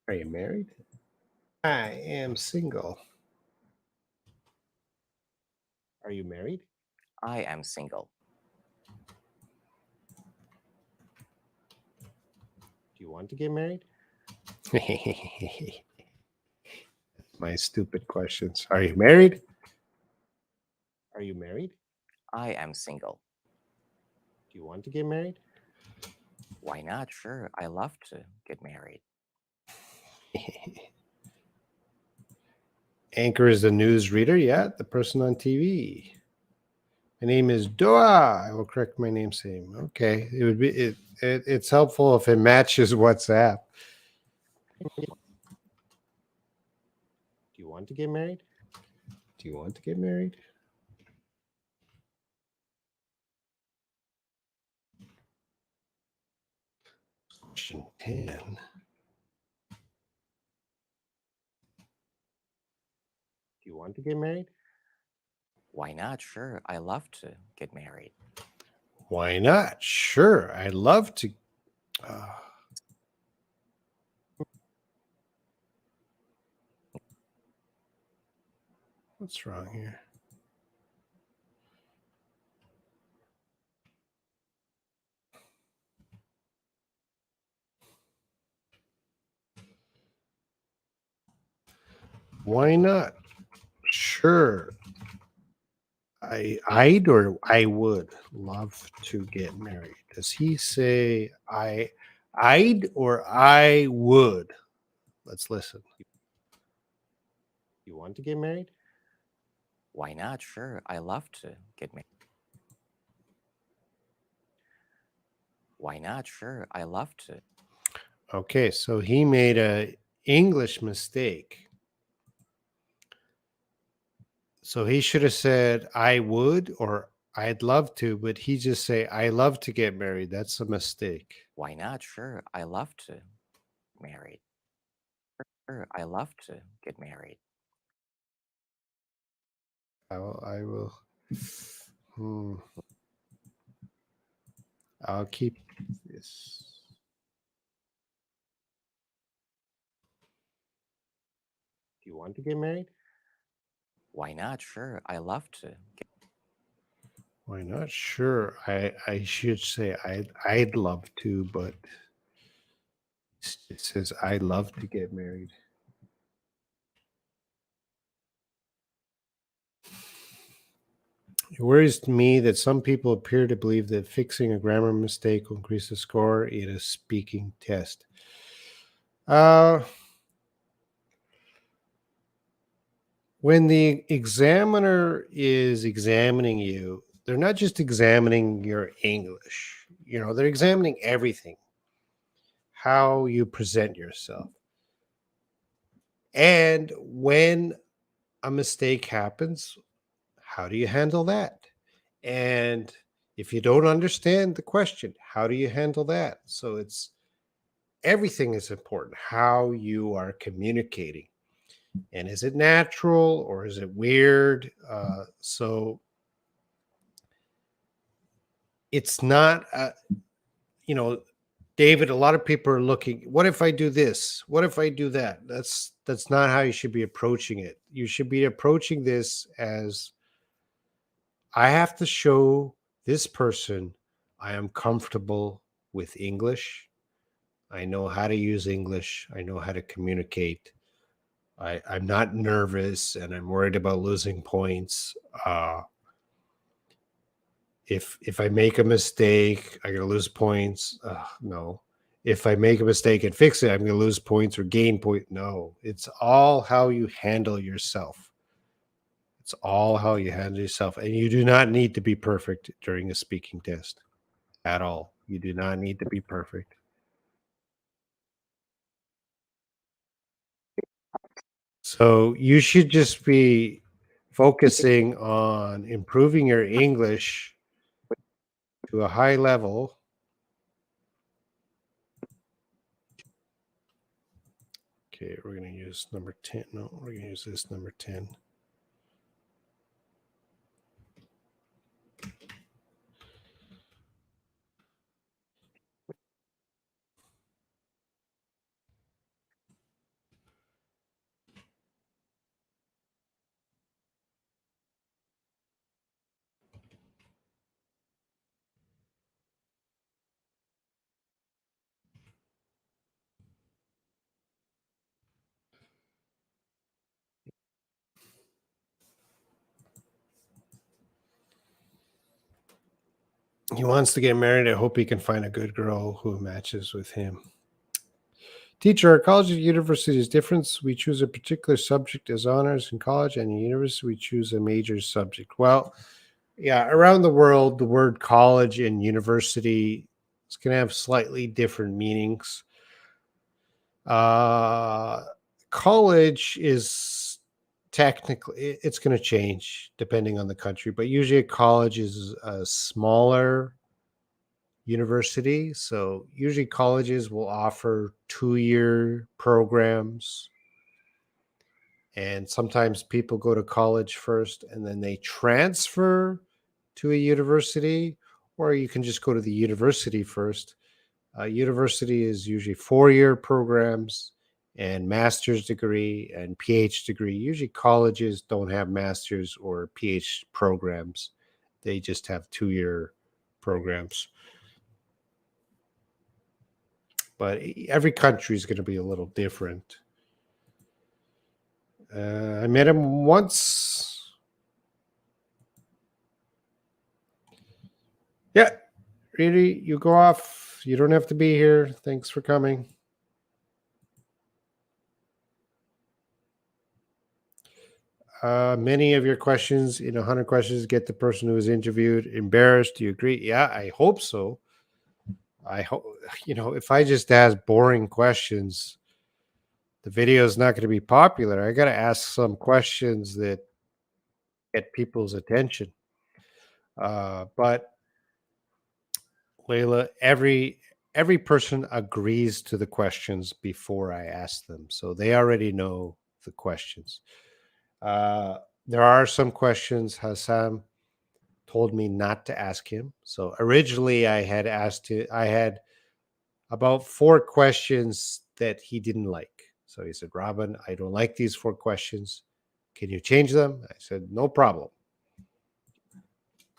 Are you married? I am single. Are you married? I am single. Do you want to get married? My stupid questions. Are you married? Are you married? I am single. Do you want to get married? Why not? Sure, I love to get married. Anchor is the news reader. Yeah, the person on TV. My name is Doa. I will correct my namesake. Okay, it would be it's helpful if it matches WhatsApp. Do you want to get married? Do you want to get married? Question 10. Do you want to get married? Why not? Sure, I love to get married. Why not? Sure, I'd love to. What's wrong here? Why not? Sure. I'd or I would love to get married. Does he say I'd or I would? Let's listen. You want to get married? Why not? Sure, I love to get married. Why not? Sure, I love to. Okay, so he made a English mistake. So he should have said I would or I'd love to, but he just say I love to get married. That's a mistake. Why not? Sure, I love to marry. Sure, I love to get married. I will. Hmm, I'll keep this. Do you want to get married? Why not? Sure, I love to get. Why not? Sure. I should say I'd love to, but it says I love to get married. It worries me that some people appear to believe that fixing a grammar mistake will increase the score in a speaking test. Uh, when the examiner is examining you, they're not just examining your English. They're examining everything, how you present yourself. And when a mistake happens, how do you handle that? And if you don't understand the question, how do you handle that? So it's everything is important. How you are communicating, and is it natural or is it weird? So it's not, you know, David. A lot of people are looking. What if I do this? What if I do that? That's not how you should be approaching it. You should be approaching this as I have to show this person I am comfortable with English. I know how to use English. I know how to communicate. I'm not nervous and I'm worried about losing points. If I make a mistake, I'm gonna lose points. No. If I make a mistake and fix it, I'm gonna lose points or gain point. No, it's all how you handle yourself. It's all how you handle yourself. And you do not need to be perfect during a speaking test at all. You do not need to be perfect. So you should just be focusing on improving your English to a high level. Okay, we're going to use number 10. No, we're going to use this number 10. He wants to get married. I hope he can find a good girl who matches with him. Teacher, our college and university is different. We choose a particular subject as honors in college, and in university, we choose a major subject. Well, yeah, around the world, the word college and university is going to have slightly different meanings. Uh, College is technically, it's going to change depending on the country, but usually a college is a smaller university. So usually colleges will offer 2-year programs. And sometimes people go to college first and then they transfer to a university, or you can just go to the university first. University is usually 4-year programs, and master's degree and PhD degree. Usually colleges don't have master's or PhD programs. They just have 2-year programs. But every country is going to be a little different. I met him once. Yeah, really, you go off. You don't have to be here. Thanks for coming. Many of your questions, 100 questions, get the person who was interviewed embarrassed. Do you agree? Yeah, I hope so. I hope, if I just ask boring questions, the video is not going to be popular. I got to ask some questions that get people's attention. But Layla, every person agrees to the questions before I ask them, so they already know the questions. There are some questions Hassan told me not to ask him. So originally I had about 4 questions that he didn't like. So he said, Robin, I don't like these 4 questions. Can you change them? I said, no problem. Do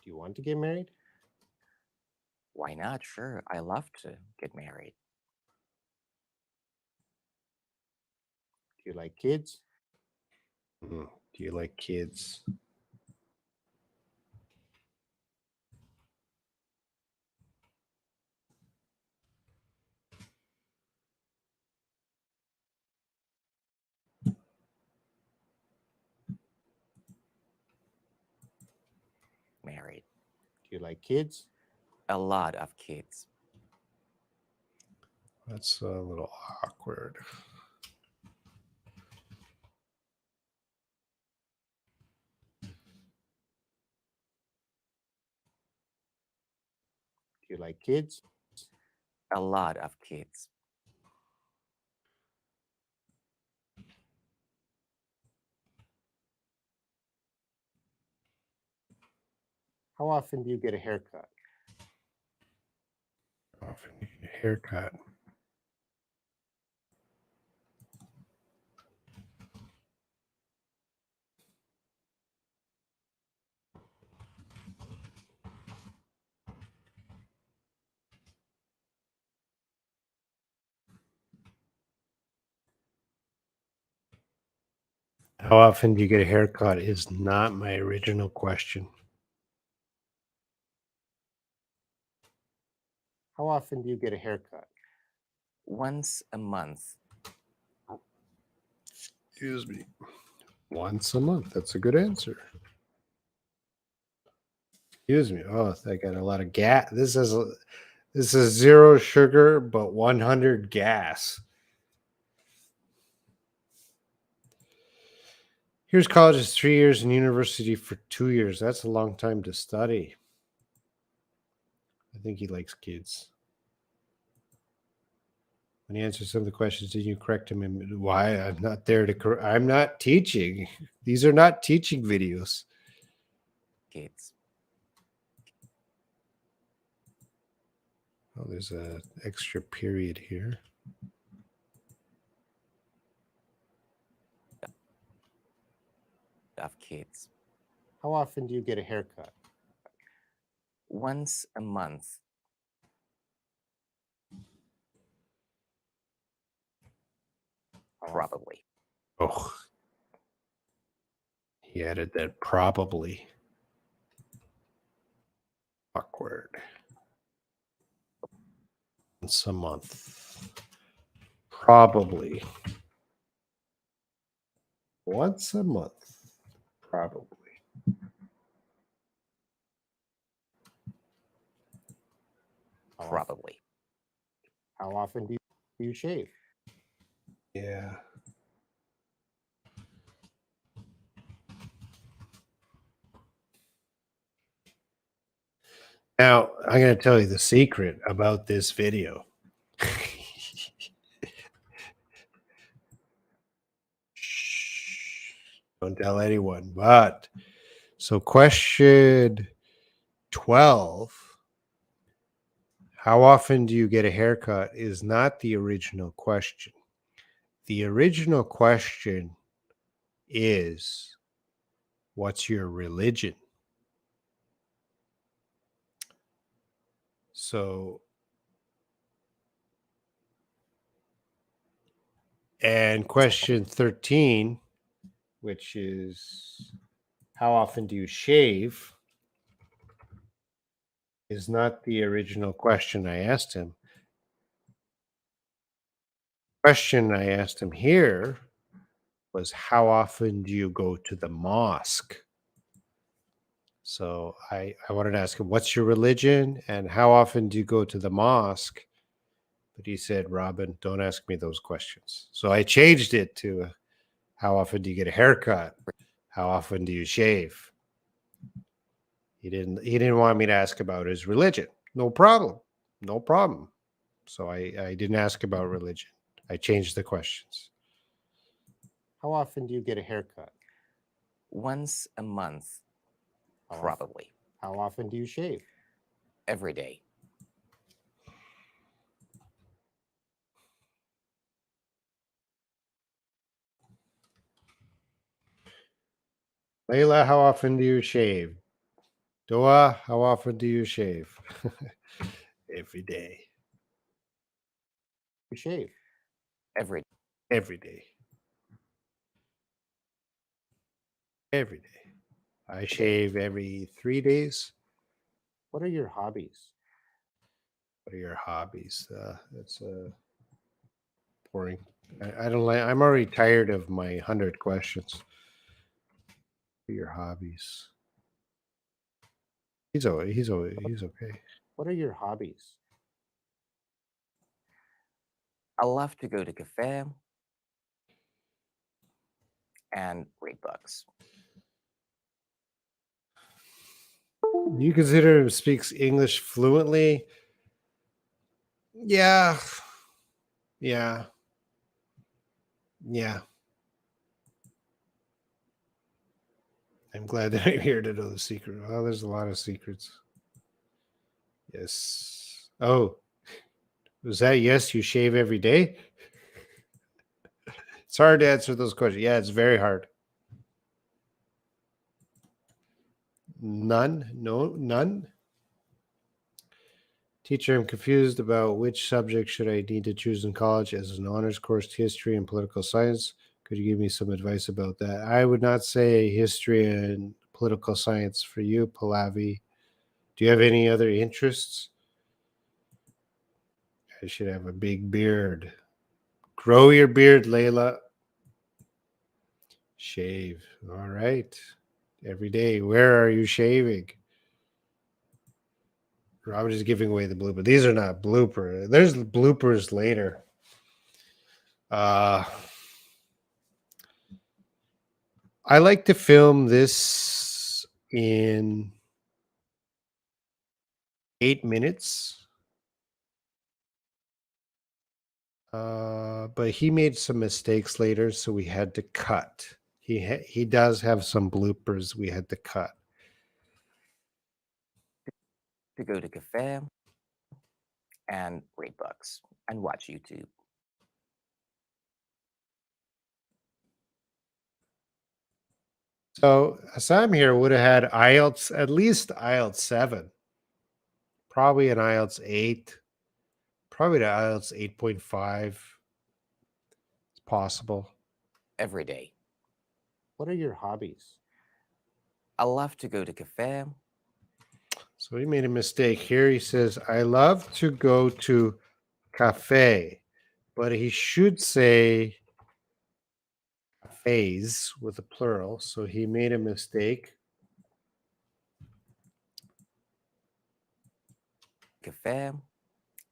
you want to get married? Why not? Sure, I love to get married. Do you like kids? Do you like kids? Married. Do you like kids? A lot of kids. That's a little awkward. Do you like kids? A lot of kids. How often do you get a haircut? Often you get a haircut. How often do you get a haircut is not my original question. How often do you get a haircut? Once a month. Excuse me. Once a month. That's a good answer. Excuse me. Oh, I got a lot of gas. This is 0 sugar, but 100 gas. Here's college is 3 years and university for 2 years. That's a long time to study. I think he likes kids. When he answers some of the questions, did you correct him? And why? I'm not there to correct. I'm not teaching. These are not teaching videos. Kids. Oh, there's an extra period here. Of kids. How often do you get a haircut? Once a month. Probably. Oh, he added that probably. Awkward. Once a month. Probably. Once a month. Probably. Probably. How often do you shave? Yeah. Now, I'm going to tell you the secret about this video. Shh, don't tell anyone. But so, question 12, how often do you get a haircut, is not the original question. The original question is, what's your religion? So, and question 13, which is, how often do you shave? Is not the original question I asked him. Question I asked him here was, how often do you go to the mosque? So I wanted to ask him, what's your religion and how often do you go to the mosque? But he said, Robin, don't ask me those questions. So I changed it to, how often do you get a haircut? How often do you shave? He didn't want me to ask about his religion. No problem. No problem. So I didn't ask about religion. I changed the questions. How often do you get a haircut? Once a month, How often? probably. How often do you shave? Every day. Layla, how often do you shave? Doa, how often do you shave? Every day. You shave? Every Every day. Every day. I shave every 3 days. What are your hobbies? What are your hobbies? That's boring. I don't like. I'm already tired of my 100 questions. What are your hobbies? He's okay. What are your hobbies? I love to go to cafe and read books. Do you consider him speaks English fluently? Yeah. Yeah. Yeah. I'm glad that I'm here to know the secret. Oh, there's a lot of secrets. Yes. Oh, was that yes? You shave every day? It's hard to answer those questions. Yeah, it's very hard. None? No, none? Teacher, I'm confused about which subject should I need to choose in college as an honors course, history and political science. Could you give me some advice about that? I would not say history and political science for you, Pallavi. Do you have any other interests? I should have a big beard. Grow your beard, Layla. Shave. All right. Every day. Where are you shaving? Robert is giving away the blooper. These are not blooper. There's bloopers later. I like to film this in 8 minutes. But he made some mistakes later, so we had to cut. He does have some bloopers we had to cut. To go to cafe and read books and watch YouTube. So Assam here would have had IELTS, at least IELTS 7, probably an IELTS 8, probably the IELTS 8.5. It's possible. Every day. What are your hobbies? I love to go to cafe. So he made a mistake here. He says, I love to go to cafe, but he should say cafes with a plural. So he made a mistake. Cafe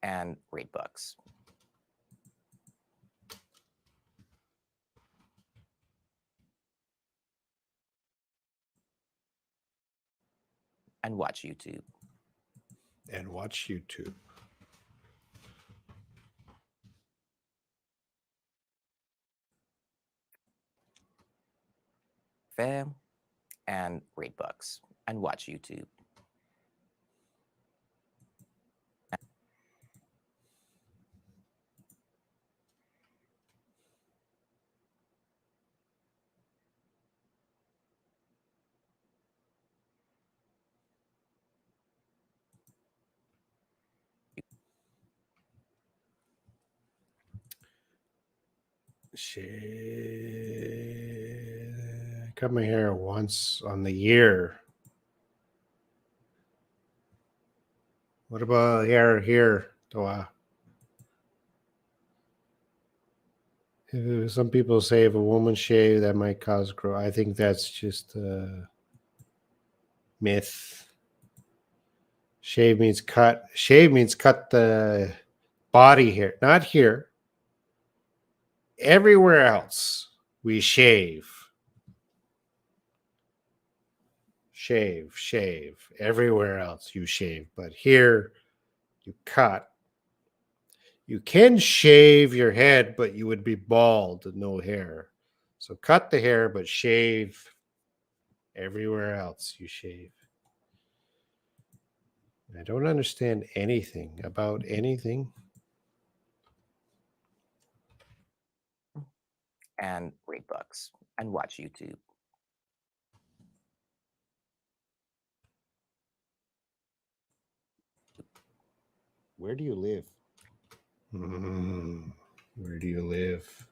and read books. And watch YouTube. And watch YouTube. Cafe and read books and watch YouTube. Shave. Cut my hair once on the year. What about hair here, Doa? Some people say if a woman shave, that might cause growth. I think that's just a myth. Shave means cut. Shave means cut the body hair, not here. Everywhere else, we shave. Shave. Everywhere else, you shave. But here, you cut. You can shave your head, but you would be bald and no hair. So cut the hair, but shave everywhere else you shave. I don't understand anything about anything. And read books and watch YouTube. Where do you live? Where do you live?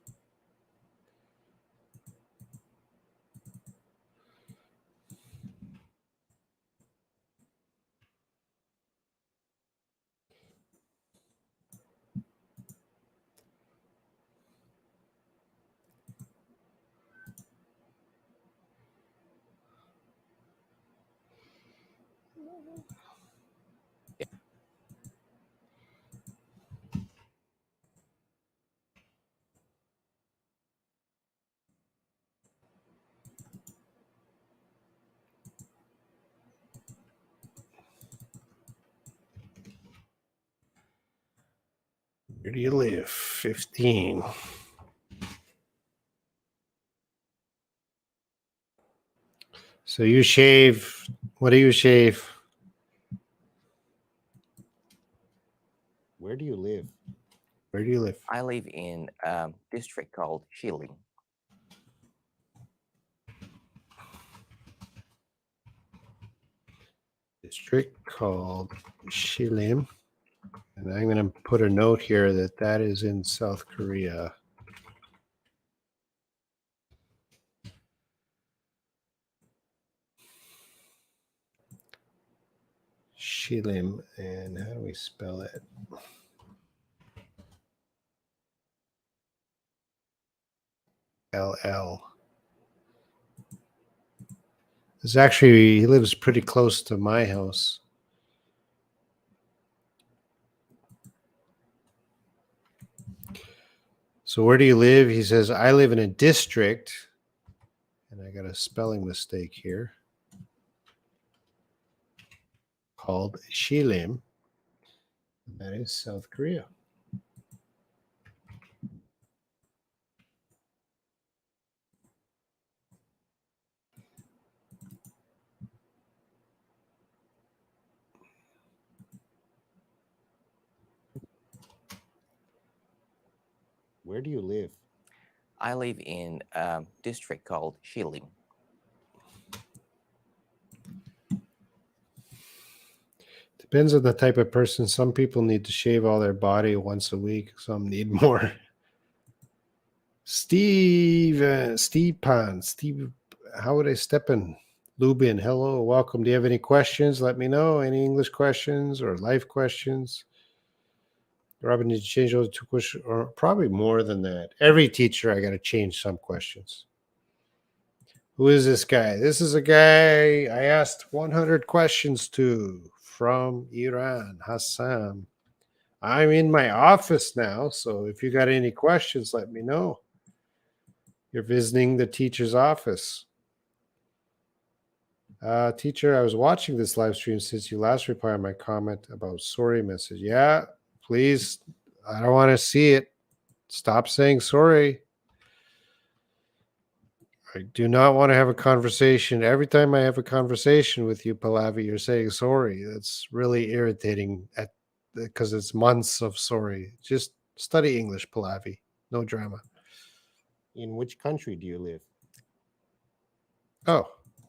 Where do you live? 15. So you shave. What do you shave? Where do you live? Where do you live? I live in a district called Shilling. District called Shilim. And I'm going to put a note here that that is in South Korea. Shilim. And how do we spell it? LL. It's actually, he lives pretty close to my house. So where do you live? He says, I live in a district. And I got a spelling mistake here. Called Shilim. That is South Korea. Where do you live? I live in a district called Shilling. Depends on the type of person. Some people need to shave all their body once a week. Some need more. Steve, how would I step in? Lubin, hello, welcome. Do you have any questions? Let me know. Any English questions or life questions? Robin, did you change those 2 questions? Or probably more than that. Every teacher, I got to change some questions. Who is this guy? This is a guy I asked 100 questions to from Iran, Hassan. I'm in my office now, so if you got any questions, let me know. You're visiting the teacher's office. Teacher, I was watching this live stream since you last replied on my comment about sorry message. Yeah, please. I don't want to see it. Stop saying sorry. I do not want to have a conversation. Every time I have a conversation with you, Pallavi, you're saying sorry. That's really irritating because it's months of sorry. Just study English, Pallavi. No drama. In which country do you live? Oh,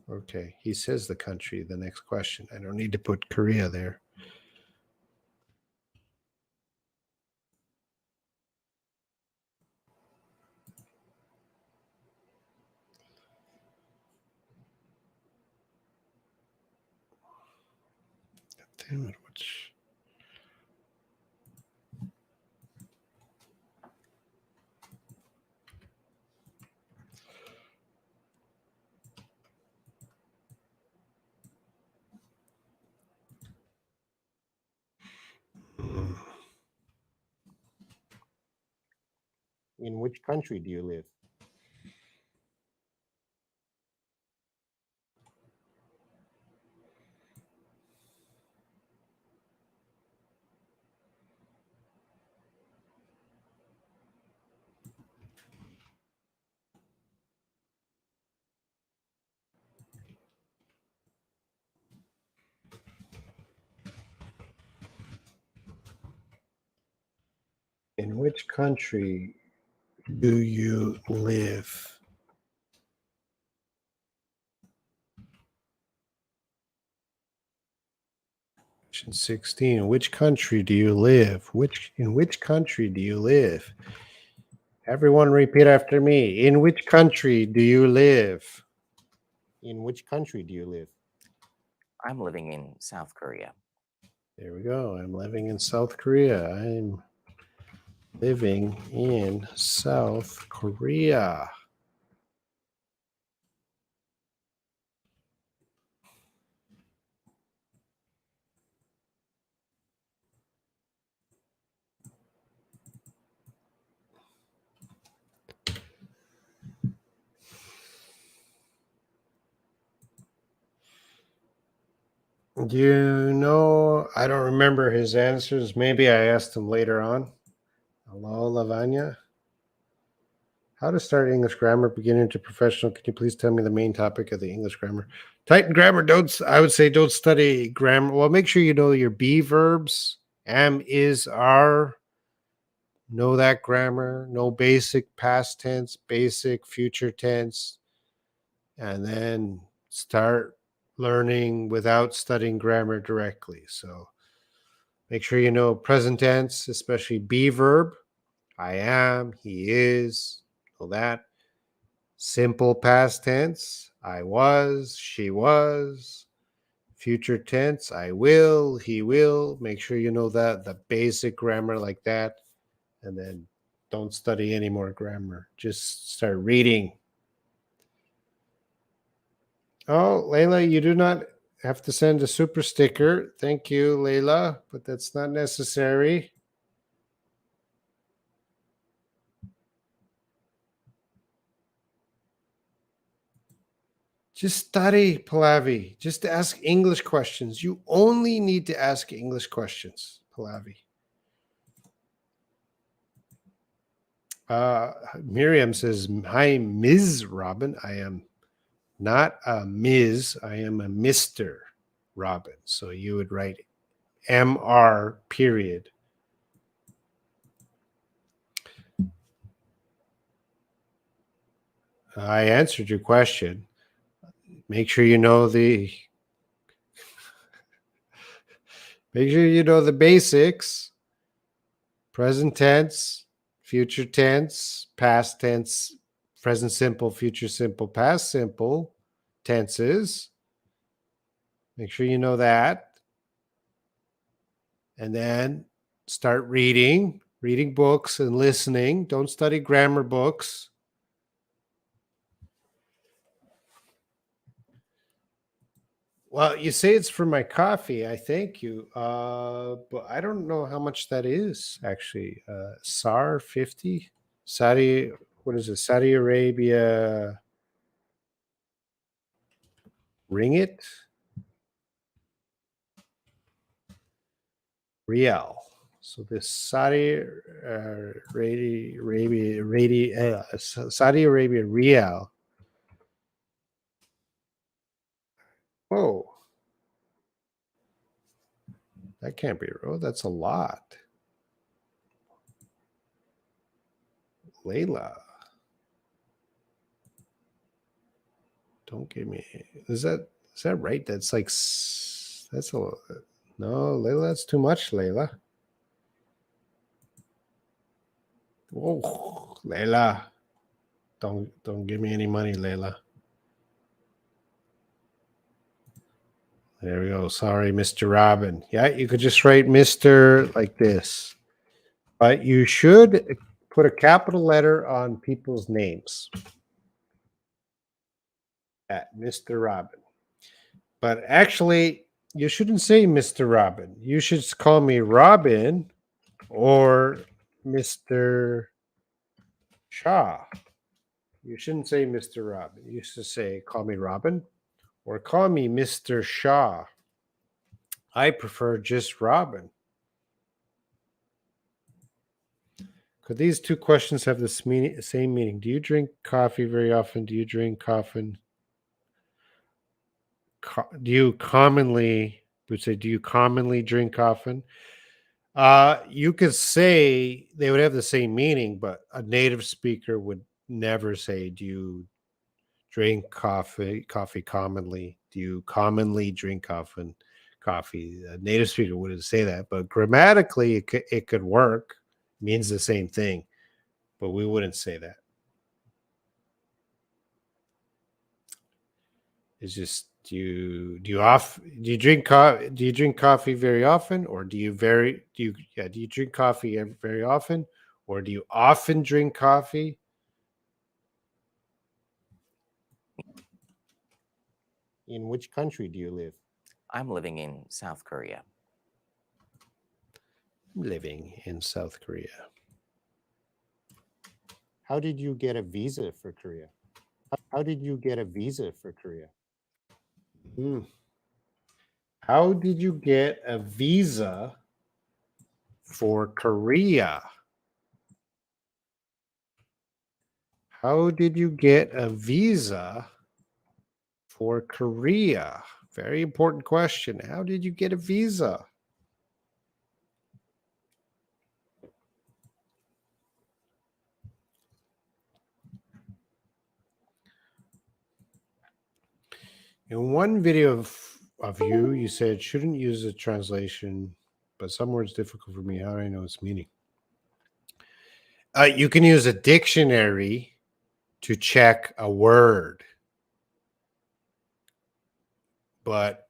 okay. He says the country, the next question. I don't need to put Korea there. Damn it, which... In which country do you live? In which country do you live? Question 16. In which country do you live? In which country do you live? Everyone repeat after me. In which country do you live? In which country do you live? I'm living in South Korea. There we go. I'm living in South Korea. I'm living in South Korea. Do you know? I don't remember his answers. Maybe I asked him later on. Hello, Lavanya. How to start English grammar, beginner to professional. Can you please tell me the main topic of the English grammar? Tighten grammar. I would say don't study grammar. Well, make sure you know your be verbs, am, is, are. Know that grammar. Know basic past tense, basic future tense, and then start learning without studying grammar directly. So make sure you know present tense, especially be verb. I am, he is, know that. Simple past tense, I was, she was. Future tense, I will, he will. Make sure you know that, the basic grammar like that. And then don't study any more grammar. Just start reading. Oh, Layla, you do not have to send a super sticker. Thank you, Layla, but that's not necessary. Just study, Pallavi. Just ask English questions. You only need to ask English questions, Pallavi. Miriam says, hi, Ms. Robin. I am not a Ms. I am a Mr. Robin. So you would write MR period. I answered your question. Make sure you know the basics. Present tense, future tense, past tense, present simple, future simple, past simple tenses. Make sure you know that. And then start reading books and listening. Don't study grammar books. Well, you say it's for my coffee. I thank you. But I don't know how much that is actually. SAR 50? What is it? Saudi Arabia ringgit? Rial. So this Saudi Arabia Rial. Whoa. That can't be real. That's a lot. Layla. Don't give me. Is that right? That's like that's a no, Layla. That's too much, Layla. Whoa, Layla. Don't give me any money, Layla. There we go. Sorry, Mr. Robin. Yeah, you could just write Mr. like this. But you should put a capital letter on people's names. At Mr. Robin. But actually, you shouldn't say Mr. Robin. You should call me Robin or Mr. Shaw. You shouldn't say Mr. Robin. You should say, call me Robin or call me Mr. Shaw. I prefer just Robin. Could these two questions have the same meaning? Do you drink coffee very often? Do you drink coffee? Do you commonly, would say, do you commonly drink often? You could say they would have the same meaning, but a native speaker would never say, do you drink coffee commonly? Do you commonly drink coffee? A native speaker wouldn't say that, but grammatically it could work. It means the same thing, but we wouldn't say that. It's just do you drink coffee very often, or do you drink coffee very often, or do you often drink coffee? In which country do you live? I'm living in South Korea. Living in South Korea. How did you get a visa for Korea? How did you get a visa for Korea? How did you get a visa for Korea? How did you get a visa for Korea? Very important question. How did you get a visa? In one video of you, you said shouldn't use a translation, but some words difficult for me. How do I know its meaning? You can use a dictionary to check a word, but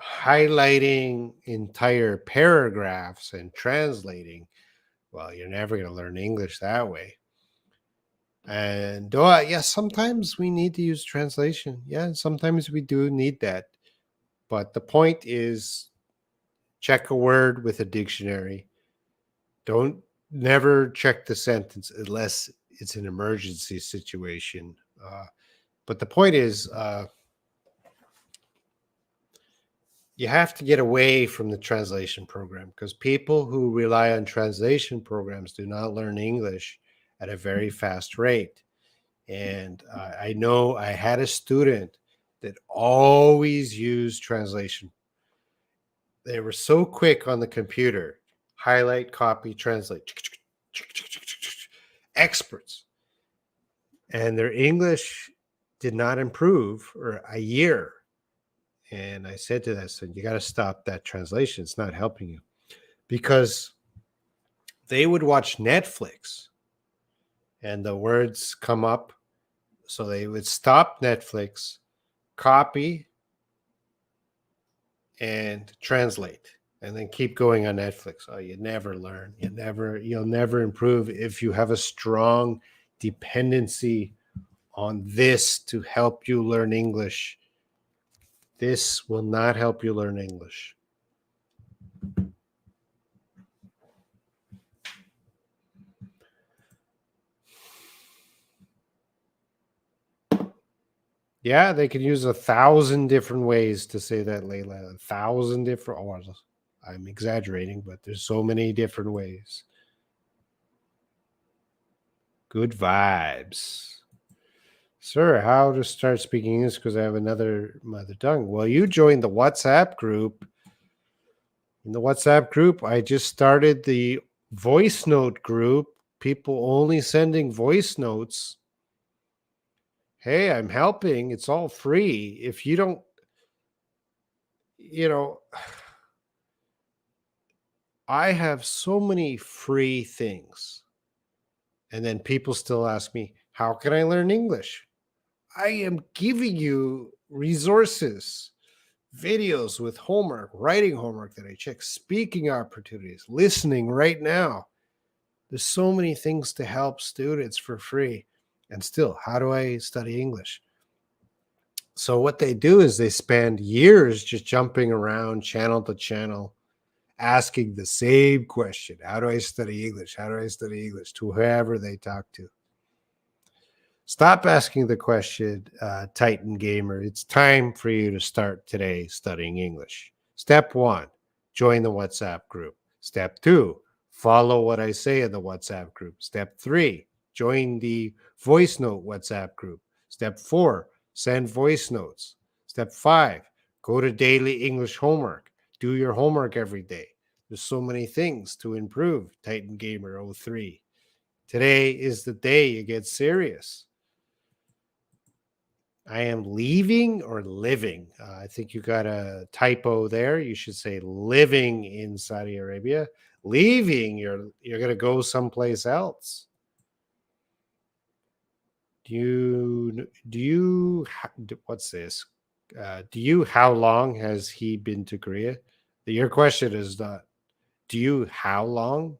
highlighting entire paragraphs and translating, well, you're never going to learn English that way. And yeah, sometimes we need to use translation. Yeah, sometimes we do need that. But the point is, check a word with a dictionary. Don't never check the sentence unless it's an emergency situation. But the point is, you have to get away from the translation program, because people who rely on translation programs do not learn English at a very fast rate. And I know I had a student that always used translation. They were so quick on the computer, highlight, copy, translate, experts. And their English did not improve for a year. And I said to that student, you got to stop that translation. It's not helping you. Because they would watch Netflix and the words come up. So they would stop Netflix, copy, and translate, and then keep going on Netflix. Oh, you never learn. You'll never improve if you have a strong dependency on this to help you learn English. This will not help you learn English. Yeah, they could use 1,000 different ways to say that, Layla. 1,000 different. Oh, I'm exaggerating, but there's so many different ways. Good vibes. Sir, how to start speaking English because I have another mother tongue? Well, you joined the WhatsApp group. In the WhatsApp group, I just started the voice note group. People only sending voice notes. Hey, I'm helping. It's all free. If you don't, I have so many free things. And then people still ask me, how can I learn English? I am giving you resources. videos with homework, writing homework that I check, speaking opportunities, listening right now. There's so many things to help students for free. And still, how do I study English? So what they do is they spend years just jumping around channel to channel, asking the same question. How do I study English? How do I study English? To whoever they talk to. Stop asking the question, Titan Gamer. It's time for you to start today studying English. Step 1, join the WhatsApp group. Step 2, follow what I say in the WhatsApp group. Step 3, join the voice note WhatsApp group. Step 4, send voice notes. Step 5, go to daily English homework. Do your homework every day. There's so many things to improve, Titan Gamer 03. Today is the day you get serious. I am leaving or living. I think you got a typo there. You should say living in Saudi Arabia. Leaving, you're going to go someplace else. What's this? How long has he been to Korea? Your question is not, how long?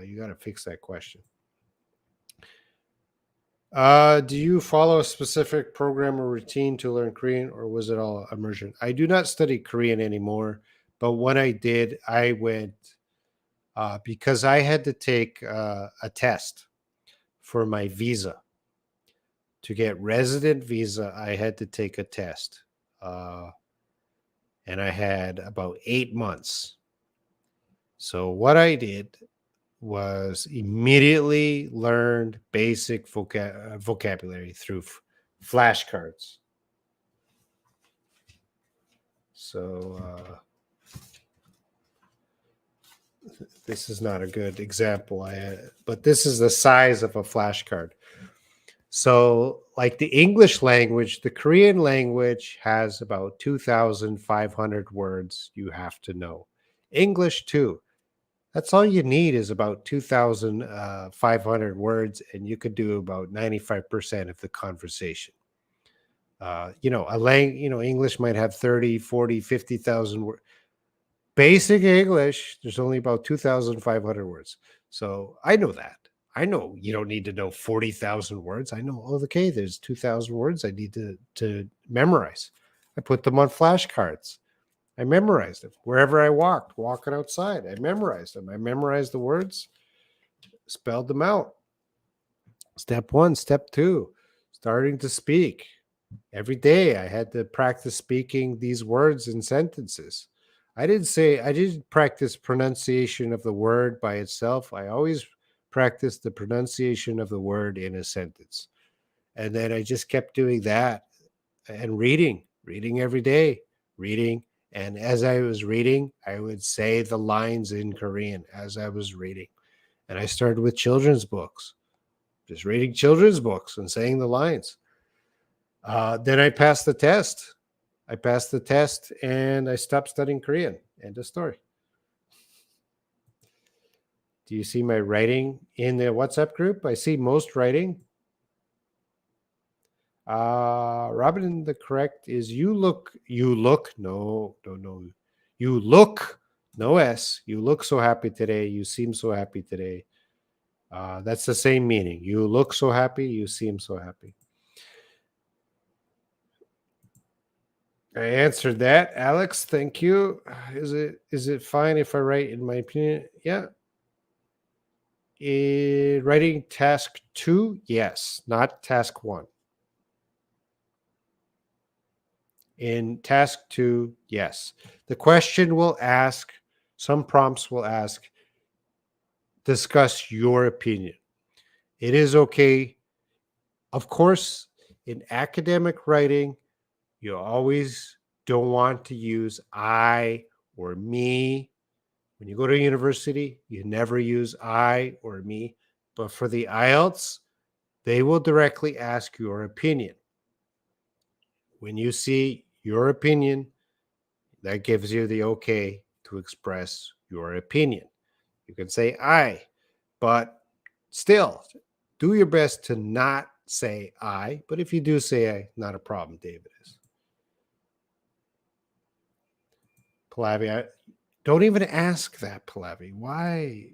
You got to fix that question. Do you follow a specific program or routine to learn Korean, or was it all immersion? I do not study Korean anymore, but when I did, I went because I had to take a test for my visa. To get resident visa, I had to take a test. And I had about 8 months. So what I did was immediately learned basic vocabulary through flashcards. So this is not a good example, but this is the size of a flashcard. So like the English language, the Korean language has about 2,500 words you have to know. English too. That's all you need is about 2,500 words, and you could do about 95% of the conversation. English might have 30, 40, 50,000 words. Basic English, there's only about 2,500 words. So I know that. I know you don't need to know 40,000 words. I know, okay, there's 2,000 words I need to memorize. I put them on flashcards. I memorized them wherever I walking outside. I memorized them. I memorized the words, spelled them out. Step 1, step 2, starting to speak. Every day I had to practice speaking these words in sentences. I didn't practice pronunciation of the word by itself. I always practiced the pronunciation of the word in a sentence. And then I just kept doing that and reading every day, reading. And as I was reading, I would say the lines in Korean as I was reading. And I started with children's books, just reading children's books and saying the lines. Then I passed the test. And I stopped studying Korean. End of story. Do you see my writing in the WhatsApp group? I see most writing. Robin, the correct is you look, no. You look, no S. You look so happy today. You seem so happy today. That's the same meaning. You look so happy. You seem so happy. I answered that, Alex. Thank you. Is it fine if I write in my opinion? Yeah. Writing task 2, yes, not task 1. In task 2, yes. The question will ask, some prompts will ask, discuss your opinion. It is okay. Of course, in academic writing, you always don't want to use I or me. When you go to university, you never use I or me. But for the Ielts, they will directly ask your opinion. When you see your opinion, that gives you the okay to express your opinion. You can say I, but still do your best to not say I. But if you do say I, not a problem, David is. Pallavi, don't even ask that, Pallavi. Why?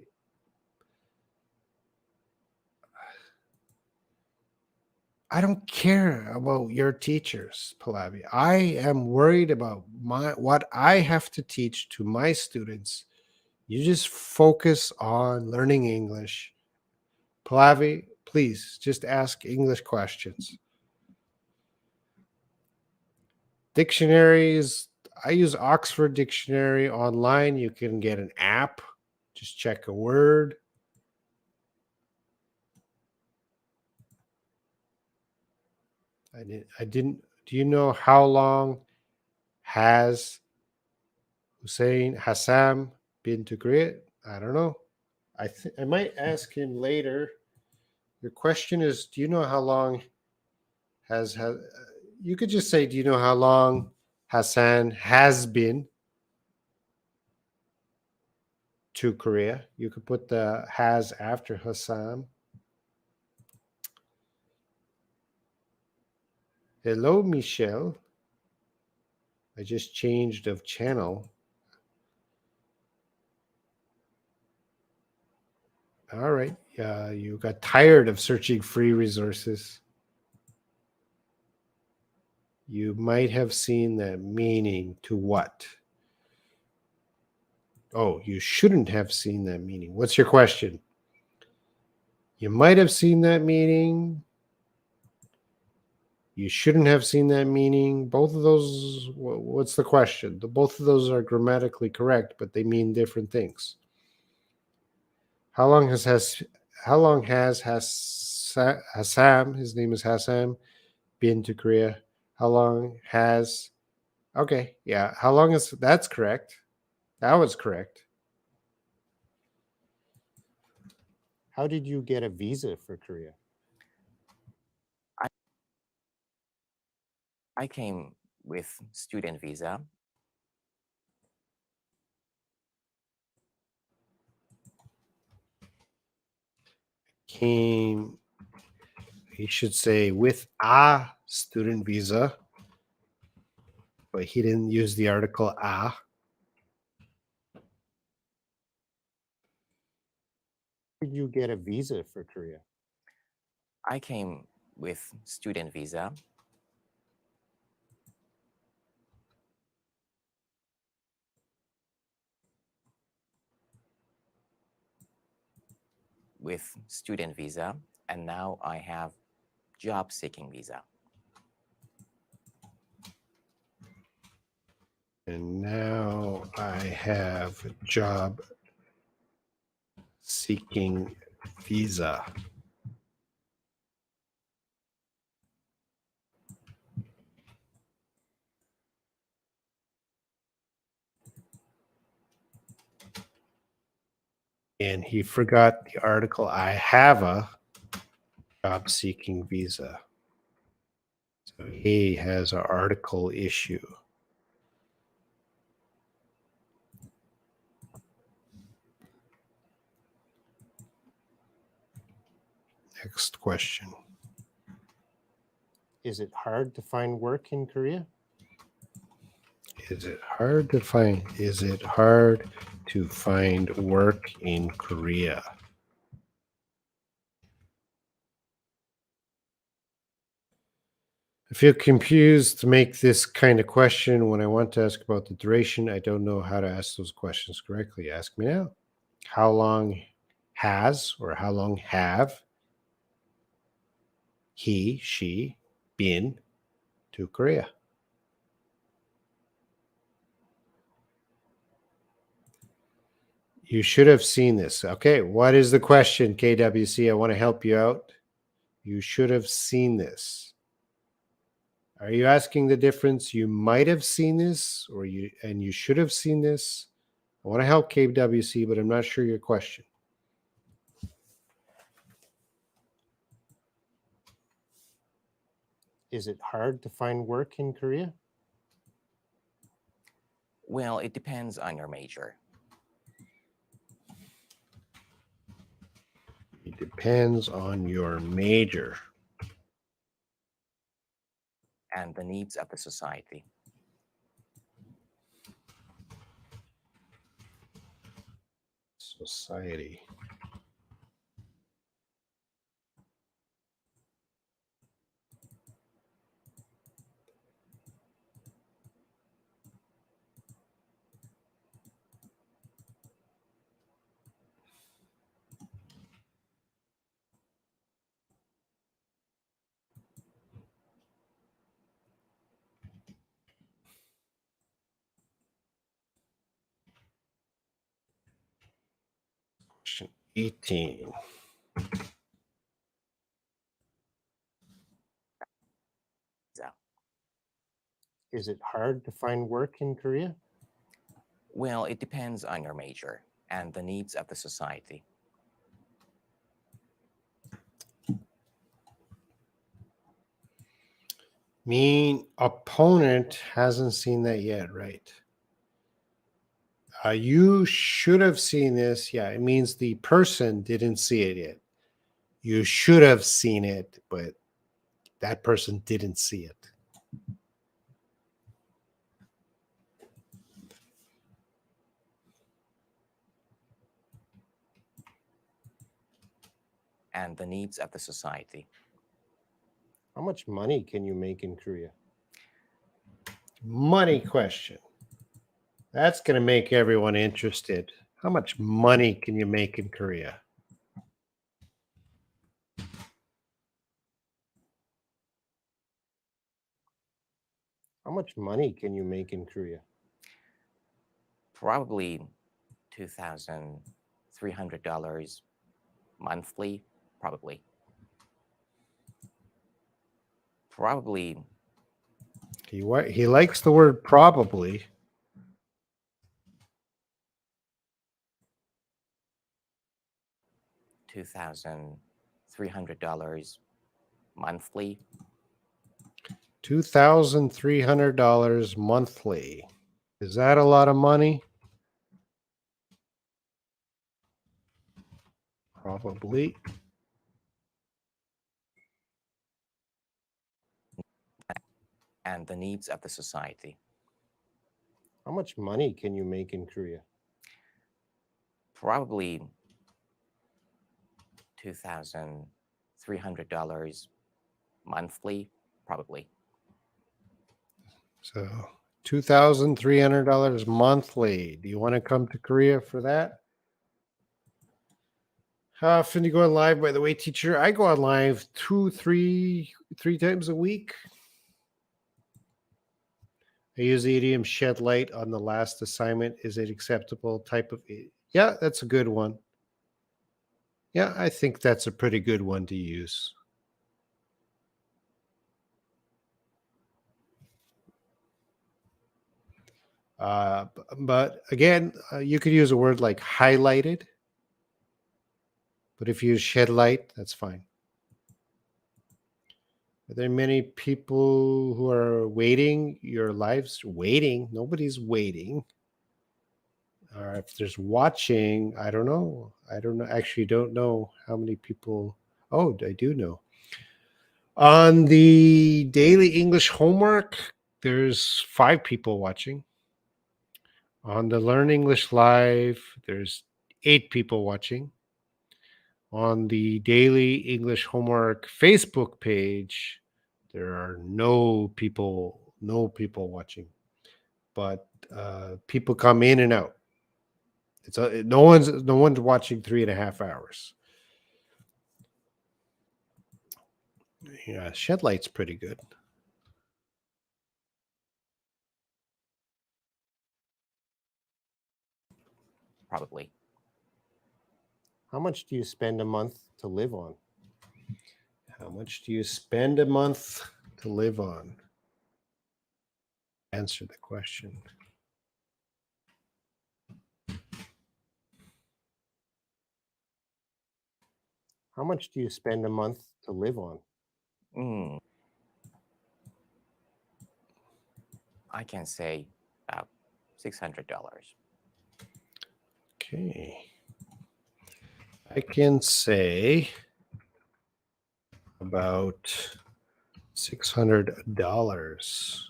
I don't care about your teachers, Pallavi. I am worried about what I have to teach to my students. You just focus on learning English. Pallavi, please just ask English questions. Dictionaries, I use Oxford Dictionary online. You can get an app. Just check a word. I didn't. Do you know how long has Hussein Hassam been to Korea? I don't know. I might ask him later. Your question is, do you know how long has you could just say, do you know how long Hassan has been to Korea? You could put the has after Hassan. Hello, Michelle. I just changed of channel. All right. You got tired of searching free resources. You might have seen that meaning to what? Oh, you shouldn't have seen that meaning. What's your question? You might have seen that meaning. You shouldn't have seen that meaning. Both of those, what's the question? Both of those are grammatically correct, but they mean different things. How long has Hassam, his name is Hassam, been to Korea? How long has, okay, yeah, how long is, that's correct. That was correct. How did you get a visa for Korea? I came with student visa. Came, he should say with a student visa, but he didn't use the article a. How did you get a visa for Korea? I came with student visa. With student visa, and now I have job seeking visa. And now I have job seeking visa. And he forgot the article I have a job seeking visa. So he has an article issue. Next question. Is it hard to find work in Korea? Is it hard to find work in Korea? I feel confused to make this kind of question when I want to ask about the duration. I don't know how to ask those questions correctly. Ask me now. How long has or how long have he, she been to Korea? You should have seen this. Okay, what is the question, KWC? I want to help you out. You should have seen this. Are you asking the difference? You might have seen this, or you should have seen this. I want to help KWC, but I'm not sure your question. Is it hard to find work in Korea? Well, it depends on your major. It depends on your major. And the needs of the society. Society. Question 18. So, Is it hard to find work in Korea? well, it depends on your major and the needs of the society. Mean opponent hasn't seen that yet, right? You should have seen this. Yeah, it means the person didn't see it yet. You should have seen it, but that person didn't see it. And the needs of the society. How much money can you make in Korea? Money question. That's going to make everyone interested. How much money can you make in Korea? How much money can you make in Korea? Probably $2,300 monthly, probably. Probably He likes the word probably. $2,300 monthly. $2,300 monthly. Is that a lot of money? Probably. And the needs of the society. How much money can you make in Korea? Probably $2,300 monthly, probably. So $2,300 monthly. Do you want to come to Korea for that? How often do you go on live, by the way, teacher? I go on live three times a week. I use the idiom shed light on the last assignment. Is it acceptable type of? Yeah, that's a good one. Yeah, I think that's a pretty good one to use. But again, you could use a word like highlighted. But if you use shed light, that's fine. Are there many people who are waiting? Your lives waiting? Nobody's waiting. Or if there's watching, I don't know. I don't know. Actually, don't know how many people. Oh, I do know. On the daily English homework, there's 5 people watching. On the Learn English Live, there's 8 people watching. On the daily English homework Facebook page, there are no people watching, but people come in and out. It's no one's watching 3.5 hours. Yeah, shed light's pretty good. Probably. How much do you spend a month to live on? How much do you spend a month to live on? Answer the question. How much do you spend a month to live on? I can say about $600. Okay. I can say about $600.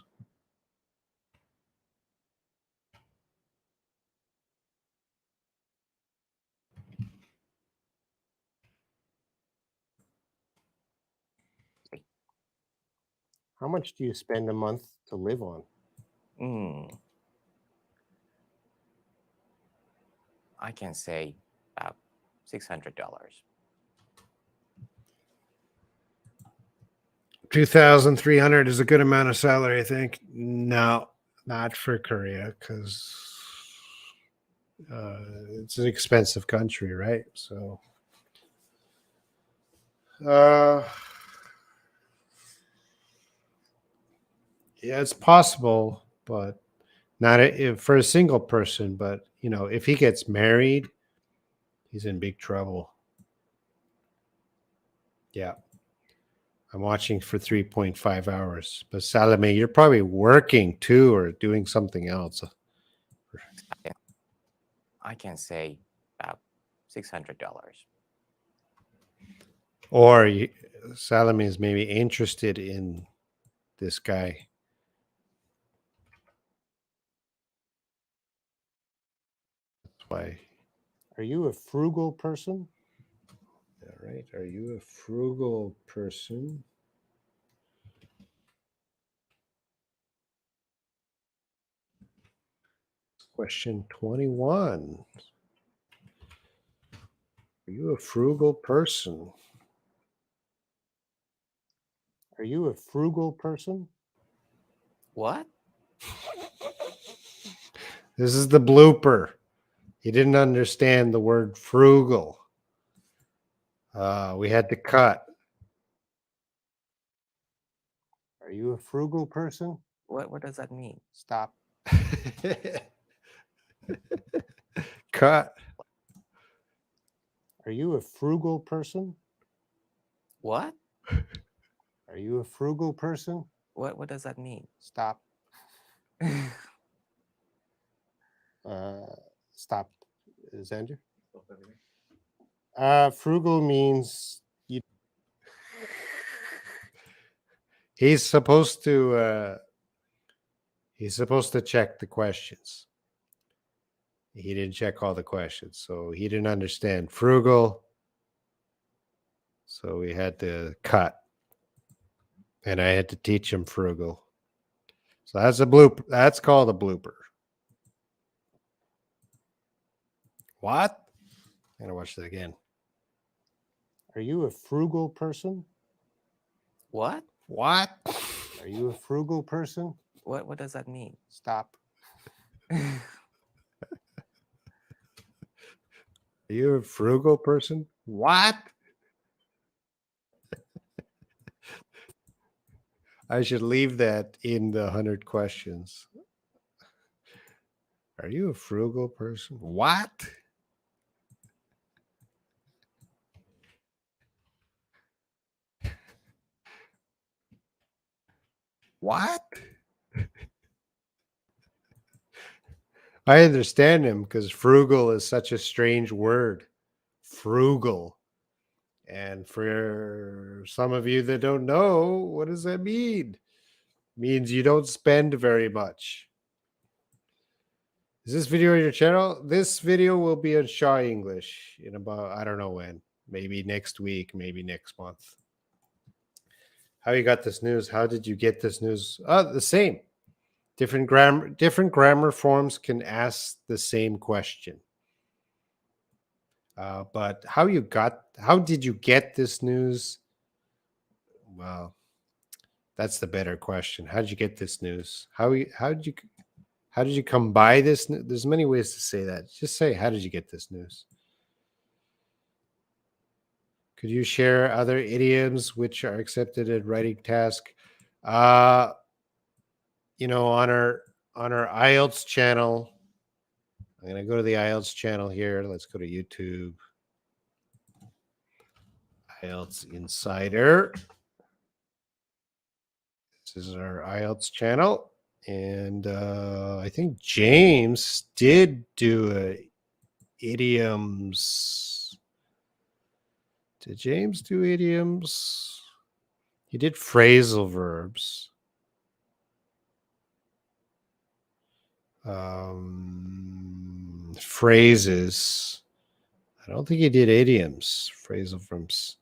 How much do you spend a month to live on? I can say about $600. $2,300 is a good amount of salary, I think. No, not for Korea, because it's an expensive country, right? So, yeah, it's possible, but not for a single person. But if he gets married, he's in big trouble. Yeah. I'm watching for 3.5 hours. But Salome, you're probably working too or doing something else. I can say about $600. Or Salome is maybe interested in this guy. That's why. Are you a frugal person? All right. Are you a frugal person? Question 21. Are you a frugal person? Are you a frugal person? What? This is the blooper. He didn't understand the word frugal. We had to cut. Are you a frugal person? What does that mean? Stop. Cut. Are you a frugal person? What? Are you a frugal person? What does that mean? Stop. Stop, Xander. Frugal means you. He's supposed to check the questions. He didn't check all the questions, so he didn't understand frugal. So we had to cut, and I had to teach him frugal. So that's a blooper. That's called a blooper. What? I'm gonna watch that again. Are you a frugal person? What? What? Are you a frugal person? What does that mean? Stop. Are you a frugal person? What? I should leave that in the 100 questions. Are you a frugal person? What? What? I understand him because frugal is such a strange word. Frugal. And for some of you that don't know, what does that mean? It means you don't spend very much. Is this video on your channel? This video will be on Shaw English in about, I don't know when. Maybe next week, maybe next month. How you got this news? How did you get this news? The same. Different grammar forms can ask the same question. But how did you get this news? Well, that's the better question. How did you get this news? How did you come by this? There's many ways to say that. Just say, how did you get this news? Could you share other idioms which are accepted at writing task? On our Ielts channel, I'm going to go to the Ielts channel here. Let's go to YouTube. Ielts Insider. This is our Ielts channel. And I think James did do idioms. Did James do idioms? He did phrasal verbs. Phrases. I don't think he did idioms, phrasal verbs.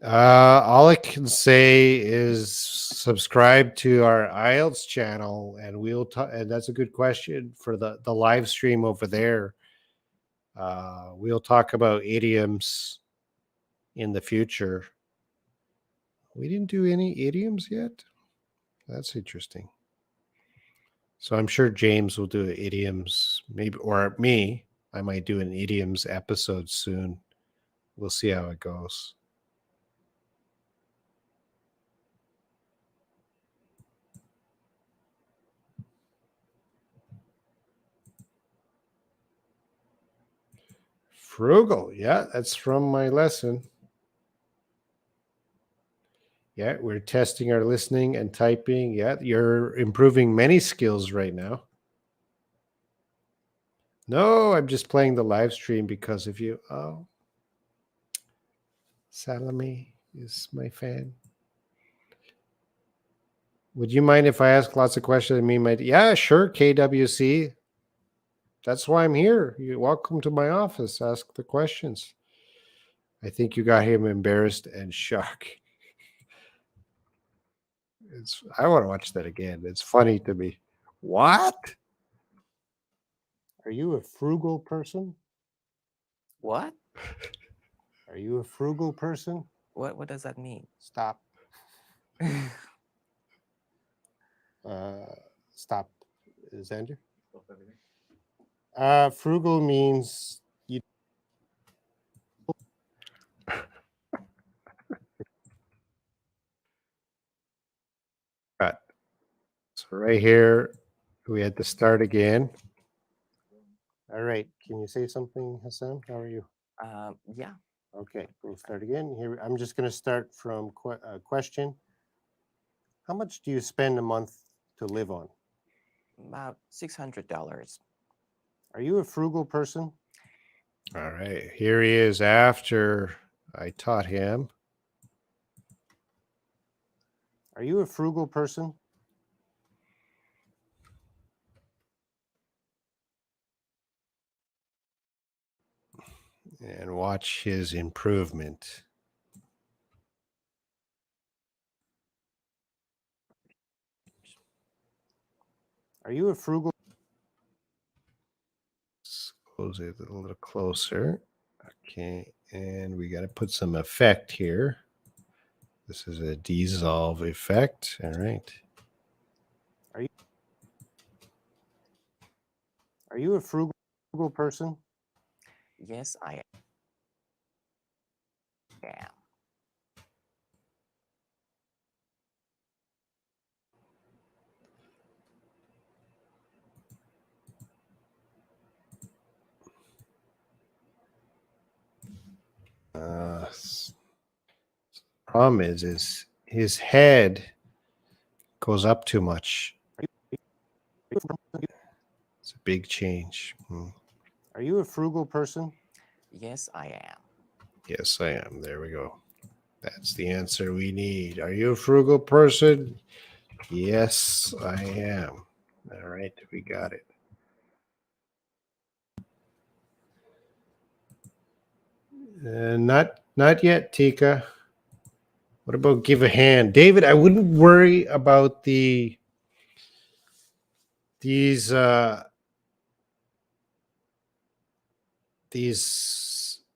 All I can say is subscribe to our Ielts channel, and we'll talk. And that's a good question for the live stream over there. We'll talk about idioms in the future. We didn't do any idioms yet. That's interesting. So I'm sure James will do idioms, maybe, or me. I might do an idioms episode soon. We'll see how it goes. Frugal. Yeah, that's from my lesson. Yeah, we're testing our listening and typing. Yeah, you're improving many skills right now. No, I'm just playing the live stream because of you. Oh, Salome is my fan. Would you mind if I ask lots of questions? Yeah, sure, KWC. That's why I'm here. You're welcome to my office. Ask the questions. I think you got him embarrassed and shocked. I want to watch that again. It's funny to me. What? Are you a frugal person? What? Are you a frugal person? What does that mean? Stop. Stop. Xander? Frugal means you. Cut. So right here, we had to start again. All right. Can you say something, Hassan? How are you? Yeah. Okay, we'll start again. Here, I'm just going to start from question. How much do you spend a month to live on? About $600. Are you a frugal person? All right, here he is after I taught him. Are you a frugal person? And watch his improvement. Are you a frugal? Let's close it a little closer. Okay, and we got to put some effect here. This is a dissolve effect. All right. Are you a frugal person? Yes, I am. Problem is his head goes up too much. It's a big change. Are you a frugal person? Yes, I am. Yes, I am. There we go. That's the answer we need. Are you a frugal person? Yes, I am. All right, we got it. Not yet, Tika. What about give a hand, David? I wouldn't worry about these.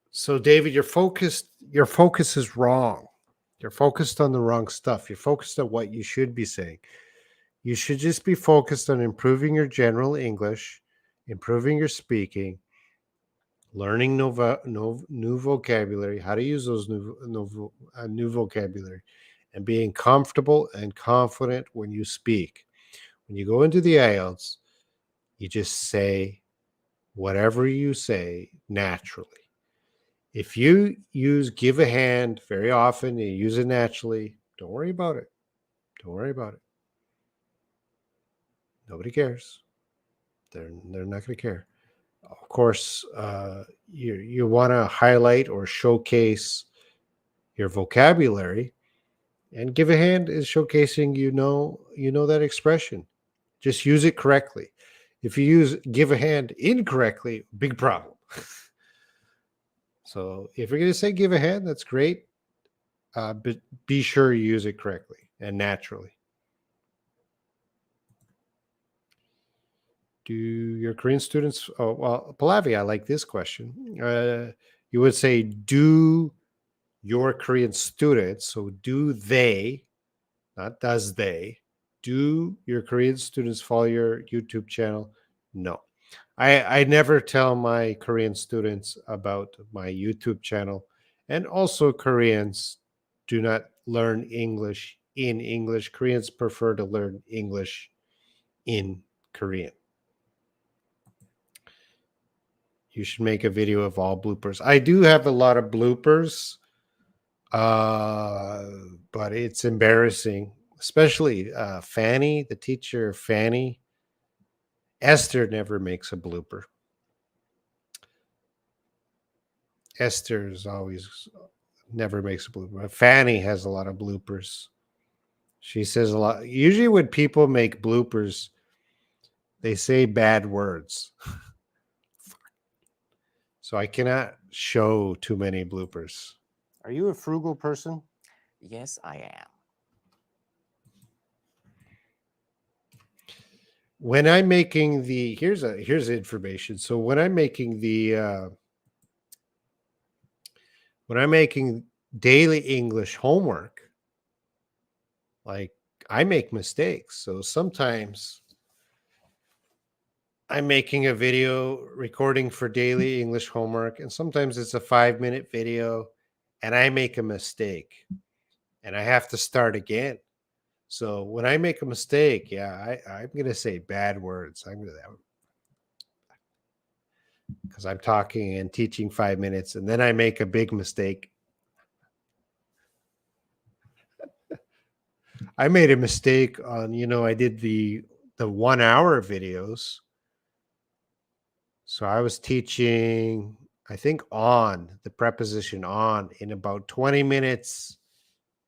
So, David, your focus is wrong. You're focused on the wrong stuff. You're focused on what you should be saying. You should just be focused on improving your general English, improving your speaking, learning new vocabulary, how to use those new vocabulary, and being comfortable and confident when you speak. When you go into the IELTS, you just say whatever you say naturally. If you use give a hand very often, you use it naturally, don't worry about it. Don't worry about it. Nobody cares. They're not going to care. Of course, you want to highlight or showcase your vocabulary, and give a hand is showcasing you know that expression. Just use it correctly. If you use give a hand incorrectly, big problem. So if you're going to say give a hand, that's great. but be sure you use it correctly and naturally. Do your Korean students? Oh, well, Pallavi, I like this question. You would say, do your Korean students, so do they, not does they, do your Korean students follow your YouTube channel? No. I never tell my Korean students about my YouTube channel. And also, Koreans do not learn English in English. Koreans prefer to learn English in Korean. You should make a video of all bloopers. I do have a lot of bloopers, but it's embarrassing, especially Fanny, the teacher, Fanny. Esther never makes a blooper. Esther's always never makes a blooper. Fanny has a lot of bloopers. She says a lot. Usually, when people make bloopers, they say bad words. So I cannot show too many bloopers. Are you a frugal person? Yes, I am. When I'm making the here's information. So when I'm making daily English homework, like I make mistakes. So sometimes I'm making a video recording for daily English homework, and sometimes it's a 5-minute video, and I make a mistake, and I have to start again. So when I make a mistake, I'm gonna say bad words. Because I'm talking and teaching 5 minutes, and then I make a big mistake. I made a mistake on, I did the 1 hour videos. So I was teaching, I think, on the preposition on in about 20 minutes,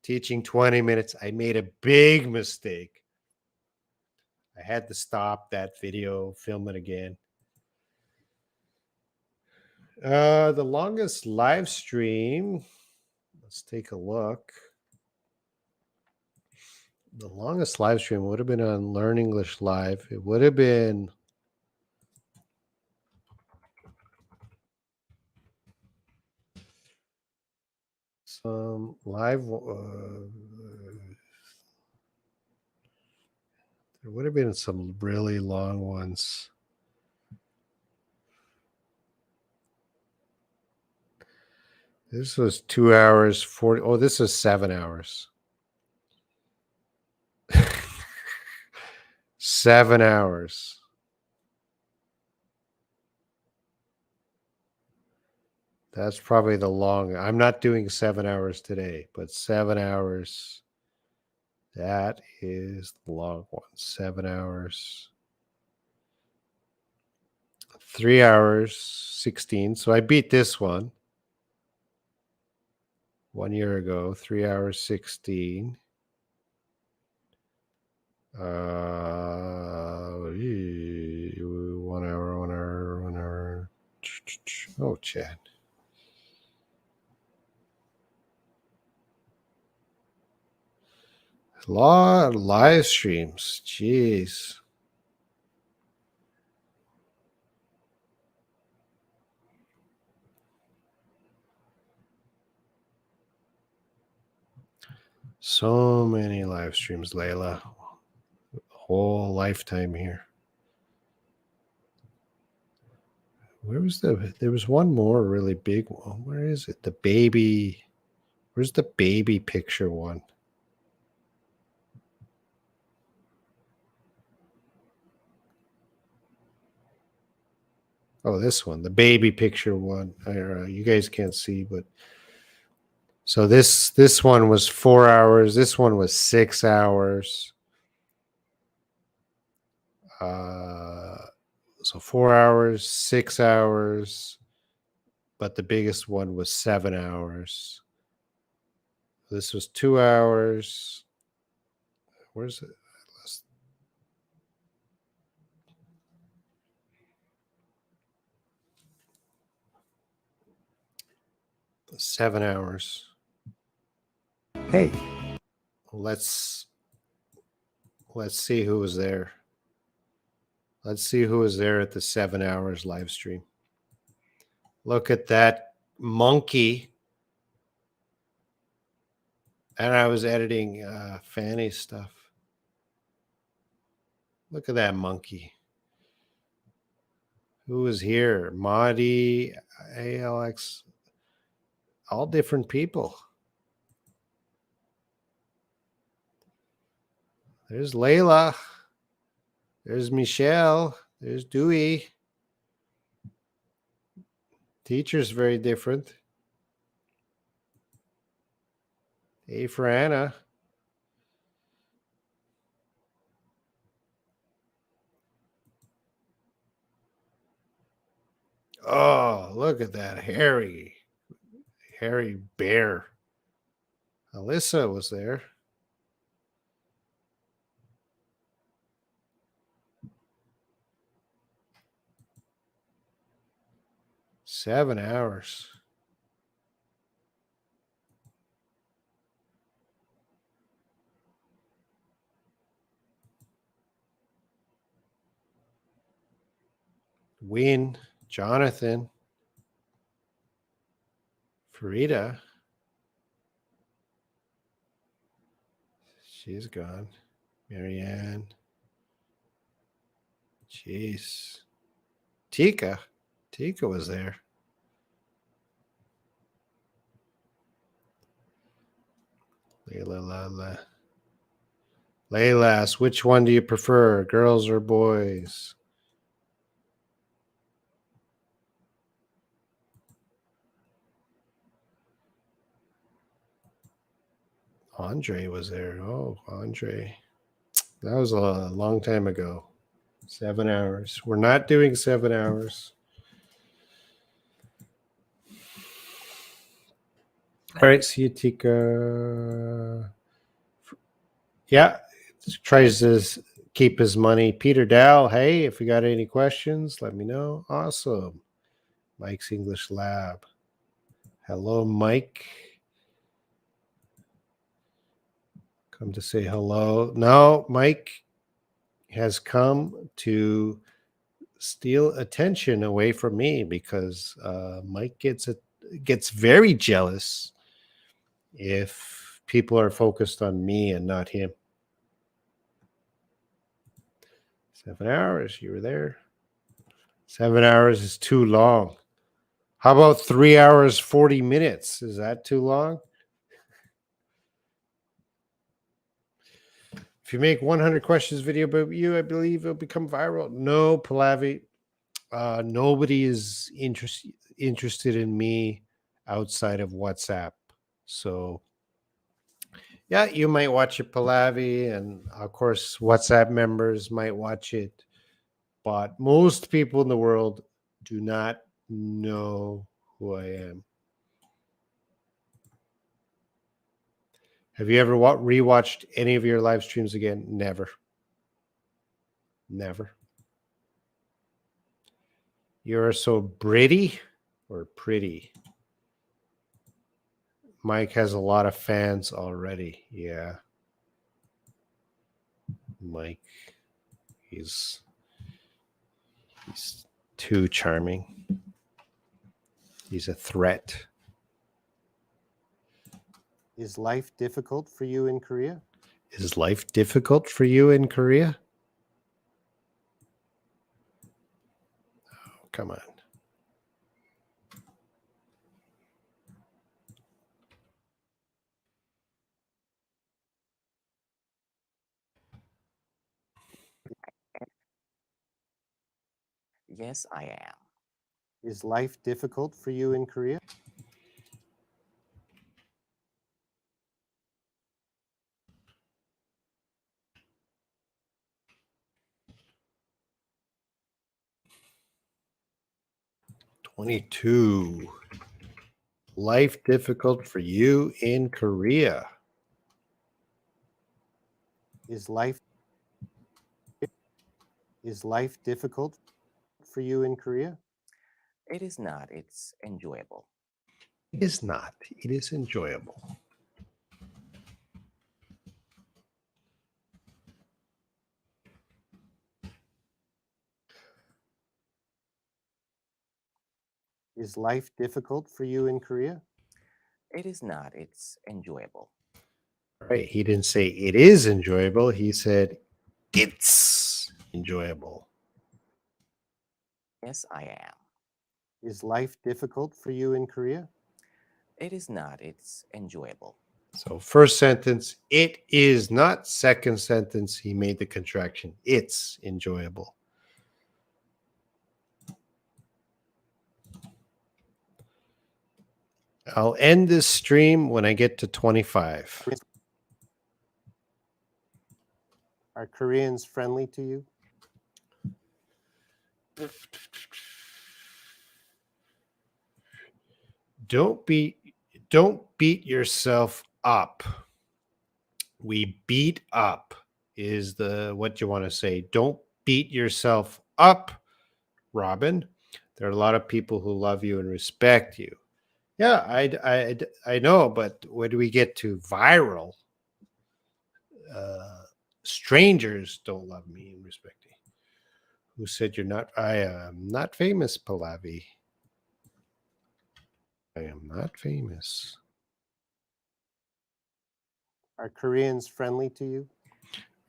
teaching 20 minutes. I made a big mistake. I had to stop that video, film it again. The longest live stream, let's take a look. The longest live stream would have been on Learn English Live. It would have been some live. There would have been some really long ones. This was 2 hours, 40. Oh, this is 7 hours. 7 hours. That's probably the long. I'm not doing 7 hours today, but 7 hours. That is the long one. 7 hours. 3 hours, 16. So I beat this one 1 year ago. 3 hours, 16. 1 hour, 1 hour, 1 hour. Oh, Chad. A lot of live streams. Jeez. So many live streams, Layla. Whole lifetime here. Where was there was one more really big one. Where is it? The baby. Where's the baby picture one? Oh, this one, the baby picture one. You guys can't see, but so this one was 4 hours. This one was 6 hours. So 4 hours, 6 hours, but the biggest one was 7 hours. This was 2 hours. Where's it? 7 hours. Hey, let's see who was there. Let's see who was there at the 7 hours live stream. Look at that monkey. And I was editing Fanny's stuff. Look at that monkey. Who was here? Maudie, ALX, all different people. There's Layla. There's Michelle. There's Dewey. Teacher's very different. A for Anna. Oh, look at that hairy bear. Alyssa was there. Seven hours. Win, Jonathan, Farida. She's gone. Marianne. Jeez. Tika. Tika was there. Layla, which one do you prefer, girls or boys? Andre was there. Oh, Andre. That was a long time ago. 7 hours. We're not doing 7 hours. All right, see you, Tika. Yeah, tries to keep his money. Peter Dow, hey, if you got any questions, let me know. Awesome. Mike's English Lab. Hello, Mike. Come to say hello. No, Mike has come to steal attention away from me because Mike gets very jealous if people are focused on me and not him. 7 hours, you were there. 7 hours is too long. How about 3 hours, 40 minutes? Is that too long? If you make 100 questions video about you, I believe it'll become viral. No, Pallavi. Nobody is interested in me outside of WhatsApp. So, yeah, you might watch it, Pallavi, and of course, WhatsApp members might watch it. But most people in the world do not know who I am. Have you ever rewatched any of your live streams again? Never. Never. You're so pretty or pretty. Mike has a lot of fans already. Yeah. Mike, he's too charming. He's a threat. Is life difficult for you in Korea? Is life difficult for you in Korea? Oh, come on. Yes, I am. Is life difficult for you in Korea? $22. Life difficult for you in Korea? Is life difficult for you in Korea? It is not. It's enjoyable. It is not. It is enjoyable. Is life difficult for you in Korea? It is not. It's enjoyable. All right. He didn't say it is enjoyable. He said it's enjoyable. Yes, I am. Is life difficult for you in Korea? It is not. It's enjoyable. So, first sentence, it is not. Second sentence, he made the contraction. It's enjoyable. I'll end this stream when I get to 25. Are Koreans friendly to you? Don't beat yourself up. We beat up is the what you want to say. Don't beat yourself up, Robin. There are a lot of people who love you and respect you. Yeah, I know, but when we get to viral, strangers don't love me and respect me. Who said you're not? I am not famous, Pallavi. I am not famous. Are Koreans friendly to you?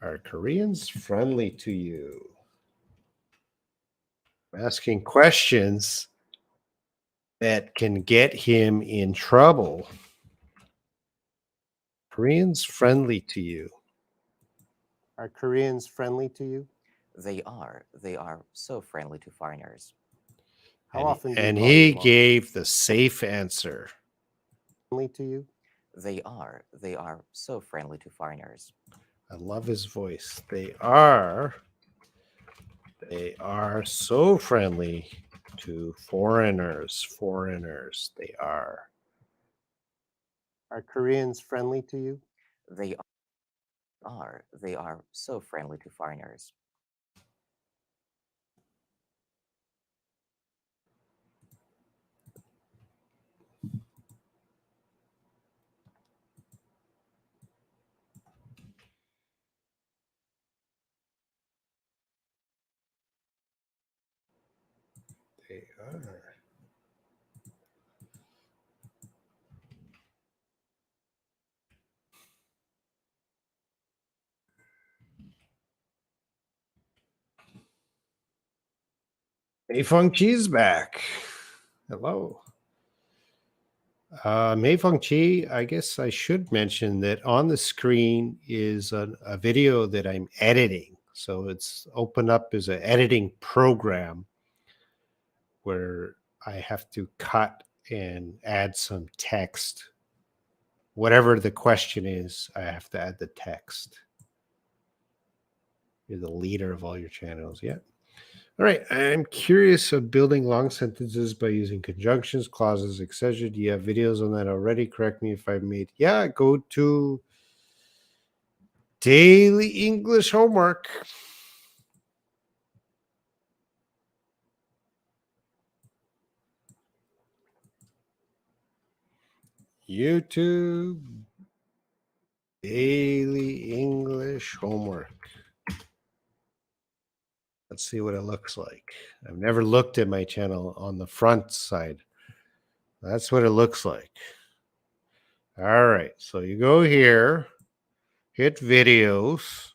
Are Koreans friendly to you? I'm asking questions that can get him in trouble. Koreans friendly to you? Are Koreans friendly to you? They are. They are so friendly to foreigners. How often do you call he gave the safe answer. Friendly to you? They are. They are so friendly to foreigners. I love his voice. They are so friendly to foreigners. Foreigners, they are. Are Koreans friendly to you? They are. They are so friendly to foreigners. They are. Hey, Feng Chi's back. Hello. Mei Feng Chi, I guess I should mention that on the screen is a video that I'm editing. So it's opened up as an editing program where I have to cut and add some text. Whatever the question is, I have to add the text. You're the leader of all your channels. Yeah. All right. I'm curious of building long sentences by using conjunctions, clauses, etc. Do you have videos on that already? Correct me if I made. Yeah, go to Daily English Homework. YouTube Daily English Homework. Let's see what it looks like. I've never looked at my channel on the front side. That's what it looks like. All right. So you go here, hit videos,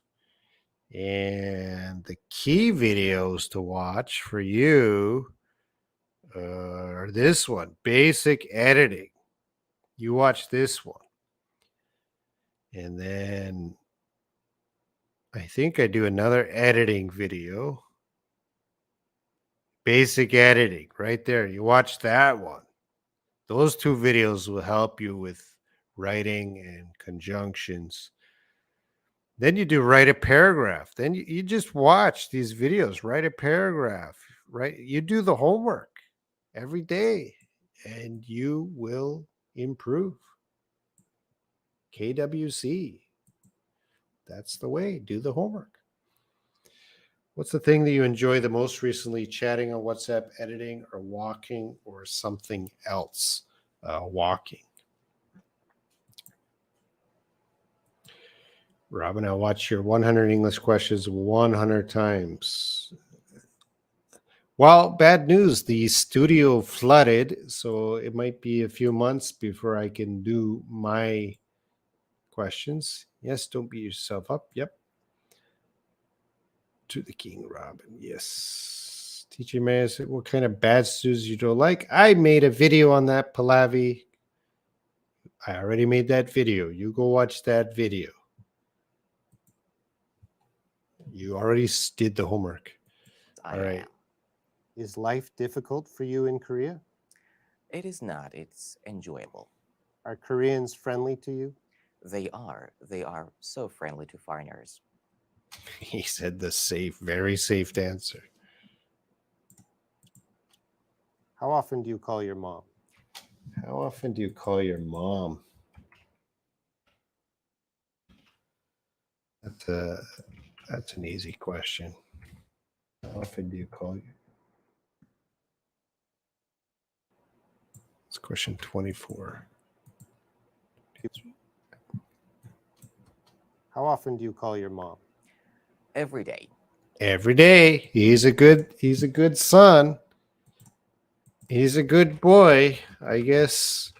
and the key videos to watch for you are this one, basic editing. You watch this one. And then I think I do another editing video. Basic editing right there. You watch that one. Those two videos will help you with writing and conjunctions. Then you do write a paragraph. Then you just watch these videos, write a paragraph, right? You do the homework every day and you will improve. KWC. That's the way. Do the homework. What's the thing that you enjoy the most recently? Chatting on WhatsApp, editing, or walking, or something else? Walking. Robin, I'll watch your 100 English questions 100 times. Well, bad news. The studio flooded, so it might be a few months before I can do my questions. Yes, don't beat yourself up. Yep. To the King Robin. Yes. Teacher May said, what kind of bad stews you don't like? I made a video on that, Pallavi. I already made that video. You go watch that video. You already did the homework. I All right. am. Is life difficult for you in Korea? It is not. It's enjoyable. Are Koreans friendly to you? They are. They are so friendly to foreigners. He said the safe, very safe answer. How often do you call your mom? How often do you call your mom? That's an easy question. How often do you call you? It's question 24. How often do you call your mom? Every day. Every day. He's a good son. He's a good boy. I guess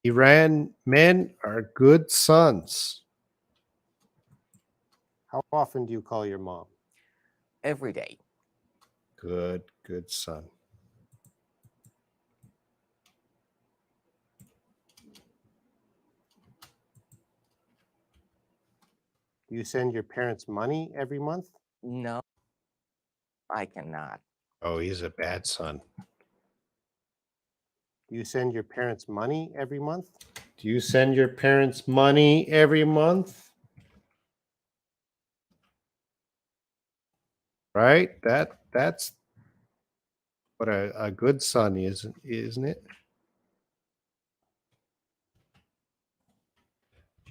Iran men are good sons. How often do you call your mom? Every day. Good son. Do you send your parents money every month? No, I cannot. Oh, he's a bad son. Do you send your parents money every month? Do you send your parents money every month? Right? That's what a good son is, isn't it?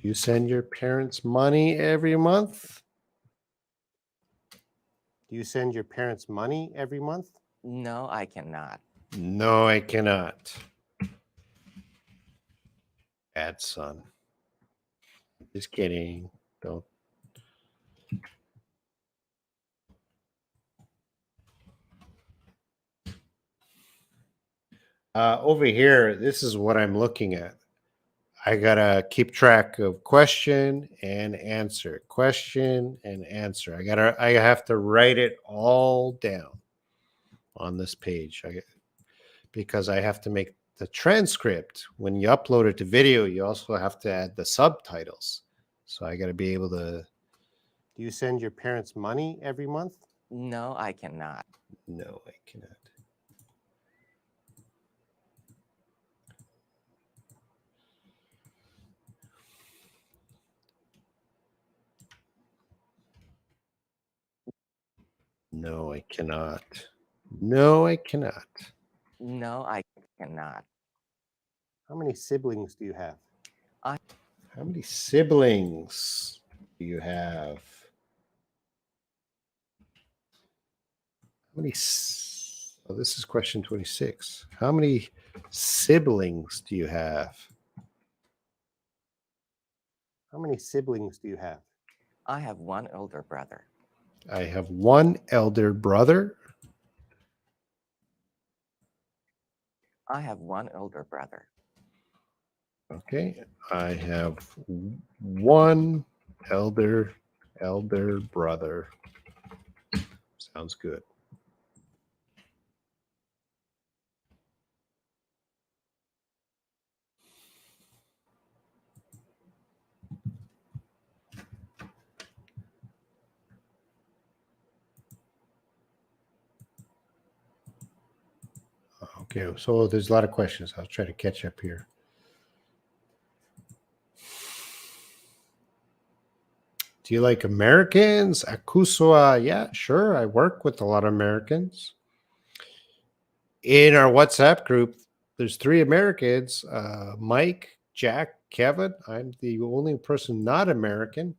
Do you send your parents money every month? Do you send your parents money every month? No, I cannot. No, I cannot. Bad son. Just kidding. Don't. Over here, this is what I'm looking at. I gotta keep track of question and answer, question and answer. I have to write it all down on this page. Because I have to make the transcript. When you upload it to video, you also have to add the subtitles. So I got to be able to. Do you send your parents money every month? No, I cannot. No, I cannot. No, I cannot. No, I cannot. No, I cannot. How many siblings do you have? I- How many siblings do you have? How many? Oh, this is question 26. How many siblings do you have? How many siblings do you have? I have one older brother. I have one elder brother. I have one older brother. Okay. I have one elder brother. Sounds good. Okay, so there's a lot of questions. I'll try to catch up here. Do you like Americans? Akusua. Yeah, sure. I work with a lot of Americans. In our WhatsApp group, there's 3 Americans, Mike, Jack, Kevin. I'm the only person not American.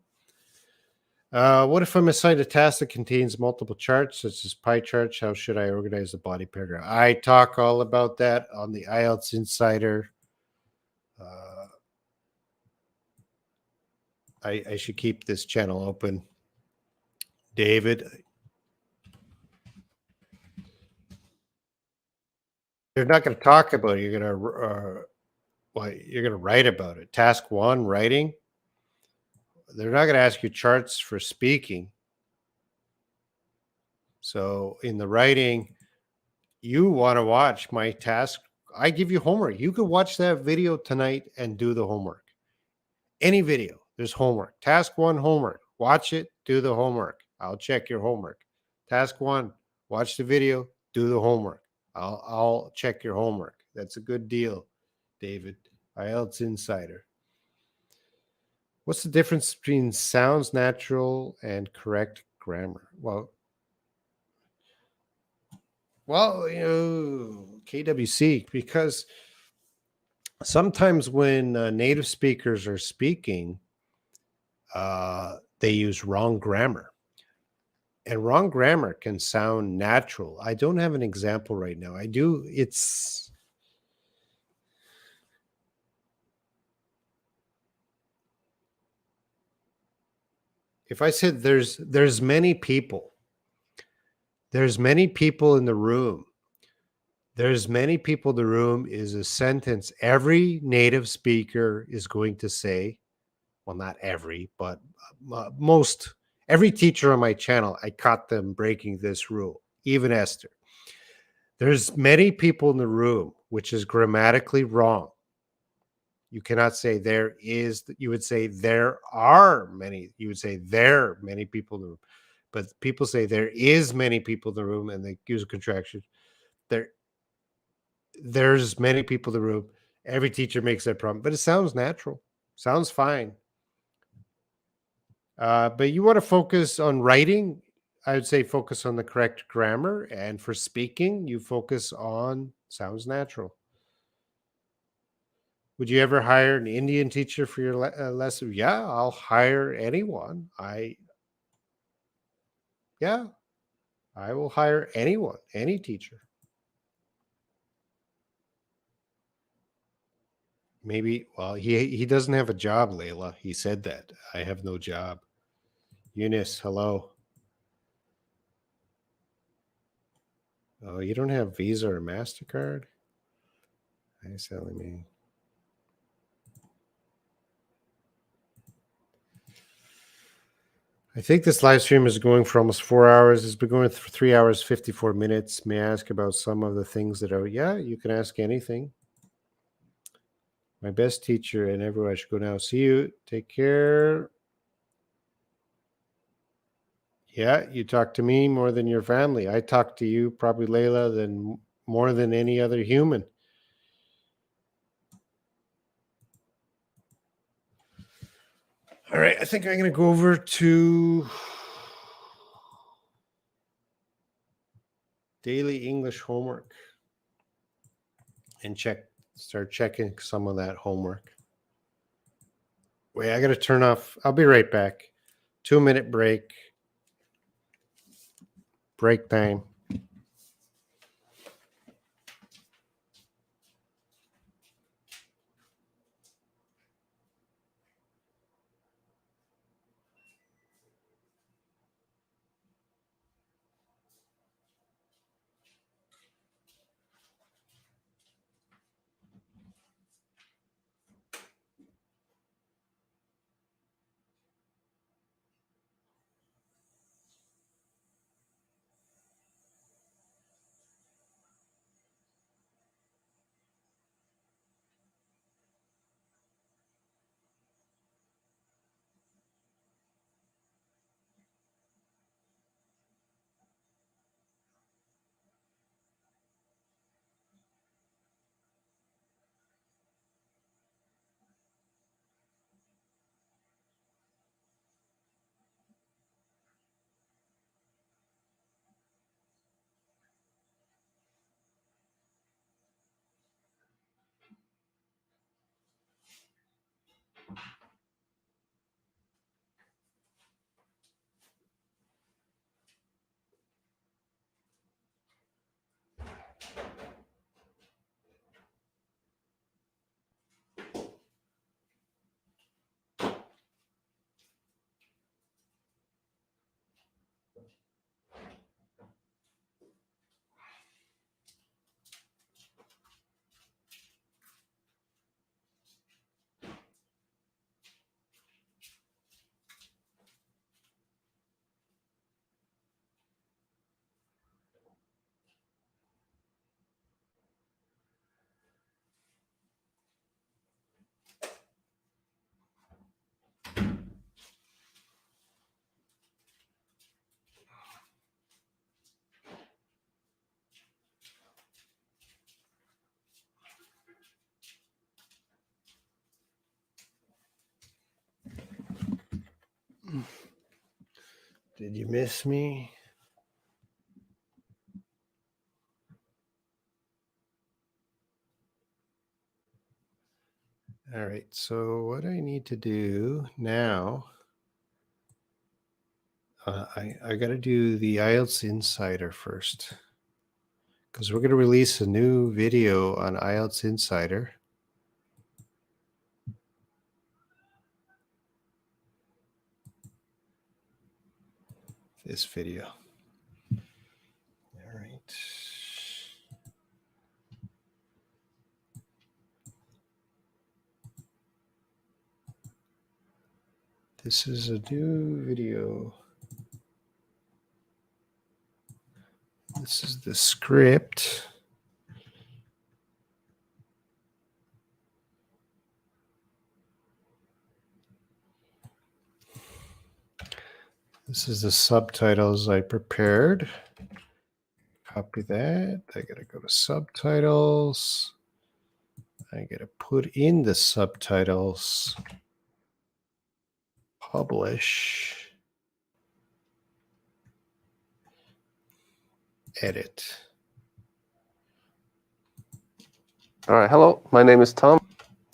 What if I'm assigned a task that contains multiple charts, such as pie charts? How should I organize the body paragraph? I talk all about that on the Ielts Insider. I should keep this channel open. David, You're not going to talk about it. You're going to you're going to write about it. Task 1, writing. They're not going to ask you charts for speaking. So in the writing, you want to watch my task. I give you homework. You could watch that video tonight and do the homework. Any video, there's homework. Task 1, homework. Watch it, do the homework. I'll check your homework. Task 1, watch the video, do the homework. I'll check your homework. That's a good deal, David. Ielts Insider. What's the difference between sounds natural and correct grammar? KWC, because sometimes when native speakers are speaking, they use wrong grammar. And wrong grammar can sound natural. I don't have an example right now. I do. If I said there's many people in the room. There's many people in the room is a sentence every native speaker is going to say. Well, not every, but most. Every teacher on my channel, I caught them breaking this rule, even Esther. There's many people in the room, which is grammatically wrong. You cannot say there is, you would say there are many. You would say there are many people in the room. But people say there is many people in the room and they use a contraction. There's many people in the room. Every teacher makes that problem, but it sounds natural. Sounds fine. But you want to focus on writing. I would say focus on the correct grammar. And for speaking, you focus on sounds natural. Would you ever hire an Indian teacher for your lesson? Yeah, I'll hire anyone. I will hire anyone, any teacher. Maybe, well, he doesn't have a job, Layla. He said that. I have no job. Eunice, hello. Oh, you don't have Visa or MasterCard? I selling me. I think this live stream is going for almost 4 hours. It's been going for 3 hours, 54 minutes. May I ask about some of the things that are, yeah, you can ask anything. My best teacher and everywhere I should go now. See you. Take care. Yeah, you talk to me more than your family. I talk to you, probably Layla, than more than any other human. All right, I think I'm going to go over to daily English homework and start checking some of that homework. Wait, I got to turn off. I'll be right back. 2-minute break. Break time. Did you miss me? All right, so what I need to do now, I got to do the Ielts Insider first, because we're going to release a new video on Ielts Insider. This video. All right. This is a new video. This is the script. This is the subtitles I prepared. Copy that. I got to go to subtitles. I got to put in the subtitles. Publish. Edit. All right. Hello, my name is Tom.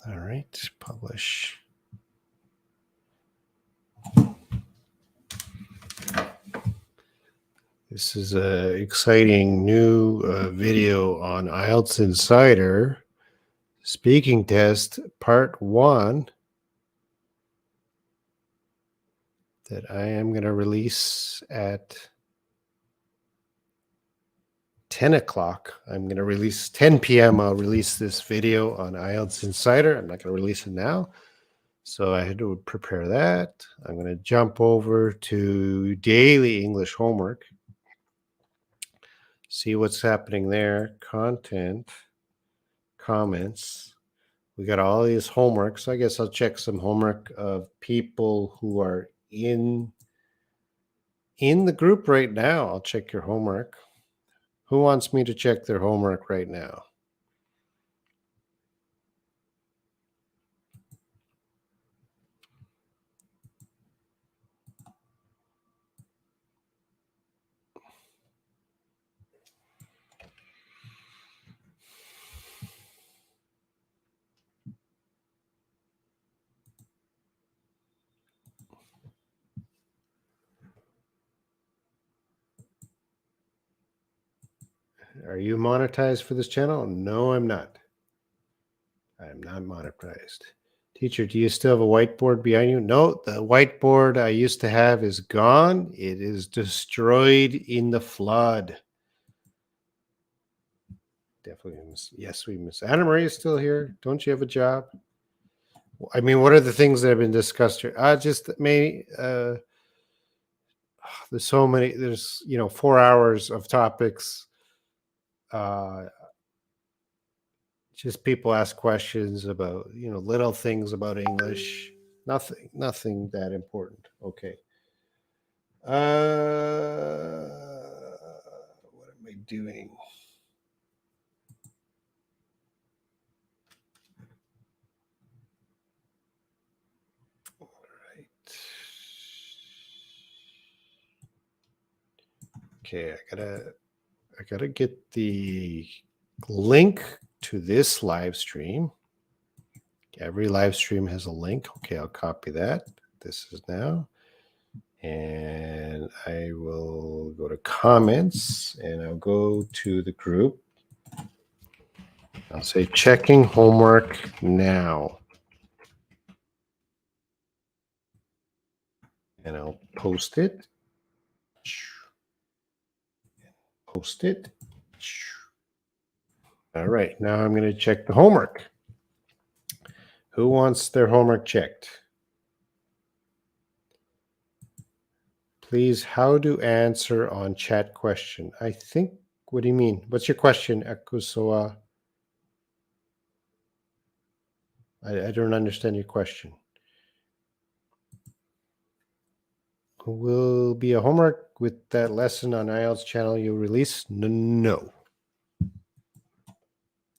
All right. Publish. This is an exciting new video on Ielts Insider. Speaking test part 1 that I am going to release at 10 o'clock. I'm going to release 10 p.m. I'll release this video on Ielts Insider. I'm not going to release it now. So I had to prepare that. I'm going to jump over to daily English homework. See what's happening there. Content, comments. We got all these homework. So I guess I'll check some homework of people who are in the group right now. I'll check your homework. Who wants me to check their homework right now? Are you monetized for this channel? No, I'm not. I'm not monetized. Teacher, do you still have a whiteboard behind you? No, the whiteboard I used to have is gone. It is destroyed in the flood. Definitely miss. Yes, we miss. Anna Marie is still here. Don't you have a job? I mean, what are the things that have been discussed here? Just maybe there's so many. There's 4 hours of topics. Just people ask questions about little things about English. Nothing that important. Okay. What am I doing? All right. Okay, I gotta get the link to this live stream. Every live stream has a link. Okay, I'll copy that. This is now. And I will go to comments and I'll go to the group. I'll say checking homework now. And I'll post it. Post it. All right, now I'm going to check the homework. Who wants their homework checked? Please, how to answer on chat question. I think, what do you mean? What's your question, Akusoa? I don't understand your question. Will be a homework with that lesson on Ielts channel you release? No.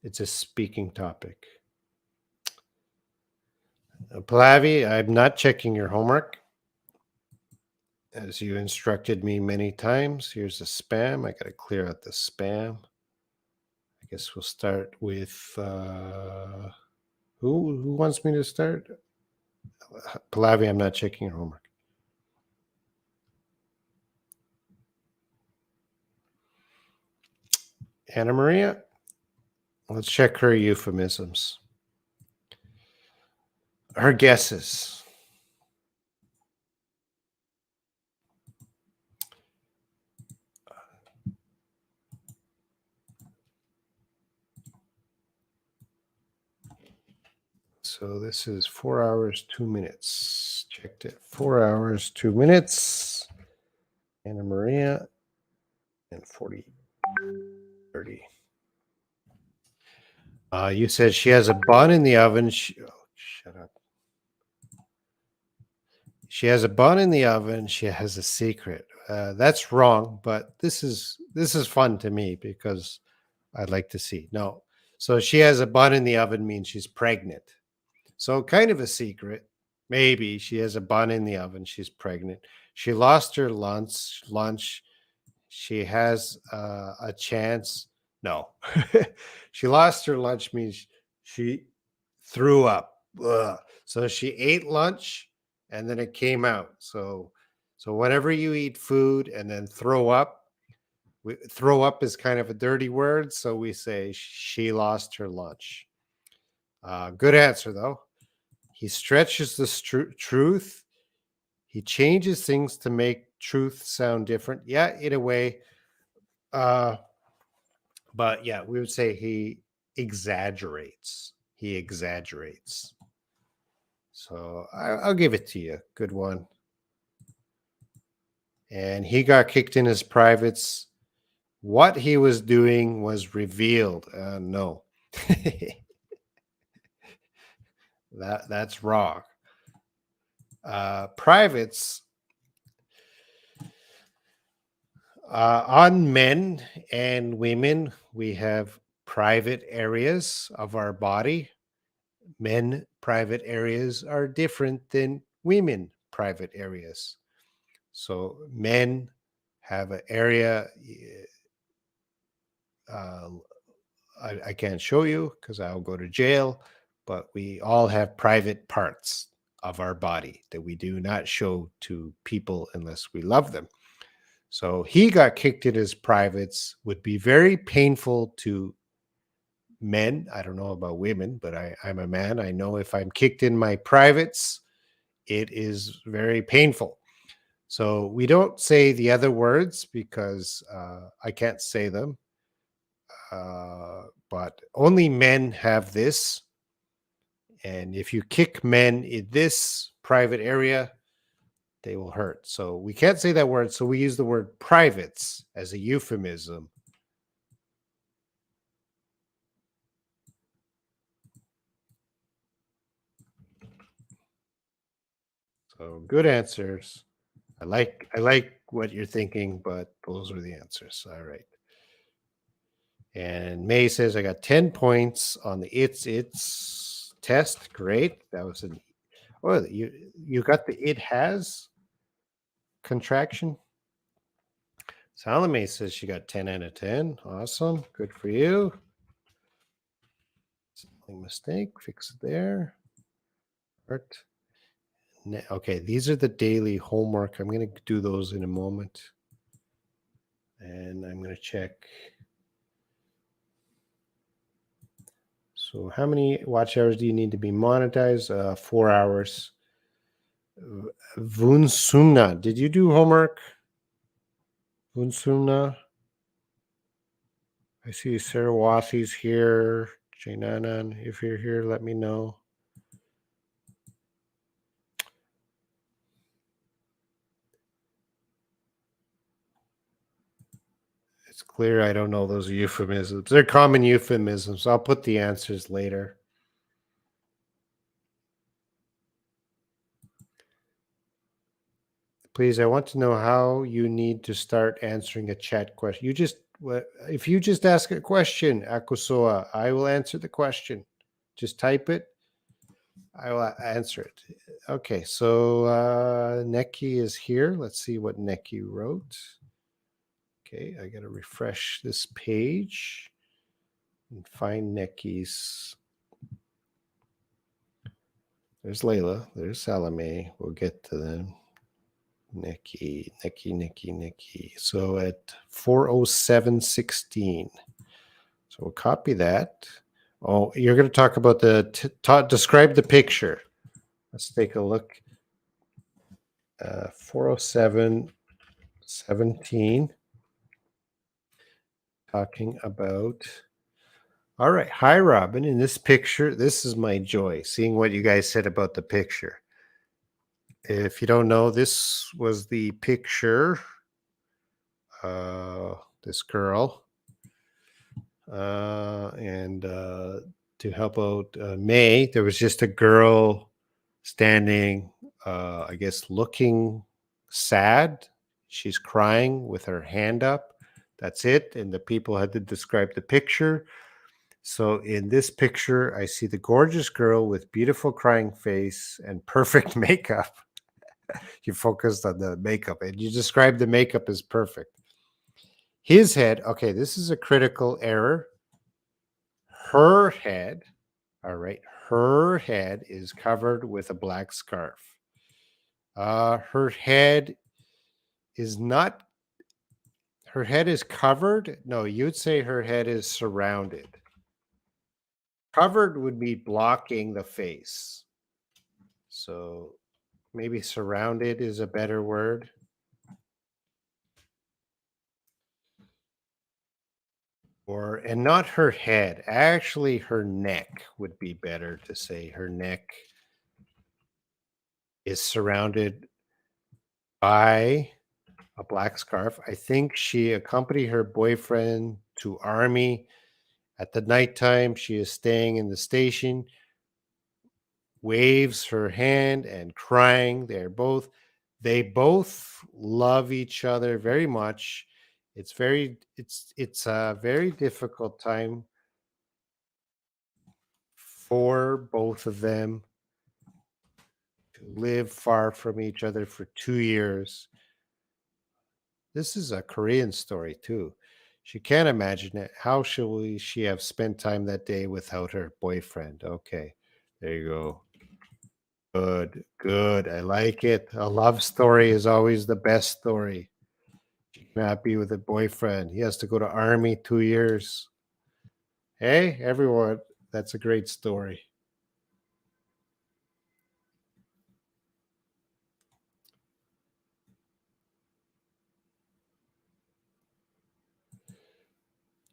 It's a speaking topic. Pallavi, I'm not checking your homework. as you instructed me many times. Here's the spam. I got to clear out the spam. I guess we'll start with who wants me to start? Pallavi, I'm not checking your homework. Anna Maria, let's check her euphemisms. Her guesses. So this is 4 hours, 2 minutes. Checked it. 4 hours, 2 minutes. Anna Maria and 40, 30. You said she has a bun in the oven. Shut up. She has a bun in the oven. She has a secret. That's wrong, but this is fun to me because I'd like to see. No. So she has a bun in the oven means she's pregnant. So kind of a secret. Maybe she has a bun in the oven. She's pregnant. She lost her lunch. She has a chance. No. She lost her lunch means she threw up. Ugh. So she ate lunch and then it came out. So whenever you eat food and then throw up, throw up is kind of a dirty word. So we say she lost her lunch. Good answer, though. He stretches the truth. He changes things to make truth sound different. Yeah, in a way. But yeah, we would say he exaggerates. He exaggerates. So I'll give it to you. Good one. And he got kicked in his privates. What he was doing was revealed. No. That's wrong. Privates on men and women, we have private areas of our body. Men private areas are different than women private areas. So men have an area. I can't show you because I'll go to jail, but we all have private parts of our body that we do not show to people unless we love them. So he got kicked in his privates would be very painful to men. I don't know about women, but I'm a man. I know if I'm kicked in my privates, it is very painful. So we don't say the other words because I can't say them. But only men have this. And if you kick men in this private area, they will hurt. So we can't say that word. So we use the word privates as a euphemism. So good answers. I like what you're thinking, but those are the answers. All right. And May says I got 10 points on the it's test. Great. That was you got the it has contraction. Salome says she got 10 out of 10. Awesome. Good for you. Spelling mistake. Fix it there. Art. Okay, these are the daily homework. I'm going to do those in a moment. And I'm going to check. So how many watch hours do you need to be monetized? 4 hours. Vunsumna, did you do homework? Vunsumna? I see Sarah Wassi's here. Jainanan, if you're here, let me know. It's clear I don't know those euphemisms. They're common euphemisms. I'll put the answers later. Please, I want to know how you need to start answering a chat question. If you just ask a question, Akusoa, I will answer the question. Just type it. I will answer it. Okay, so Neki is here. Let's see what Neki wrote. Okay, I got to refresh this page and find Neki's. There's Layla. There's Salome. We'll get to them. Neki. So at 4:07:16. So we'll copy that. Oh, you're going to talk about describe the picture. Let's take a look. 4:07:17. Talking about. All right. Hi, Robin. In this picture, this is my joy, seeing what you guys said about the picture. If you don't know, this was the picture. This girl. And to help out May, there was just a girl standing, I guess, looking sad. She's crying with her hand up. That's it. And the people had to describe the picture. So in this picture, I see the gorgeous girl with beautiful crying face and perfect makeup. You focused on the makeup and you described the makeup as perfect. His head, okay, this is a critical error. Her head, all right, her head is covered with a black scarf. Her head is not, her head is covered. No, you'd say her head is surrounded. Covered would be blocking the face. So maybe surrounded is a better word. And not her head, actually her neck would be better to say. Her neck is surrounded by a black scarf. I think she accompanied her boyfriend to army. At the nighttime, she is staying in the station, waves her hand and crying. They both love each other very much. It's a very difficult time for both of them to live far from each other for 2 years. This is a Korean story too. She can't imagine it. How should she have spent time that day without her boyfriend? Okay, there you go. Good. I like it. A love story is always the best story. She cannot be with a boyfriend. He has to go to army 2 years. Hey, everyone, that's a great story.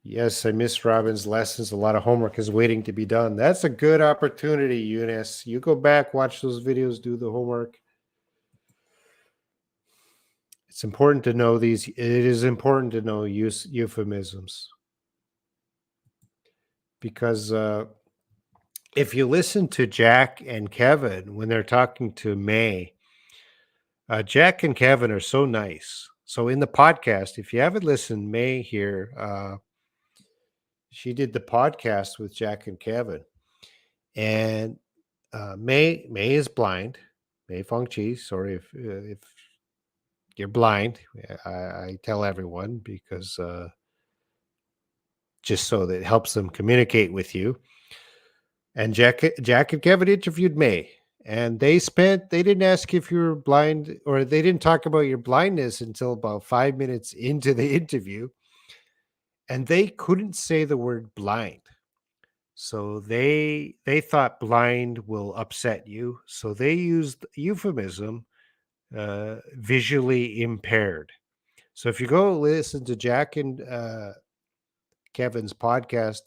Yes, I missed Robin's lessons. A lot of homework is waiting to be done. That's a good opportunity, Eunice. You go back, watch those videos, do the homework. It's important to know these. It is important to know euphemisms because if you listen to Jack and Kevin when they're talking to May, Jack and Kevin are so nice. So in the podcast, if you haven't listened, May here, she did the podcast with Jack and Kevin, and May is blind. May Feng Chi. Sorry if you're blind. I tell everyone because just so that it helps them communicate with you. And Jack and Kevin interviewed May, and they didn't ask if you were blind, or they didn't talk about your blindness until about 5 minutes into the interview, and they couldn't say the word blind. So they thought blind will upset you, so they used euphemism, visually impaired. So if you go listen to Jack and Kevin's podcast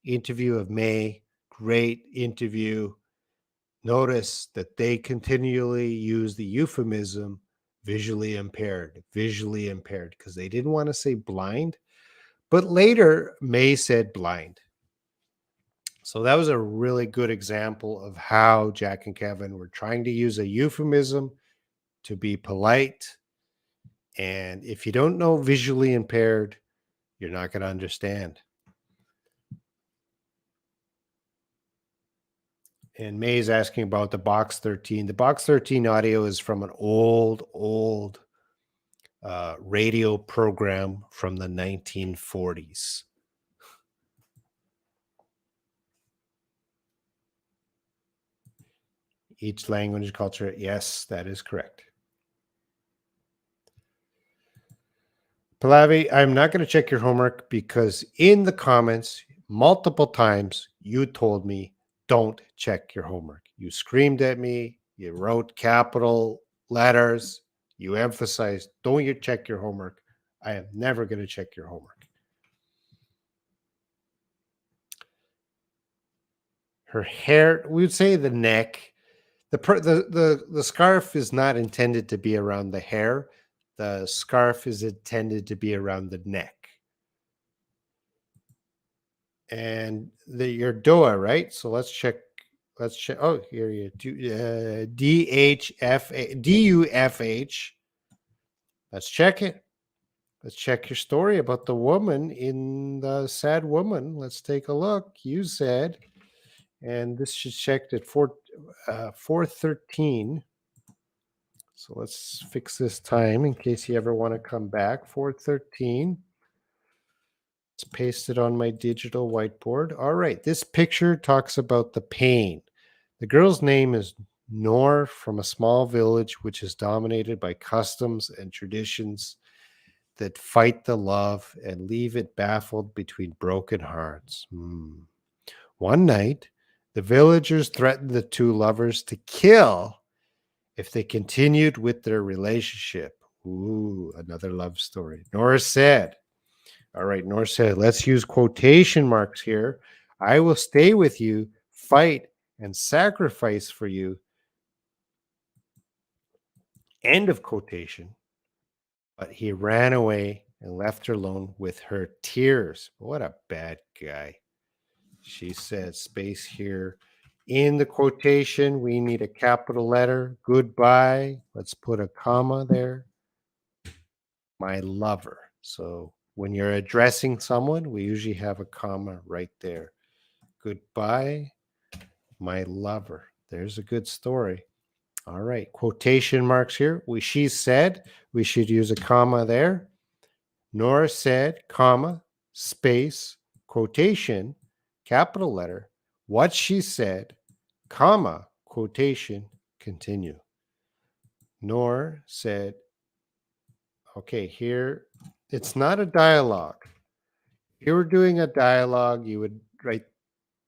interview of May, great interview. Notice that they continually use the euphemism visually impaired, because they didn't want to say blind. But later, May said blind. So that was a really good example of how Jack and Kevin were trying to use a euphemism to be polite. And if you don't know visually impaired, you're not going to understand. And May's asking about the Box 13. The Box 13 audio is from an old radio program from the 1940s. Each language culture. Yes, that is correct. Pallavi, I'm not going to check your homework because in the comments, multiple times, you told me, don't check your homework. You screamed at me. You wrote capital letters. You emphasized, don't you check your homework. I am never going to check your homework. Her hair, we would say the neck. The scarf is not intended to be around the hair. The scarf is intended to be around the neck. And your DOA, right? So let's check. Let's check. Oh, here you do DUFH. Let's check it. Let's check your story about the woman in the sad woman. Let's take a look. You said, and this should checked at 4:13. So let's fix this time in case you ever want to come back. 4:13. Let's paste it on my digital whiteboard. All right. This picture talks about the pain. The girl's name is Noor from a small village which is dominated by customs and traditions that fight the love and leave it baffled between broken hearts. One night, the villagers threatened the two lovers to kill if they continued with their relationship. Ooh, another love story. Noor said, all right, Noor said, let's use quotation marks here. I will stay with you, fight, and sacrifice for you. End of quotation. But he ran away and left her alone with her tears. What a bad guy. She said, space here. In the quotation, we need a capital letter. Goodbye. Let's put a comma there. My lover. So when you're addressing someone, we usually have a comma right there. Goodbye, my lover. There's a good story. All right, quotation marks here. She said we should use a comma there. Nora said, comma, space, quotation, capital letter. What she said, comma, quotation, continue. Nor said, okay, here, it's not a dialogue. If you were doing a dialogue, you would write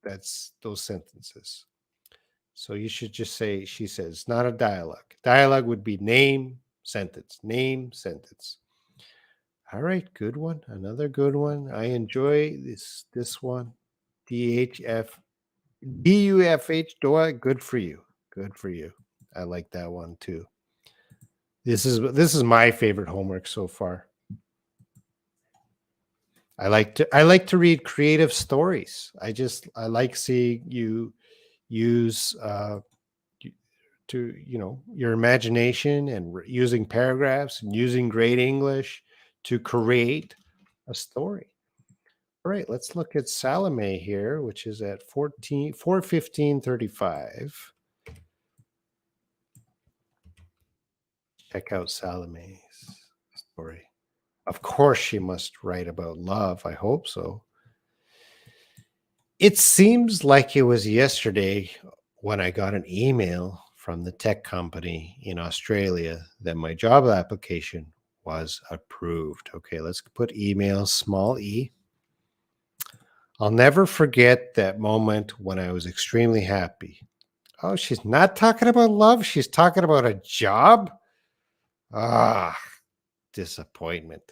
those sentences. So you should just say, she says, not a dialogue. Dialogue would be name, sentence, name, sentence. All right, good one. Another good one. I enjoy this one. DUFH, DOA, good for you. Good for you. I like that one too. This is my favorite homework so far. I like to read creative stories. I like seeing you use your imagination and using paragraphs and using great English to create a story. All right, let's look at Salome here, which is at 4:15:35. Check out Salome's story. Of course, she must write about love. I hope so. It seems like it was yesterday when I got an email from the tech company in Australia that my job application was approved. Okay, let's put email, small e. I'll never forget that moment when I was extremely happy. Oh, she's not talking about love. She's talking about a job. Disappointment.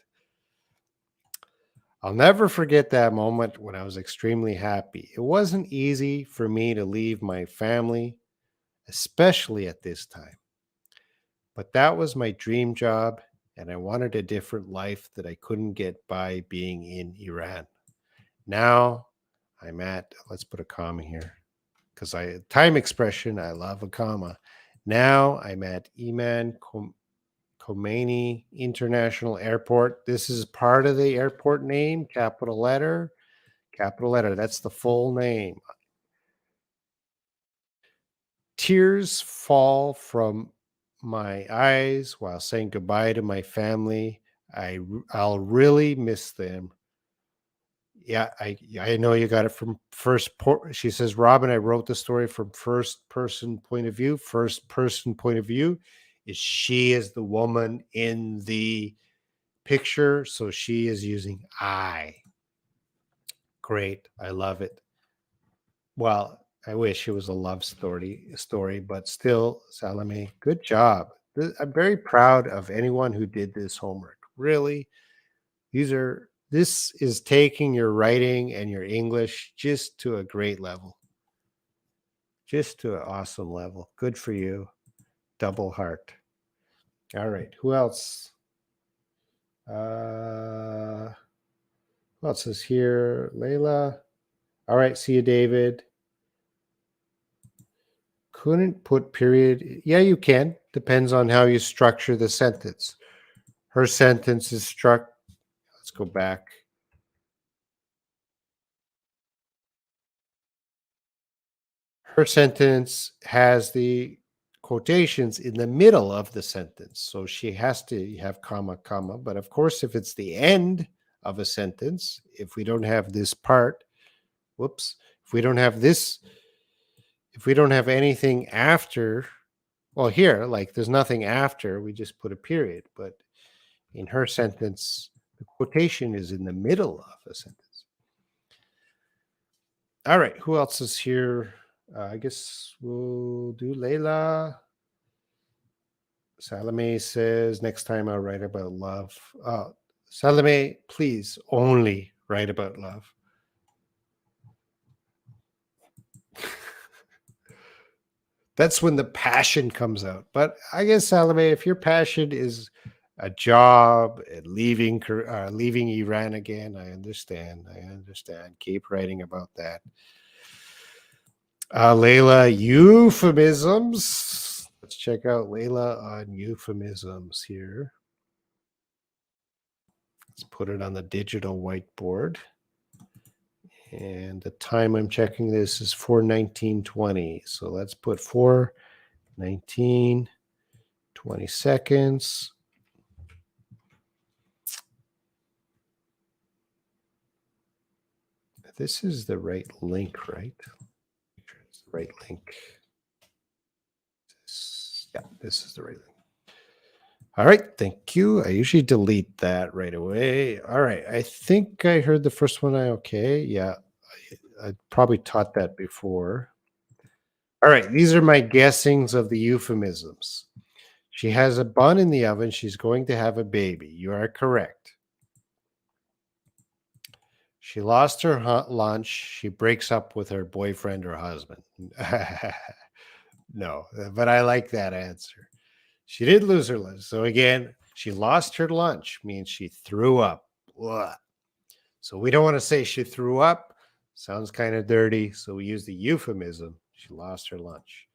I'll never forget that moment when I was extremely happy. It wasn't easy for me to leave my family, especially at this time. But that was my dream job, and I wanted a different life that I couldn't get by being in Iran. Now I'm at, let's put a comma here, because time expression, I love a comma. Now I'm at Iman Khomeini International Airport. This is part of the airport name, capital letter. Capital letter, that's the full name. tears fall from my eyes while saying goodbye to my family. I'll really miss them. Yeah, I know you got it from she says, Robin, I wrote the story from first person point of view. First person point of view is she is the woman in the picture, so she is using I. Great. I love it. Well, I wish it was a love story, but still, Salome, good job. I'm very proud of anyone who did this homework. Really, this is taking your writing and your English just to a great level. Just to an awesome level. Good for you. Double heart. All right. Who else? Who else is here? Layla. All right. See you, David. Couldn't put period. Yeah, you can. Depends on how you structure the sentence. Her sentence is struck. Let's go back. Her sentence has the quotations in the middle of the sentence. So she has to have comma, comma. But of course, if it's the end of a sentence, if we don't have this part, whoops, if we don't have this, if we don't have anything after, well, here, like there's nothing after, we just put a period. But in her sentence, the quotation is in the middle of a sentence. All right, who else is here? I guess we'll do Layla. Salome says, next time I'll write about love. Salome, please only write about love. That's when the passion comes out. But I guess, Salome, if your passion is a job and leaving Iran again, I understand. Keep writing about that. Layla, euphemisms. Let's check out Layla on euphemisms here. Let's put it on the digital whiteboard. And the time I'm checking this is 4:19:20. So let's put 4:19, 20 seconds. This is the right link, right? It's the right link. Yeah, this is the right link. All right, thank you. I usually delete that right away. All right, I think I heard the first one. Okay, yeah, I probably taught that before. All right, these are my guessings of the euphemisms. She has a bun in the oven. She's going to have a baby. You are correct. She lost her lunch. She breaks up with her boyfriend or husband. No, but I like that answer. She did lose her lunch. So again, she lost her lunch, means she threw up. Ugh. So we don't want to say she threw up. Sounds kind of dirty. So we use the euphemism. She lost her lunch.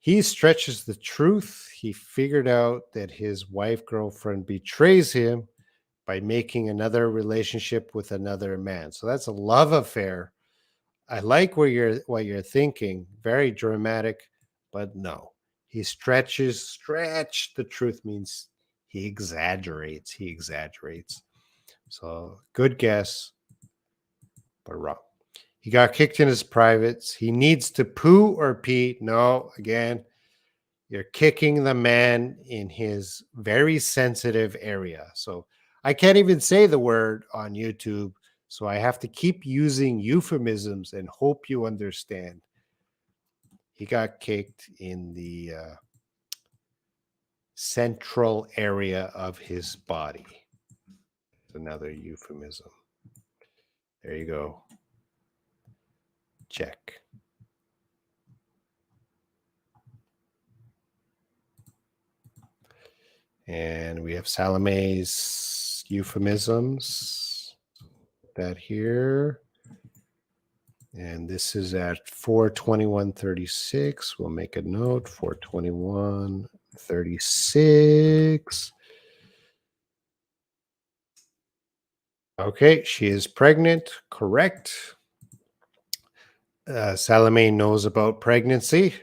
He stretches the truth. He figured out that his wife girlfriend betrays him by making another relationship with another man. So that's a love affair. I like what you're thinking. Very dramatic, but no. He stretch the truth means he exaggerates. So good guess, but wrong. He got kicked in his privates. He needs to poo or pee. No, again, you're kicking the man in his very sensitive area. So I can't even say the word on YouTube. So I have to keep using euphemisms and hope you understand. He got kicked in the central area of his body. Another euphemism. There you go. Check. And we have Salome's euphemisms. That here. And this is at 4:21:36. We'll make a note. 4:21:36. Okay, she is pregnant. Correct. Salome knows about pregnancy.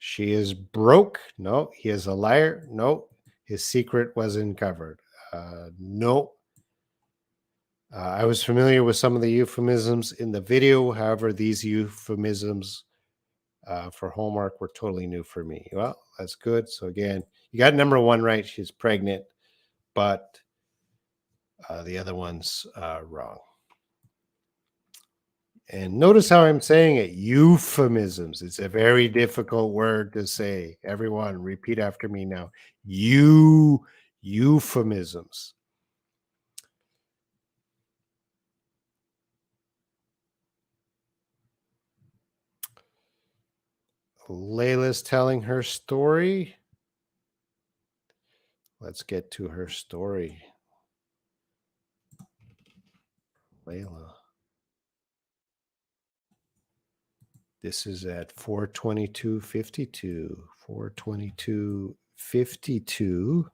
She is broke. No. He is a liar. No. His secret was uncovered. No. I was familiar with some of the euphemisms in the video. However, these euphemisms for homework were totally new for me. Well, that's good. So again, you got number one right. She's pregnant, but the other one's wrong. And notice how I'm saying it. Euphemisms. It's a very difficult word to say. Everyone, repeat after me now. Euphemisms. Layla's telling her story. Let's get to her story. Layla. This is at 422:52. 422:52.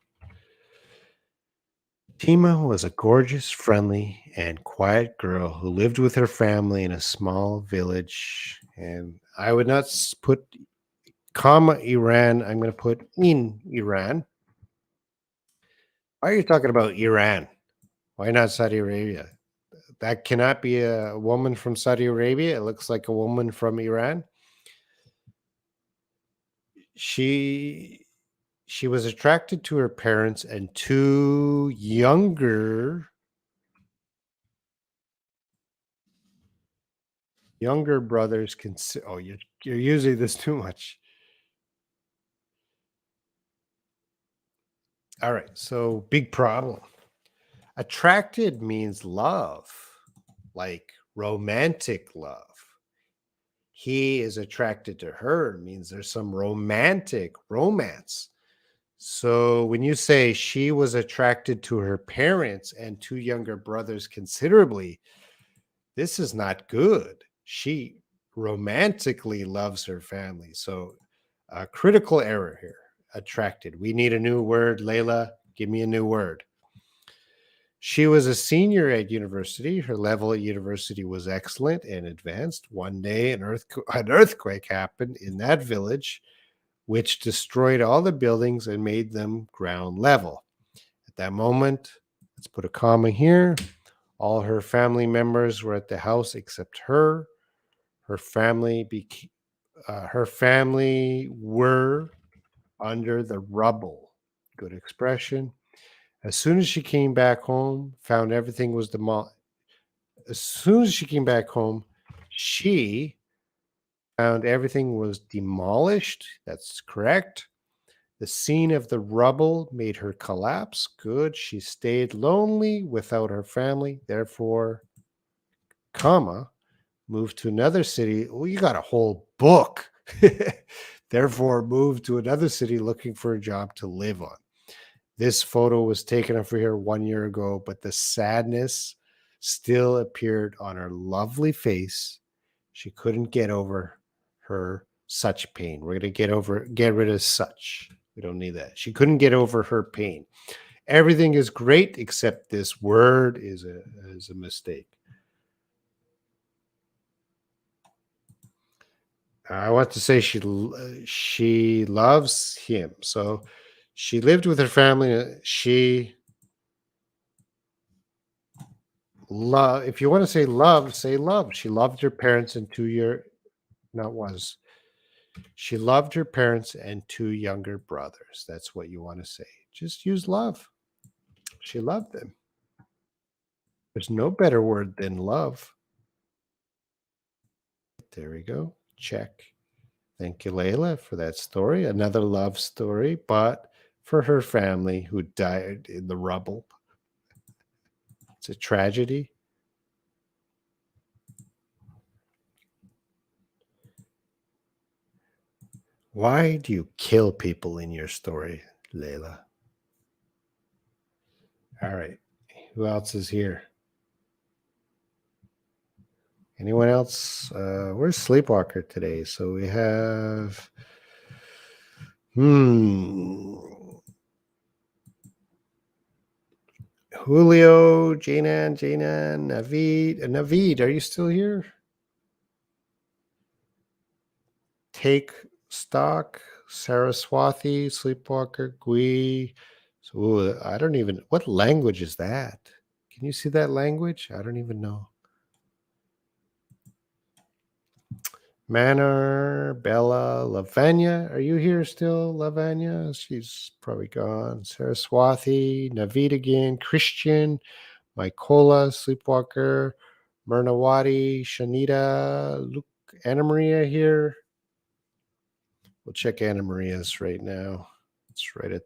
Tima was a gorgeous, friendly, and quiet girl who lived with her family in a small village. And I would not put comma Iran. I'm going to put in Iran. Why are you talking about Iran? Why not Saudi Arabia? That cannot be a woman from Saudi Arabia. It looks like a woman from Iran. She was attracted to her parents and two younger brothers. Oh, you're using this too much. All right, so big problem. Attracted means love, like romantic love. He is attracted to her means there's some romantic romance. So when you say she was attracted to her parents and two younger brothers considerably, this is not good. She romantically loves her family. So a critical error here. Attracted. We need a new word. Layla, give me a new word. She was a senior at university. Her level at university was excellent and advanced. One day, an earthquake happened in that village, which destroyed all the buildings and made them ground level. At that moment, let's put a comma here. All her family members were at the house except her. Her family were under the rubble. Good expression. As soon as she came back home, found everything was demolished. As soon as she came back home, she found everything was demolished. That's correct. The scene of the rubble made her collapse. Good. She stayed lonely without her family. Therefore, comma, moved to another city. Well, you got a whole book. Therefore, moved to another city looking for a job to live on. This photo was taken of her 1 year ago, but the sadness still appeared on her lovely face. She couldn't get over her such pain. We're going to get rid of such. We don't need that. She couldn't get over her pain. Everything is great except this word is a mistake. I want to say she loves him. So she lived with her family. She love. If you want to say love, say love. She loved her parents and She loved her parents and two younger brothers. That's what you want to say. Just use love. She loved them. There's no better word than love. There we go. Check. Thank you, Layla, for that story. Another love story, but for her family who died in the rubble. It's a tragedy. Why do you kill people in your story, Layla? All right. Who else is here? Anyone else? Where's Sleepwalker today? So we have Julio, Janan, Naveed. Naveed, are you still here? Take stock, Saraswati, sleepwalker, Gui. So I don't even, what language is that? Can you see that language? I don't even know. Manor, Bella, Lavanya. Are you here still, Lavanya? She's probably gone. Saraswati, Navid again, Christian, Mykola, Sleepwalker, Myrnawati, Shanita, Luke, Anna Maria here. We'll check Anna Maria's right now. It's right at,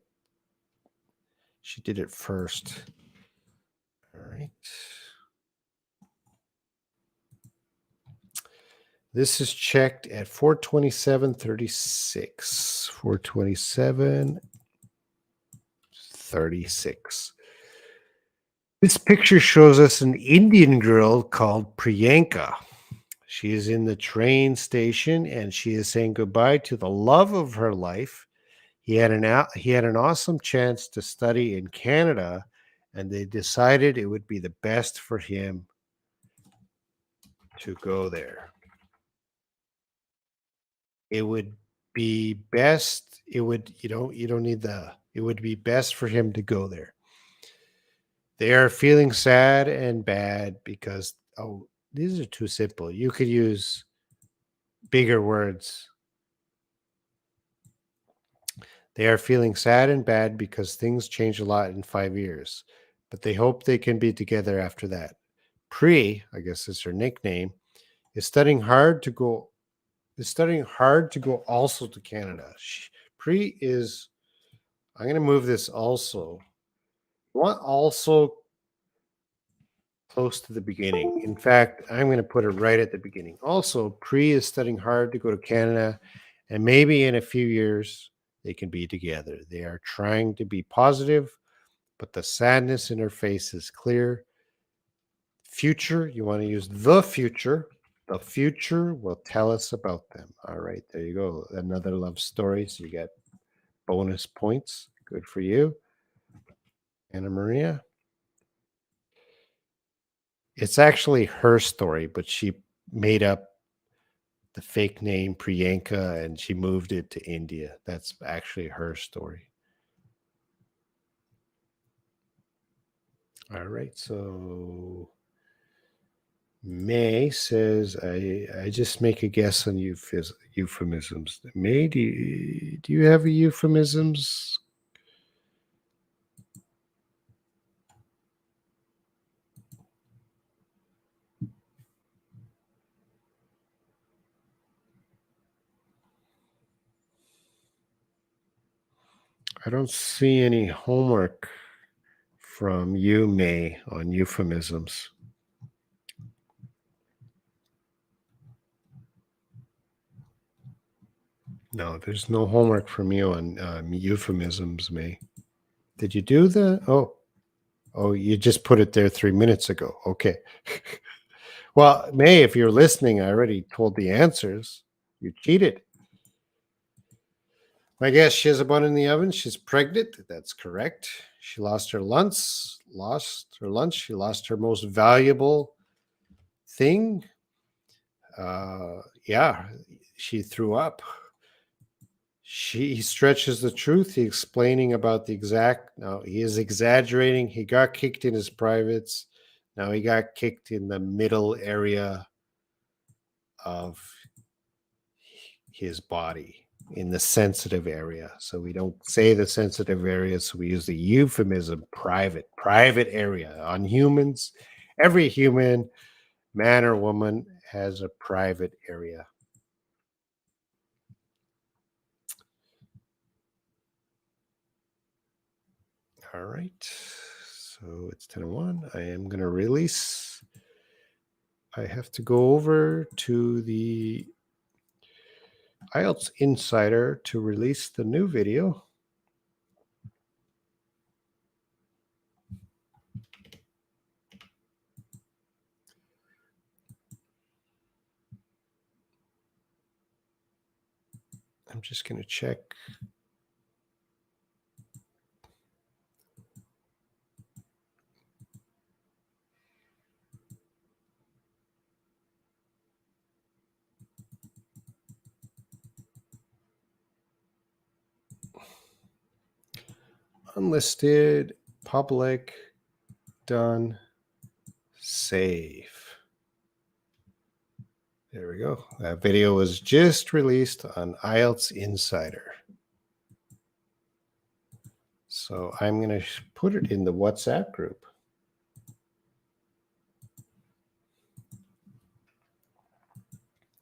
she did it first. All right. This is checked at 427.36. 427.36. This picture shows us an Indian girl called Priyanka. She is in the train station and she is saying goodbye to the love of her life. He had an awesome chance to study in Canada, and they decided it would be the best for him to go there. It would be best. It would, you don't need it would be best for him to go there. They are feeling sad and bad because, these are too simple. You could use bigger words. They are feeling sad and bad because things change a lot in 5 years, but they hope they can be together after that. Pri, I guess is her nickname, is studying hard to go also to Canada. Pri is, I'm going to move this also. I want also close to the beginning. In fact, I'm going to put it right at the beginning. Also, Pri is studying hard to go to Canada, and maybe in a few years they can be together. They are trying to be positive, but the sadness in her face is clear. Future, you want to use the future. The future will tell us about them. All right, there you go. Another love story. So you get bonus points. Good for you, Anna Maria. It's actually her story, but she made up the fake name Priyanka and she moved it to India. That's actually her story. All right, so May says, I just make a guess on euphemisms. May, do you have a euphemisms? I don't see any homework from you, May, on euphemisms. No, there's no homework from you on euphemisms, May. Did you do the? Oh, you just put it there 3 minutes ago. Okay. Well, May, if you're listening, I already told the answers. You cheated. My guess, she has a bun in the oven. She's pregnant. That's correct. She lost her lunch. She lost her most valuable thing. Yeah, she threw up. He stretches the truth. He's explaining about the exact. No, he is exaggerating. He got kicked in his privates. Now he got kicked in the middle area of his body, in the sensitive area. So we don't say the sensitive area, so we use the euphemism private area. On humans, every human, man or woman, has a private area. All right, so it's 10:01. I am going to release. I have to go over to the Ielts Insider to release the new video. I'm just going to check. unlisted, public, done, save. There we go. That video was just released on Ielts Insider. So I'm going to put it in the WhatsApp group.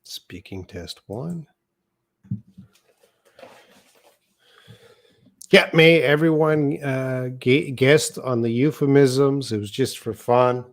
Speaking test 1. Yeah, may everyone guessed on the euphemisms. It was just for fun.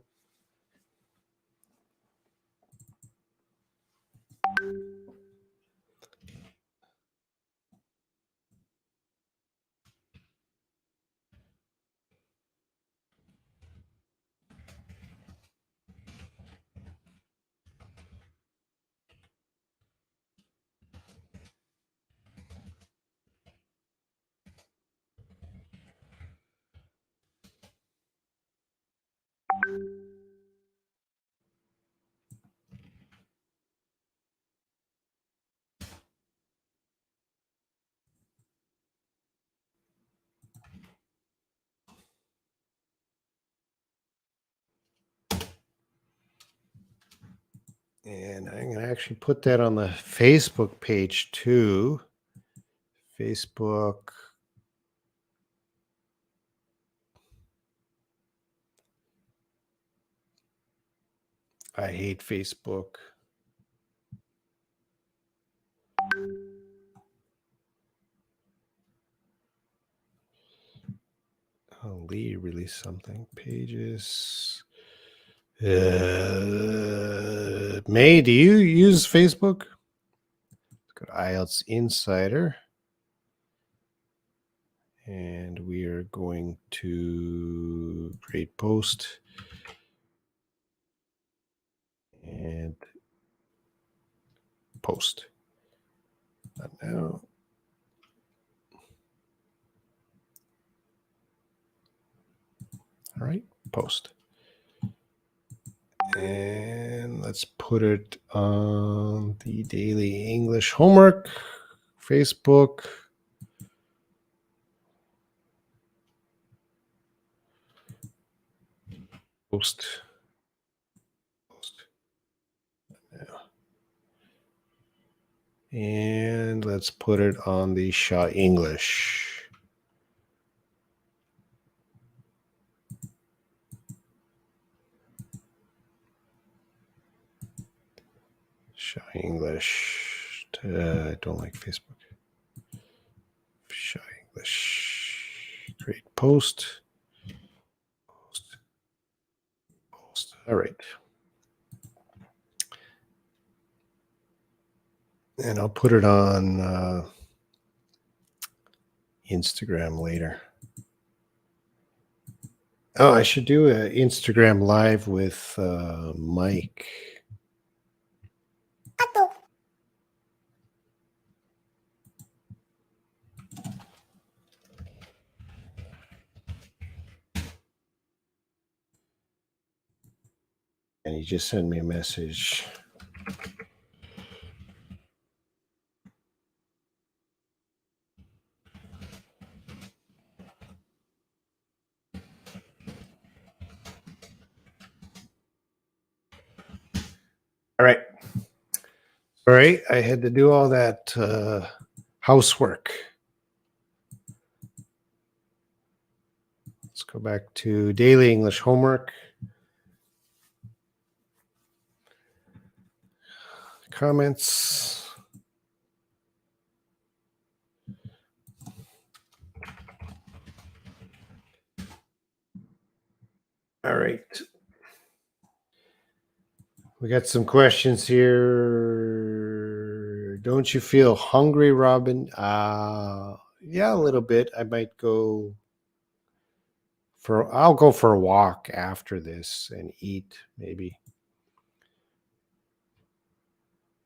And I'm going to actually put that on the Facebook page too. Facebook. I hate Facebook. Oh, Lee released something. Pages. May, do you use Facebook? Go to IELTS Insider. And we are going to create post. And post. Not now. All right, post. And let's put it on the daily English homework, Facebook. Post. And let's put it on the Shaw English. Shaw English. I don't like Facebook. Shaw English. Create post. Post. All right. And I'll put it on Instagram later. Oh, I should do an Instagram live with Mike. And he just sent me a message. All right. All right. I had to do all that housework. Let's go back to daily English homework. Comments. All right. We got some questions here. Don't you feel hungry, Robin? Yeah, a little bit. I might go I'll go for a walk after this and eat maybe.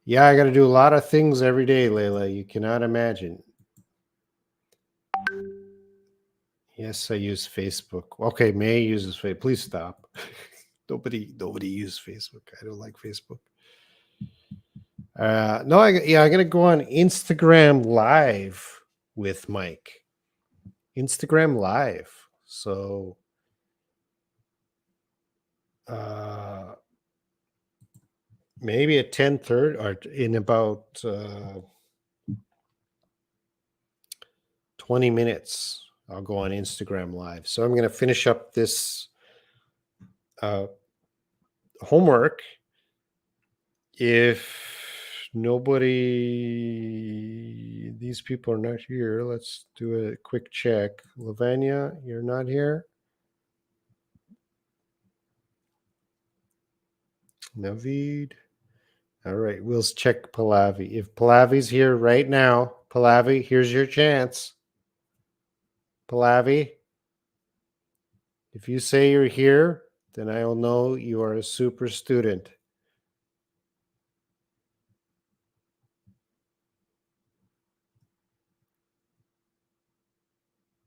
Yeah, I got to do a lot of things every day, Layla. You cannot imagine. Yes, I use Facebook. Okay, May uses Facebook. Please stop. Nobody uses Facebook. I don't like Facebook. I'm gonna go on Instagram Live with Mike. Instagram Live. So maybe at 10:30 or in about 20 minutes, I'll go on Instagram Live. So I'm going to finish up this homework. If these people are not here, let's do a quick check. Lavanya, you're not here? Naveed. All right, we'll check Pallavi. If Pallavi's here right now, Pallavi, here's your chance. Pallavi, if you say you're here, then I'll know you are a super student.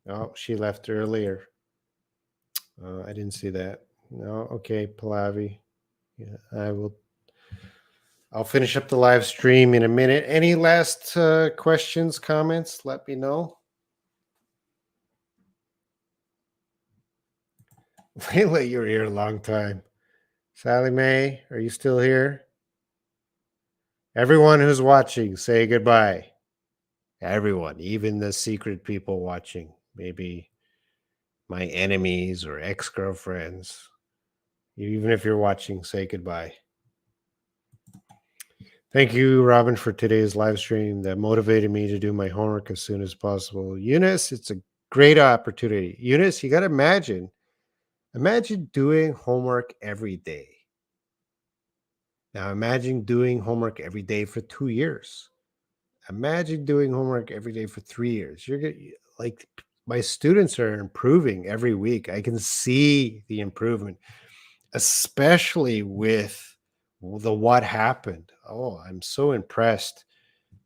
Oh, she left earlier. I didn't see that. No, okay, Pallavi. Yeah, I'll finish up the live stream in a minute. Any last questions, comments? Let me know. Layla, you're here a long time. Sally Mae, are you still here? Everyone who's watching, say goodbye. Everyone, even the secret people watching, maybe my enemies or ex-girlfriends. Even if you're watching, say goodbye. Thank you, Robin, for today's live stream that motivated me to do my homework as soon as possible. Eunice, it's a great opportunity. Eunice, you got to imagine doing homework every day. Now, imagine doing homework every day for 2 years. Imagine doing homework every day for 3 years. You're gonna, like, my students are improving every week. I can see the improvement, especially with the what happened. Oh, I'm so impressed.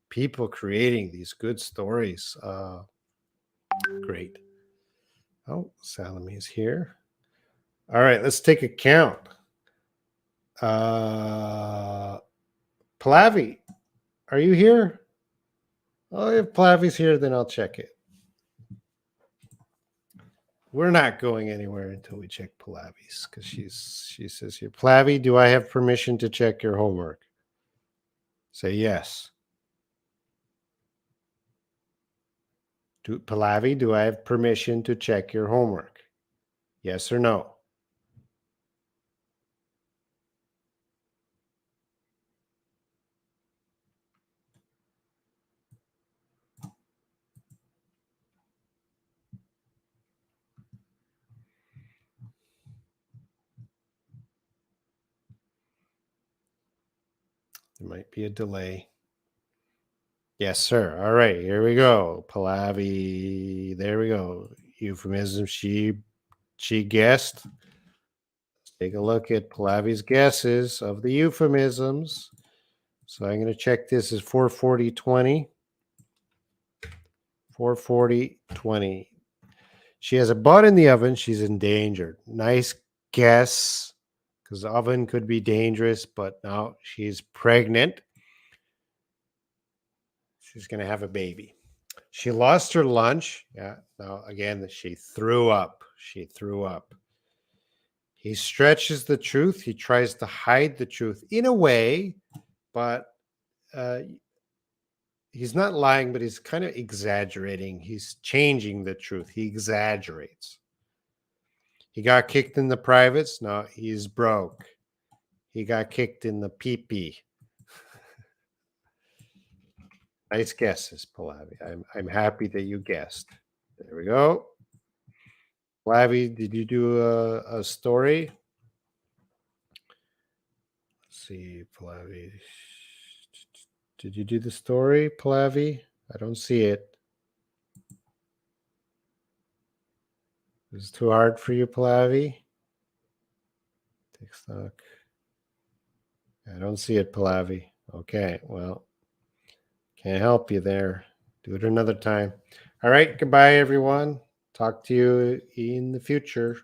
People creating these good stories. Great. Oh, Salome's here. All right, let's take a count. Pallavi, are you here? Oh, if Pallavi's here, then I'll check it. We're not going anywhere until we check Pallavi's because she says here, Pallavi, do I have permission to check your homework? Say yes. Pallavi, do I have permission to check your homework? Yes or no? There might be a delay. Yes, sir. All right, here we go. Pallavi, there we go. Euphemism, she guessed. Let's take a look at Pallavi's guesses of the euphemisms. So I'm going to check this as 440-20. 440-20. She has a bun in the oven. She's endangered. Nice guess, because the oven could be dangerous, but now she's pregnant. She's going to have a baby. She lost her lunch. Yeah. Now, again, she threw up. She threw up. He stretches the truth. He tries to hide the truth in a way, but he's not lying, but he's kind of exaggerating. He's changing the truth. He exaggerates. He got kicked in the privates. No, he's broke. He got kicked in the pee-pee. Nice guesses, Pallavi. I'm happy that you guessed. There we go. Pallavi, did you do a story? Let's see, Pallavi. Did you do the story, Pallavi? I don't see it. Is it too hard for you, Pallavi? Take stock. I don't see it, Pallavi. Okay, well, can't help you there. Do it another time. All right, goodbye, everyone. Talk to you in the future.